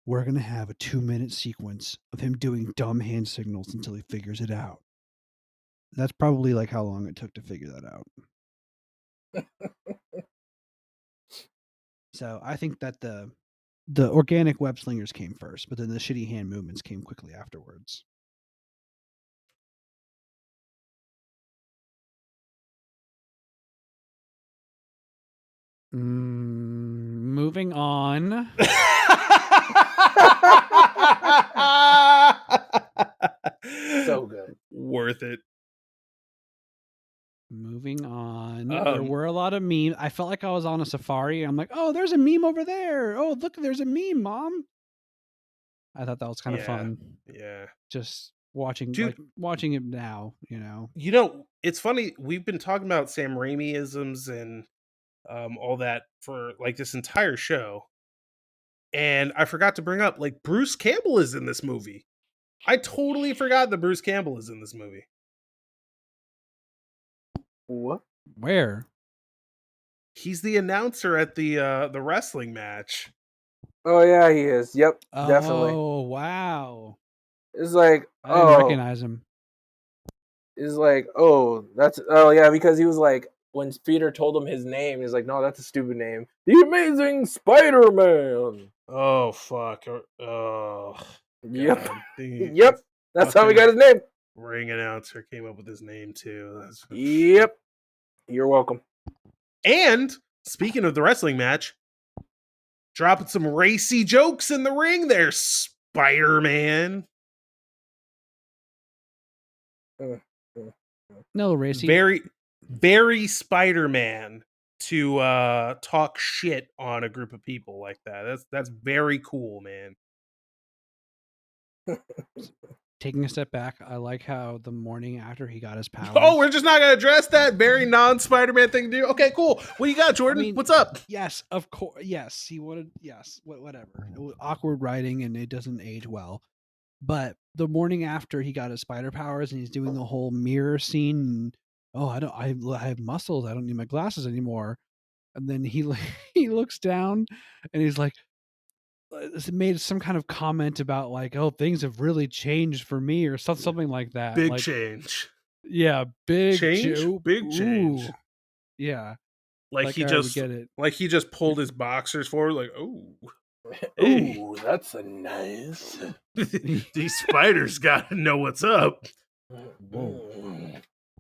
we're going to have a 2-minute sequence of him doing dumb hand signals until he figures it out. That's probably like how long it took to figure that out. So I think that the organic web slingers came first, but then the shitty hand movements came quickly afterwards. Moving on. So good. Worth it. Moving on. There were a lot of memes. I felt like I was on a safari. I'm like, oh, there's a meme over there. Oh, look, there's a meme, Mom. I thought that was kind of Yeah. fun. Yeah. Just watching Dude. watching it now, you know. You know, it's funny. We've been talking about Sam Raimi-isms and all that for like this entire show. And I forgot to bring up, like, Bruce Campbell is in this movie. I totally forgot that Bruce Campbell is in this movie. What? Where? He's the announcer at the wrestling match. Oh yeah, he is. Yep, definitely. Oh, wow. It's like, I didn't recognize him. It's like, because he was like, when Peter told him his name, he's like, no, that's a stupid name. The Amazing Spider-Man. Oh fuck. Oh. Yep. God. Yep. That's how he got his name. Ring announcer came up with his name too. Yep. You're welcome. And speaking of the wrestling match, dropping some racy jokes in the ring there, Spider-Man. No, Racy. Very, very Spider-Man to talk shit on a group of people like that. That's very cool, man. Taking a step back, I like how the morning after he got his powers. Oh, we're just not gonna address that very non-Spider-Man thing to do. Okay, cool. What you got, Jordan? I mean, what's up? Yes, of course. Yes, he wanted. Yes, whatever. Awkward writing, and it doesn't age well. But the morning after he got his spider powers, and he's doing the whole mirror scene. And, oh, I have muscles. I don't need my glasses anymore. And then he looks down, and he's like, made some kind of comment about like, oh, things have really changed for me, or something like that. Big like, change. Yeah, big change. Big change. Ooh. Yeah. Like he just get it. Like he just pulled his boxers forward, like, oh, ooh, that's a nice. These spiders gotta know what's up. Whoa.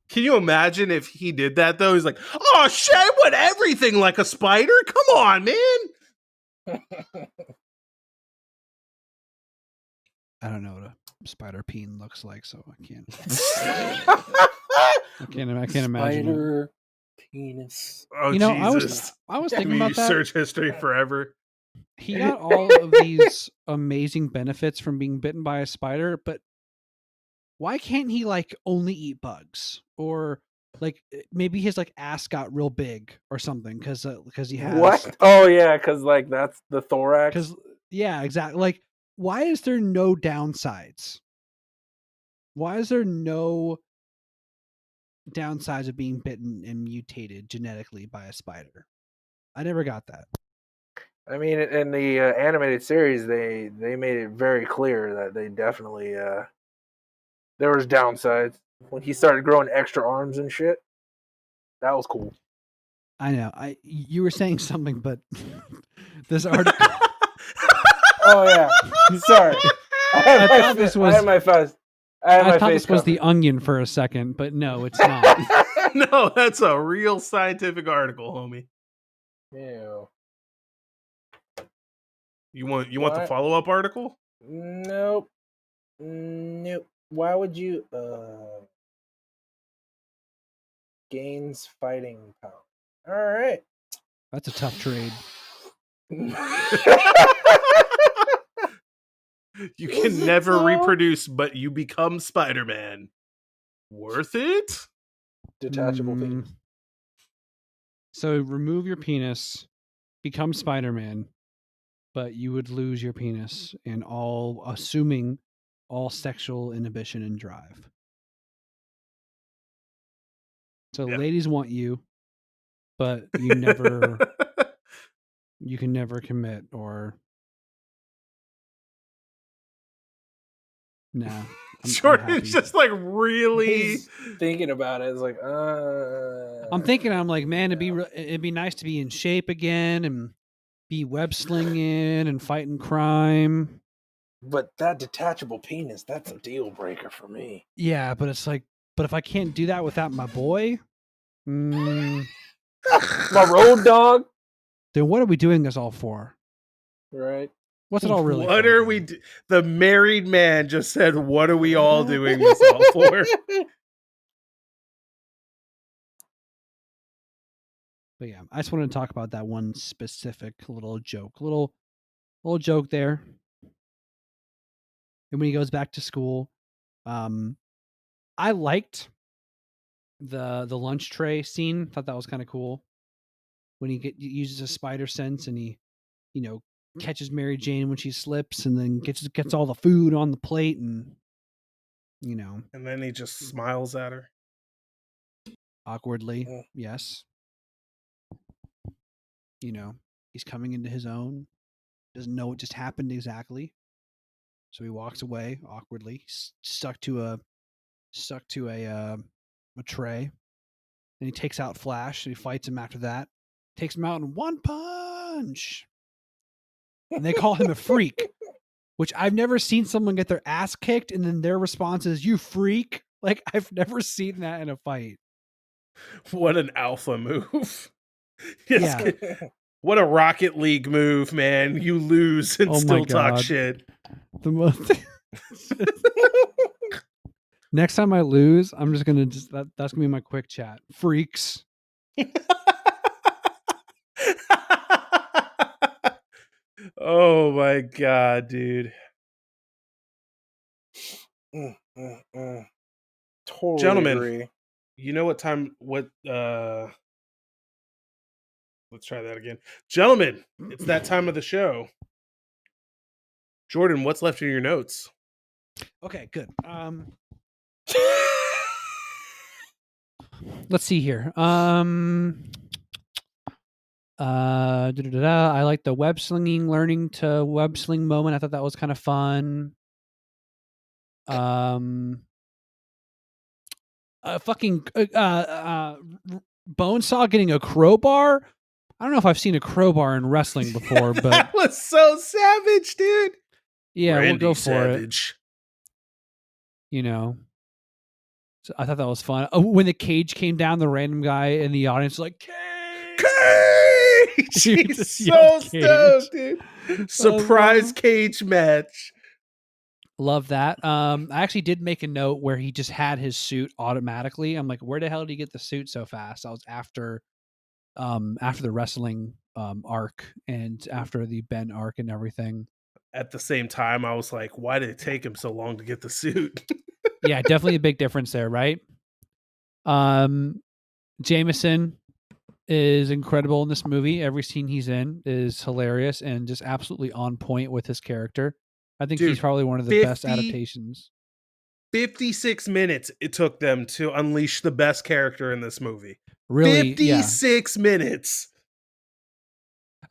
Can you imagine if he did that though? He's like, oh shit, I want everything like a spider. Come on, man. I don't know what a spider peen looks like, so I can't. I can't imagine. Spider penis. Oh, you know, Jesus. I was thinking about that. Search history forever. He got all of these amazing benefits from being bitten by a spider, but why can't he like only eat bugs? Or like maybe his like ass got real big or something because he has what? Oh yeah, because like that's the thorax. Because yeah, exactly. Like, why is there no downsides? Why is there no downsides of being bitten and mutated genetically by a spider? I never got that. I mean, in the animated series, they made it very clear that they definitely there was downsides when he started growing extra arms and shit. That was cool. I know. You were saying something, but this article. Oh yeah, sorry. I thought this was the Onion for a second, but no, it's not. No, that's a real scientific article, homie. Ew. You want the follow-up article? Nope. Why would you gains fighting power? All right. That's a tough trade. You can never reproduce, but you become Spider-Man. Worth it? Detachable penis. So remove your penis, become Spider-Man, but you would lose your penis and assuming all sexual inhibition and drive. So ladies want you, but you never you can never commit or no. Jordan's just like really He's thinking about it. It's like, I'm like, man, it'd be nice to be in shape again and be web slinging and fighting crime. But that detachable penis, that's a deal breaker for me. Yeah, but it's like, but if I can't do that without my boy, my road dog, then what are we doing this all for? Right. What's it all really What for? are we the married man just said, what are we all doing this all for? But yeah, I just wanted to talk about that one specific little joke. Little joke there. and when he goes back to school, I liked the lunch tray scene. Thought that was kind of cool when he uses a spider sense and he, catches Mary Jane when she slips and then gets all the food on the plate and And then he just smiles at her. awkwardly. Mm. Yes. He's coming into his own. Doesn't know what just happened exactly. So he walks away awkwardly, stuck to a tray. And he takes out Flash and he fights him after that. Takes him out in one punch. And they call him a freak, which I've never seen someone get their ass kicked and then their response is, "You freak." Like, I've never seen that in a fight. What an alpha move. Yes, Yeah. what a Rocket League move, man. You lose and Oh my still talk God. shit. The most. Next time I lose, I'm just gonna that's gonna be my quick chat. Freaks. Oh my God, dude. Totally Gentlemen, agree. you know let's try that again. Gentlemen, it's that time of the show. Jordan, what's left in your notes? Okay, good. Let's see here. I like the web slinging, learning to web sling moment. I thought that was kind of fun. Bonesaw getting a crowbar. I don't know if I've seen a crowbar in wrestling before, but That was so savage, dude. yeah, Randy we'll go for Savage. it. So I thought that was fun. Oh, when the cage came down, the random guy in the audience was like, "Cage!" Cage! He He's just so yelled stoked, cage. dude. Surprise cage match. Love that. I actually did make a note where he just had his suit automatically. I'm like, where the hell did he get the suit so fast? I was after the wrestling arc and after the Ben arc and everything. At the same time, I was like, why did it take him so long to get the suit? Yeah, definitely a big difference there, right? Jameson is incredible in this movie. Every scene he's in is hilarious and just absolutely on point with his character. I think he's Dude, probably one of the best adaptations. 56 minutes it took them to unleash the best character in this movie. Really, 56 minutes.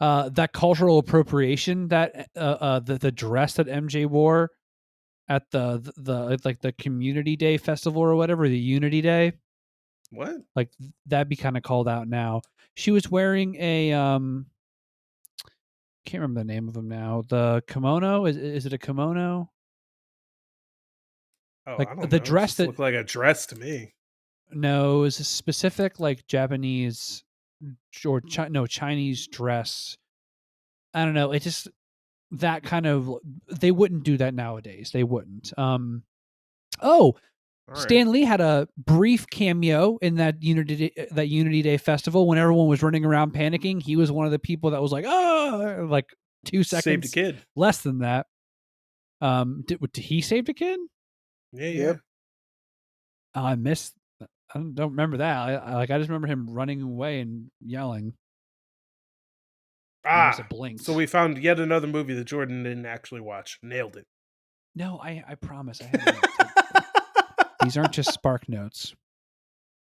That cultural appropriation, that the dress that MJ wore at the community day festival or whatever, the Unity Day, What? like that'd be kind of called out now. She was wearing a can't remember the name of them now. The kimono, is it a kimono? Oh, Like I don't the know. It dress just that looked like a dress to me. no, it was a specific like Japanese or Chinese dress. I don't know. It just that kind of they wouldn't do that nowadays. They wouldn't. Oh, All right. Stan Lee had a brief cameo in that Unity Day festival when everyone was running around panicking. He was one of the people that was like, "Oh," like 2 seconds. Saved a kid. Less than that. Did he saved a kid? Yeah, yeah. Yep. Oh, I missed. I don't remember that. I just remember him running away and yelling. I must have blinked. So we found yet another movie that Jordan didn't actually watch. Nailed it. No, I promise I haven't. These aren't just spark notes.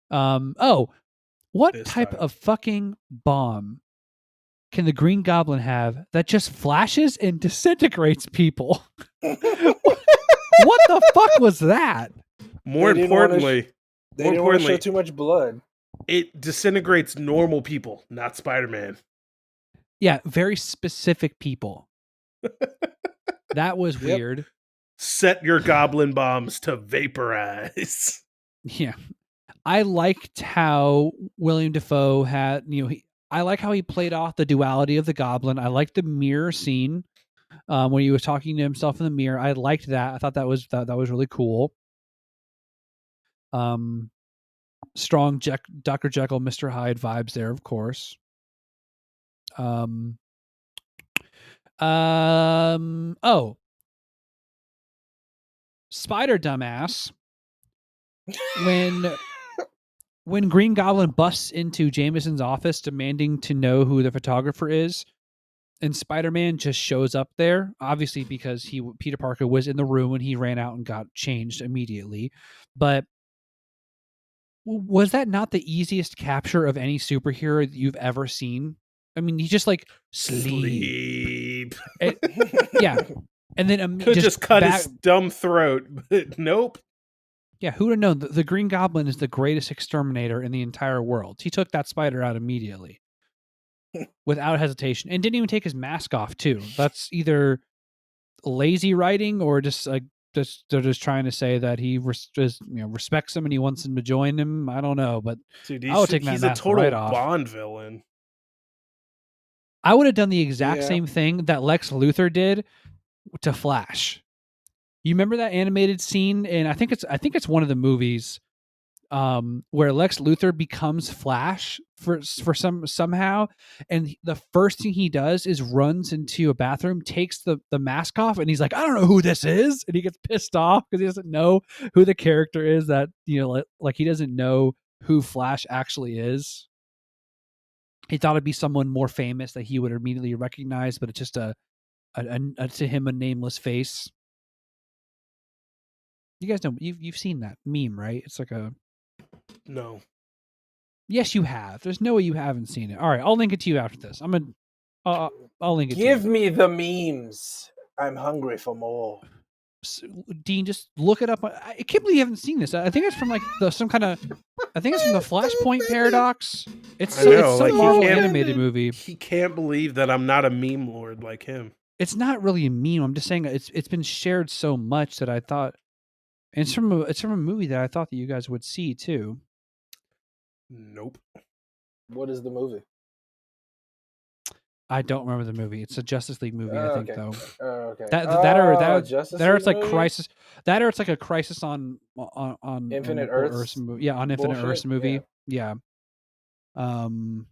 What This type time. of fucking bomb can the Green Goblin have that just flashes and disintegrates people? What the fuck was that? More They didn't wanna importantly, They didn't want to show too much blood. it disintegrates normal people, not Spider-Man. Yeah, very specific people. That was weird. Set your goblin bombs to vaporize. Yeah. I liked how William Dafoe had, I like how he played off the duality of the goblin. I liked the mirror scene when he was talking to himself in the mirror. I liked that. I thought that was really cool. Strong Dr. Jekyll, Mr. Hyde vibes there, of course. Spider dumbass, when Green Goblin busts into Jameson's office demanding to know who the photographer is, and Spider-Man just shows up there, obviously because Peter Parker was in the room when he ran out and got changed immediately. But was that not the easiest capture of any superhero that you've ever seen? I mean, he just like sleep. Yeah. And then could just cut his dumb throat, but nope. Yeah, who would have known? The Green Goblin is the greatest exterminator in the entire world. He took that spider out immediately without hesitation and didn't even take his mask off, too. That's either lazy writing or just like they're just trying to say that he respects him and he wants him to join him. I don't know, but dude, I would take that he's mask a total right off. Bond villain. I would have done the exact same thing that Lex Luthor did to Flash. You remember that animated scene? And I think it's one of the movies where Lex Luthor becomes Flash for somehow, and the first thing he does is runs into a bathroom, takes the mask off, and he's like, I don't know who this is, and he gets pissed off because he doesn't know who the character is that, like he doesn't know who Flash actually is. He thought it'd be someone more famous that he would immediately recognize, but it's just a to him a nameless face. You guys know you've seen that meme, right? It's like a no. Yes, you have. There's no way you haven't seen it. All right, I'll link it to you after this. I'll link it. Give me the memes. I'm hungry for more. Dean, just look it up. I can't believe you haven't seen this. I think it's from like some kind of. I think it's from the Flashpoint Paradox. It's some Marvel animated movie. He can't believe that I'm not a meme lord like him. It's not really a meme. I'm just saying it's been shared so much that I thought. And it's from a movie that I thought that you guys would see too. Nope. What is the movie? I don't remember the movie. It's a Justice League movie, I think, though. Okay. That or it's like Crisis. That or it's like a Crisis on Infinite Earths. Yeah, on Infinite Earths movie. Yeah. Hold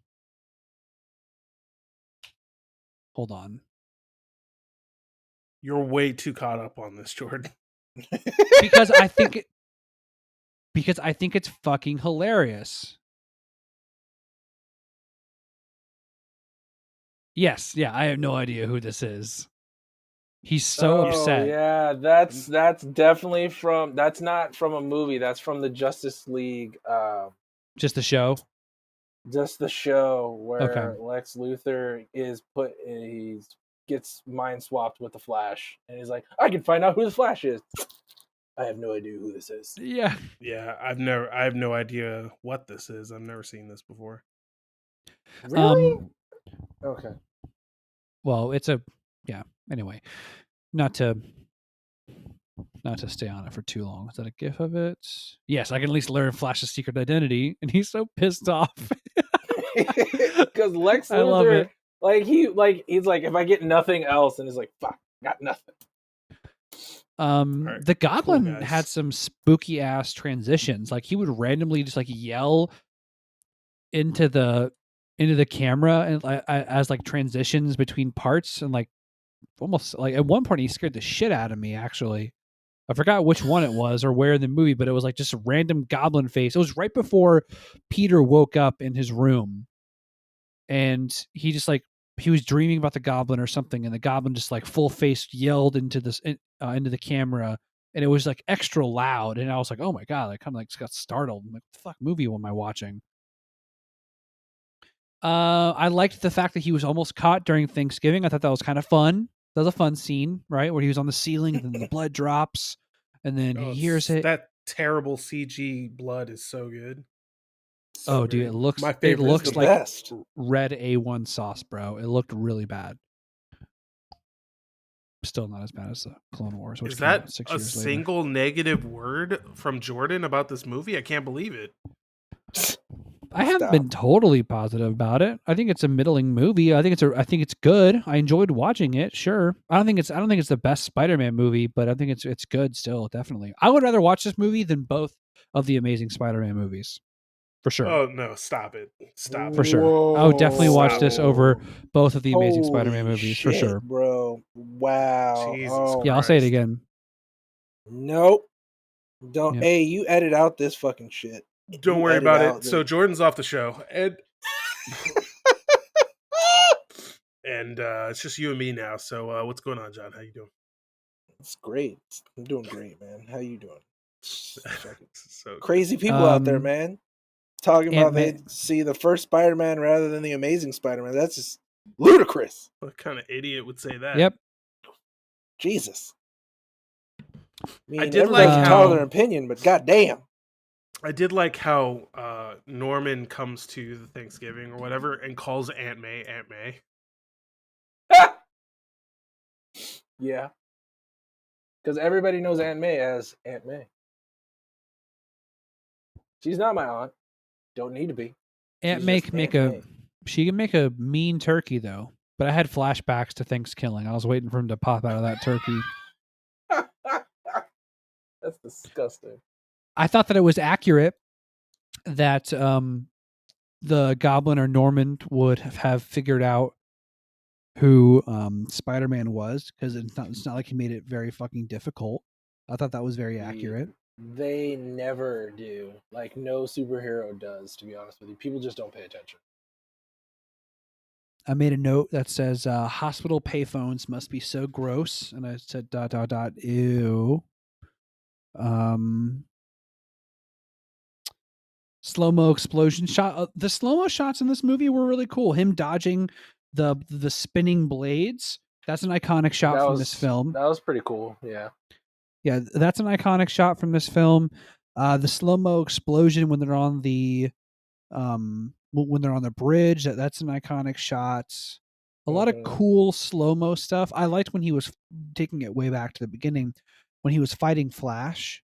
on. You're way too caught up on this, Jordan. because I think it's fucking hilarious. Yes, yeah, I have no idea who this is. He's so upset. Yeah, that's definitely that's not from a movie. That's from the Justice League. Just the show? Just the show where Lex Luthor he gets mind swapped with the Flash, and he's like, I can find out who the Flash is. I have no idea who this is. Yeah. Yeah, I have no idea what this is. I've never seen this before. Really? Okay. Well, anyway. Not to stay on it for too long. Is that a gif of it? Yes, I can at least learn Flash's secret identity, and he's so pissed off. Because Lex Luthor, I love it. He's like, if I get nothing else, and he's like, fuck, got nothing. The Goblin had some spooky ass transitions. Like he would randomly just like yell into the camera and as like transitions between parts, and like almost like at one point he scared the shit out of me. Actually, I forgot which one it was or where in the movie, but it was like just a random goblin face. It was right before Peter woke up in his room, and he just like he was dreaming about the goblin or something, and the goblin just like full face yelled into the camera, and it was like extra loud, and I was like, oh my god, I kind of like got startled. I'm like, what the fuck movie am I watching? I liked the fact that he was almost caught during Thanksgiving. I thought that was kind of fun. That was a fun scene, right? Where he was on the ceiling and then the blood drops and then he hears it. That terrible CG blood is so good. So dude, it looks like best. red A1 sauce, bro. It looked really bad. Still not as bad as the Clone Wars. Which is that 6 a years single negative word from Jordan about this movie? I can't believe it. I haven't been totally positive about it. I think it's a middling movie. I think it's good. I enjoyed watching it. Sure. I don't think it's the best Spider-Man movie, but I think it's good still. Definitely. I would rather watch this movie than both of the Amazing Spider-Man movies. For sure. Oh no! Stop it! Stop. For sure. Whoa. I would definitely watch this over both of the Amazing Spider-Man movies. Shit, for sure, bro. Wow. Jesus Christ. Yeah, I'll say it again. Nope. Don't. Yep. Hey, you edit out this fucking shit. Don't You worry edit about out it. So Jordan's off the show, and it's just you and me now. So what's going on, John? How you doing? It's great. I'm doing great, man. How you doing? Fucking So crazy people out there, Um, man. Talking about Ant-Man- they see the first Spider-Man rather than the Amazing Spider-Man. That's just ludicrous. what kind of idiot would say that? Yep. Jesus. I mean, I did everybody's like entitled to how- their opinion, but goddamn. I did like how Norman comes to the Thanksgiving or whatever and calls Aunt May Aunt May. Yeah. Because everybody knows Aunt May as Aunt May. She's not my aunt. Don't need to be. Aunt She's May just can make Aunt a she can make a mean turkey though. But I had flashbacks to Thanksgiving. I was waiting for him to pop out of that turkey. That's disgusting. I thought that it was accurate that the Goblin or Norman would have figured out who Spider-Man was, because it's not like he made it very fucking difficult. I thought that was very accurate. They never do. Like, no superhero does, to be honest with you. People just don't pay attention. I made a note that says hospital payphones must be so gross, and I said ... ew. Slow-mo explosion shot. The slow-mo shots in this movie were really cool. Him dodging the spinning blades. That's an iconic shot from this film. That was pretty cool, yeah. Yeah, that's an iconic shot from this film. The slow-mo explosion when they're on the bridge, that's an iconic shot. A lot of cool slow-mo stuff. I liked when he was taking it way back to the beginning, when he was fighting Flash,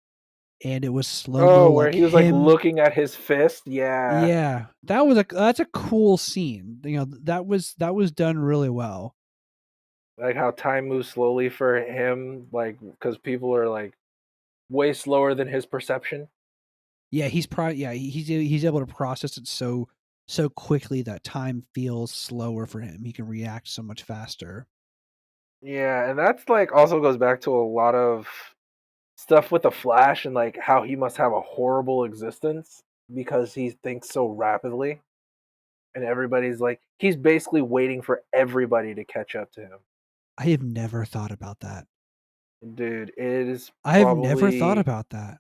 and it was slow-mo. Oh, where he was like looking at his fist. Yeah. Yeah, that's a cool scene. You know, that was done really well. Like how time moves slowly for him, like because people are like way slower than his perception. Yeah, he's able to process it so quickly that time feels slower for him. He can react so much faster. Yeah, and that's like also goes back to a lot of stuff with the Flash and like how he must have a horrible existence because he thinks so rapidly. And everybody's like he's basically waiting for everybody to catch up to him. I have never thought about that. Dude, it is I have never thought about that.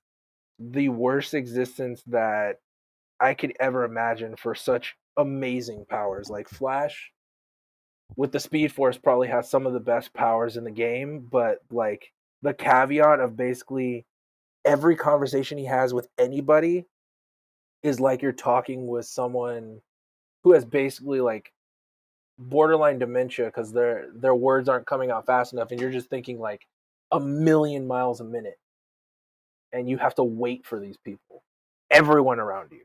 The worst existence that I could ever imagine for such amazing powers. Like Flash with the Speed Force probably has some of the best powers in the game, but like the caveat of basically every conversation he has with anybody is like you're talking with someone who has basically like borderline dementia because their words aren't coming out fast enough and you're just thinking like a million miles a minute and you have to wait for these people, everyone around you.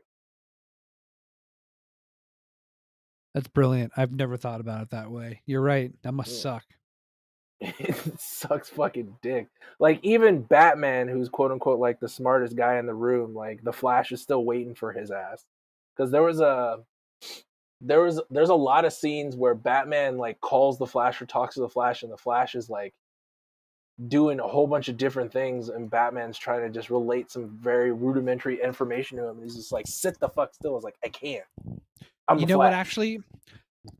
That's brilliant. I've never thought about it that way. You're right. That must suck. It sucks fucking dick. Like even Batman, who's quote unquote like the smartest guy in the room, like the Flash is still waiting for his ass. Because there's a lot of scenes where Batman like calls the Flash or talks to the Flash, and the Flash is like doing a whole bunch of different things, and Batman's trying to just relate some very rudimentary information to him, and he's just like, "Sit the fuck still." I was like, "I can't." You know what? Actually,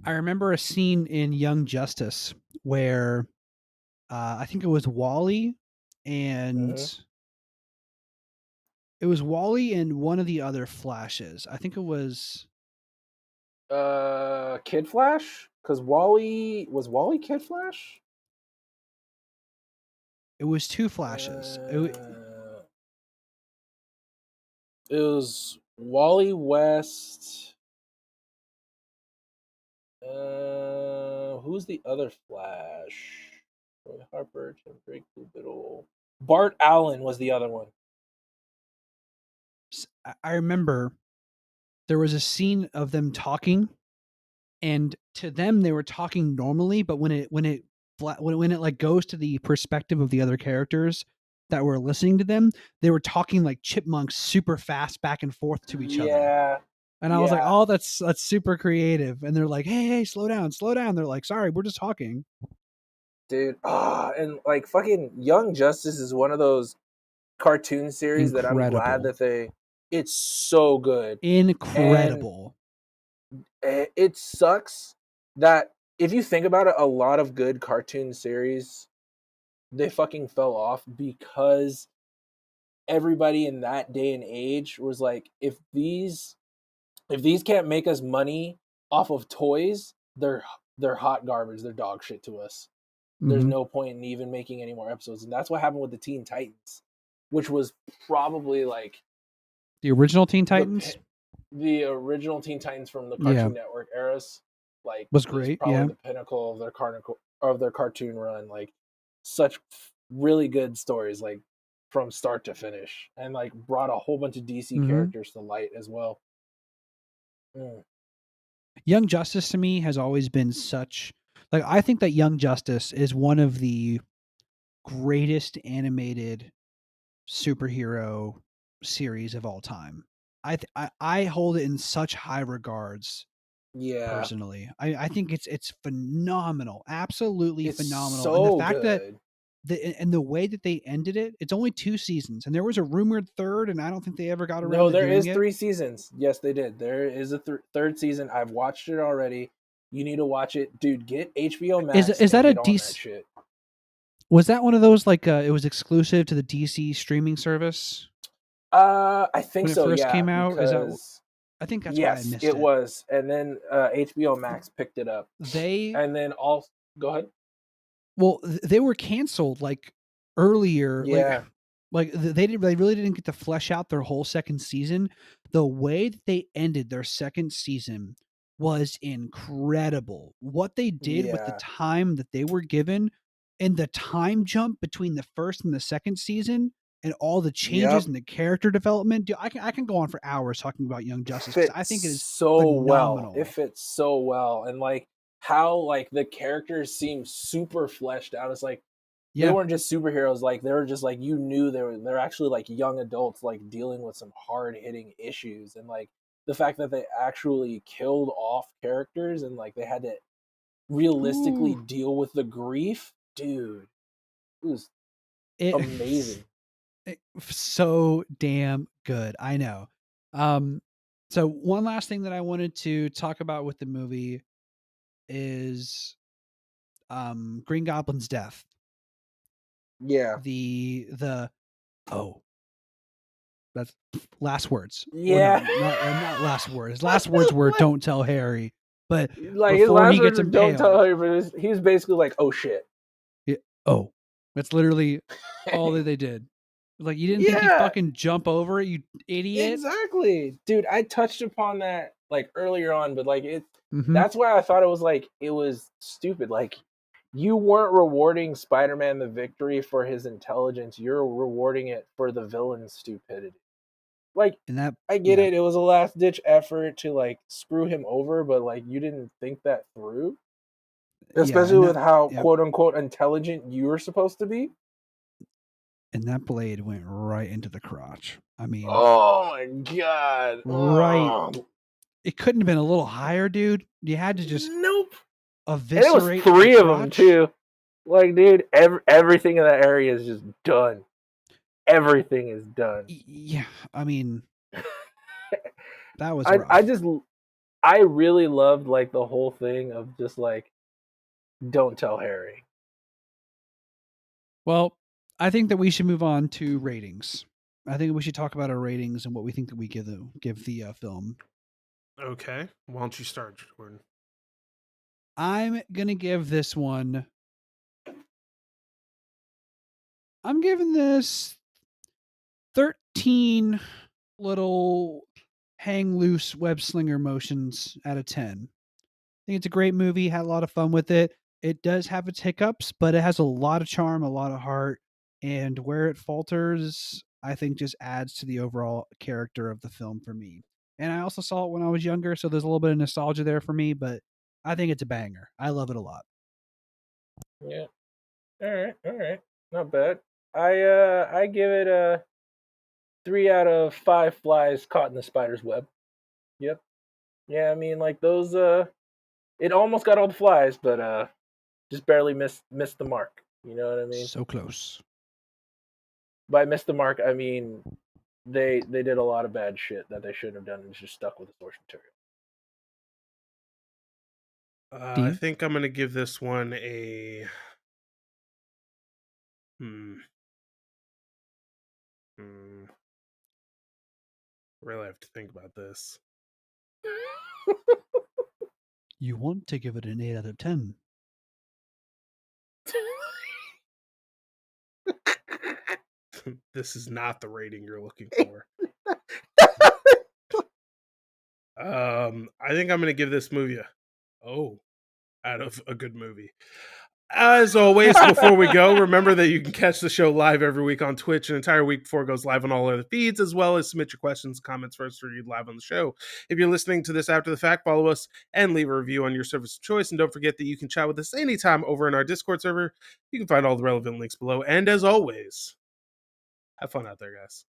I remember a scene in Young Justice where I think it was Wally and it was Wally and one of the other Flashes. I think it was Kid Flash, because Wally Kid Flash. It was two Flashes. It was Wally West. Who's the other Flash? Roy Harper, Tim Drake, Biddle. Bart Allen was the other one. I remember there was a scene of them talking, and to them they were talking normally, but when it like goes to the perspective of the other characters that were listening to them, they were talking like chipmunks, super fast back and forth to each other. And I was like, "Oh, that's super creative." And they're like, "Hey, slow down, slow down." They're like, "Sorry, we're just talking." Dude, and like fucking Young Justice is one of those cartoon series that I'm glad Incredible. that they. It's so good. Incredible. It sucks that if you think about it, a lot of good cartoon series they fucking fell off because everybody in that day and age was like, if these can't make us money off of toys, they're hot garbage. They're dog shit to us. There's Mhm. no point in even making any more episodes, and that's what happened with the Teen Titans, which was probably like The original Teen Titans the original Teen Titans from the Yeah. Cartoon Network eras. Like, was is great. probably Yeah. the pinnacle of their cartoon run. Like, such really good stories, like from start to finish, and like brought a whole bunch of DC Mhm. characters to light as well. Young Justice to me has always been such like I think that Young Justice is one of the greatest animated superhero series of all time. I hold it in such high regards Yeah, personally. I think it's phenomenal, absolutely it's phenomenal, and the so fact that good. the way that they ended it, it's only 2 seasons, and there was a rumored third, and I don't think they ever got around No, to there doing is it. 3 seasons. Yes, they did. There is a third season. I've watched it already. You need to watch it, dude. Get HBO Max Is and that a get on that DC? shit. Was that one of those like it was exclusive to the DC streaming service I think when it so. first Yeah, came out? Is that? because I think that's why I yes, missed it it. was, and then HBO Max picked it up, They and then also go ahead. well, they were canceled like earlier, Yeah, they really didn't get to flesh out their whole second season. The way that they ended their second season was incredible. What they did with the yeah, time that they were given and the time jump between the first and the second season and all the changes yep. and the character development. Dude, I can go on for hours talking about Young Justice because I Fits think it is so well. It phenomenal. fits so well, and like how like the characters seem super fleshed out. It's like they Yeah. weren't just superheroes. Like they were just like you knew they're actually like young adults like dealing with some hard hitting issues, and like the fact that they actually killed off characters and like they had to realistically Ooh. deal with the grief, dude. It was It amazing. so damn good. I know. So one last thing that I wanted to talk about with the movie is Green Goblin's death. Yeah, The oh, that's last words. Well, yeah. not last words. Last words were don't tell Harry. But Like his before last he words gets were "Don't tell impaled, her," but he was basically like, "Oh shit." oh, that's literally all that they did. Like you didn't think he'd Yeah, fucking jump over it, you idiot. exactly, dude. I touched upon that like earlier on, but like it. Mm-hmm. That's why I thought it was stupid. Like you weren't rewarding Spider-Man the victory for his intelligence. You're rewarding it for the villain's stupidity. Like And that I get yeah. it. It was a last ditch effort to like screw him over, but like you didn't think that through, Yeah, especially and with that how yeah, quote unquote intelligent you were supposed to be. and that blade went right into the crotch. I mean, Oh my god! right. Oh, It couldn't have been a little higher, dude. You had to just nope. And it was eviscerate the 3 of them crotch. too. Like, dude, everything in that area is just done. Everything is done. Yeah, I mean, that was I rough. I really loved like the whole thing of just like don't tell Harry. Well, I think that we should move on to ratings. I think we should talk about our ratings and what we think that we give the film. Okay. Why don't you start, Jordan? I'm gonna give this one. I'm giving this 13 little hang loose web slinger motions out of 10. I think it's a great movie. Had a lot of fun with it. It does have its hiccups, but it has a lot of charm, a lot of heart, and where it falters, I think just adds to the overall character of the film for me. And I also saw it when I was younger, so there's a little bit of nostalgia there for me, but I think it's a banger. I love it a lot. Yeah. All right. Not bad. I give it a 3 out of 5 flies caught in the spider's web. Yep. Yeah, I mean like those it almost got all the flies, but just barely missed the mark. You know what I mean? So close. by missed the mark, I mean they did a lot of bad shit that they shouldn't have done and just stuck with the source material. I Steve? think I'm going to give this one a. Really have to think about this. You want to give it an 8 out of 10. This is not the rating you're looking for. I think I'm going to give this movie out of a good movie. As always, before we go, remember that you can catch the show live every week on Twitch an entire week before it goes live on all other feeds, as well as submit your questions and comments for us to read live on the show. If you're listening to this after the fact, follow us and leave a review on your service of choice. And don't forget that you can chat with us anytime over in our Discord server. You can find all the relevant links below. And as always, have fun out there, guys.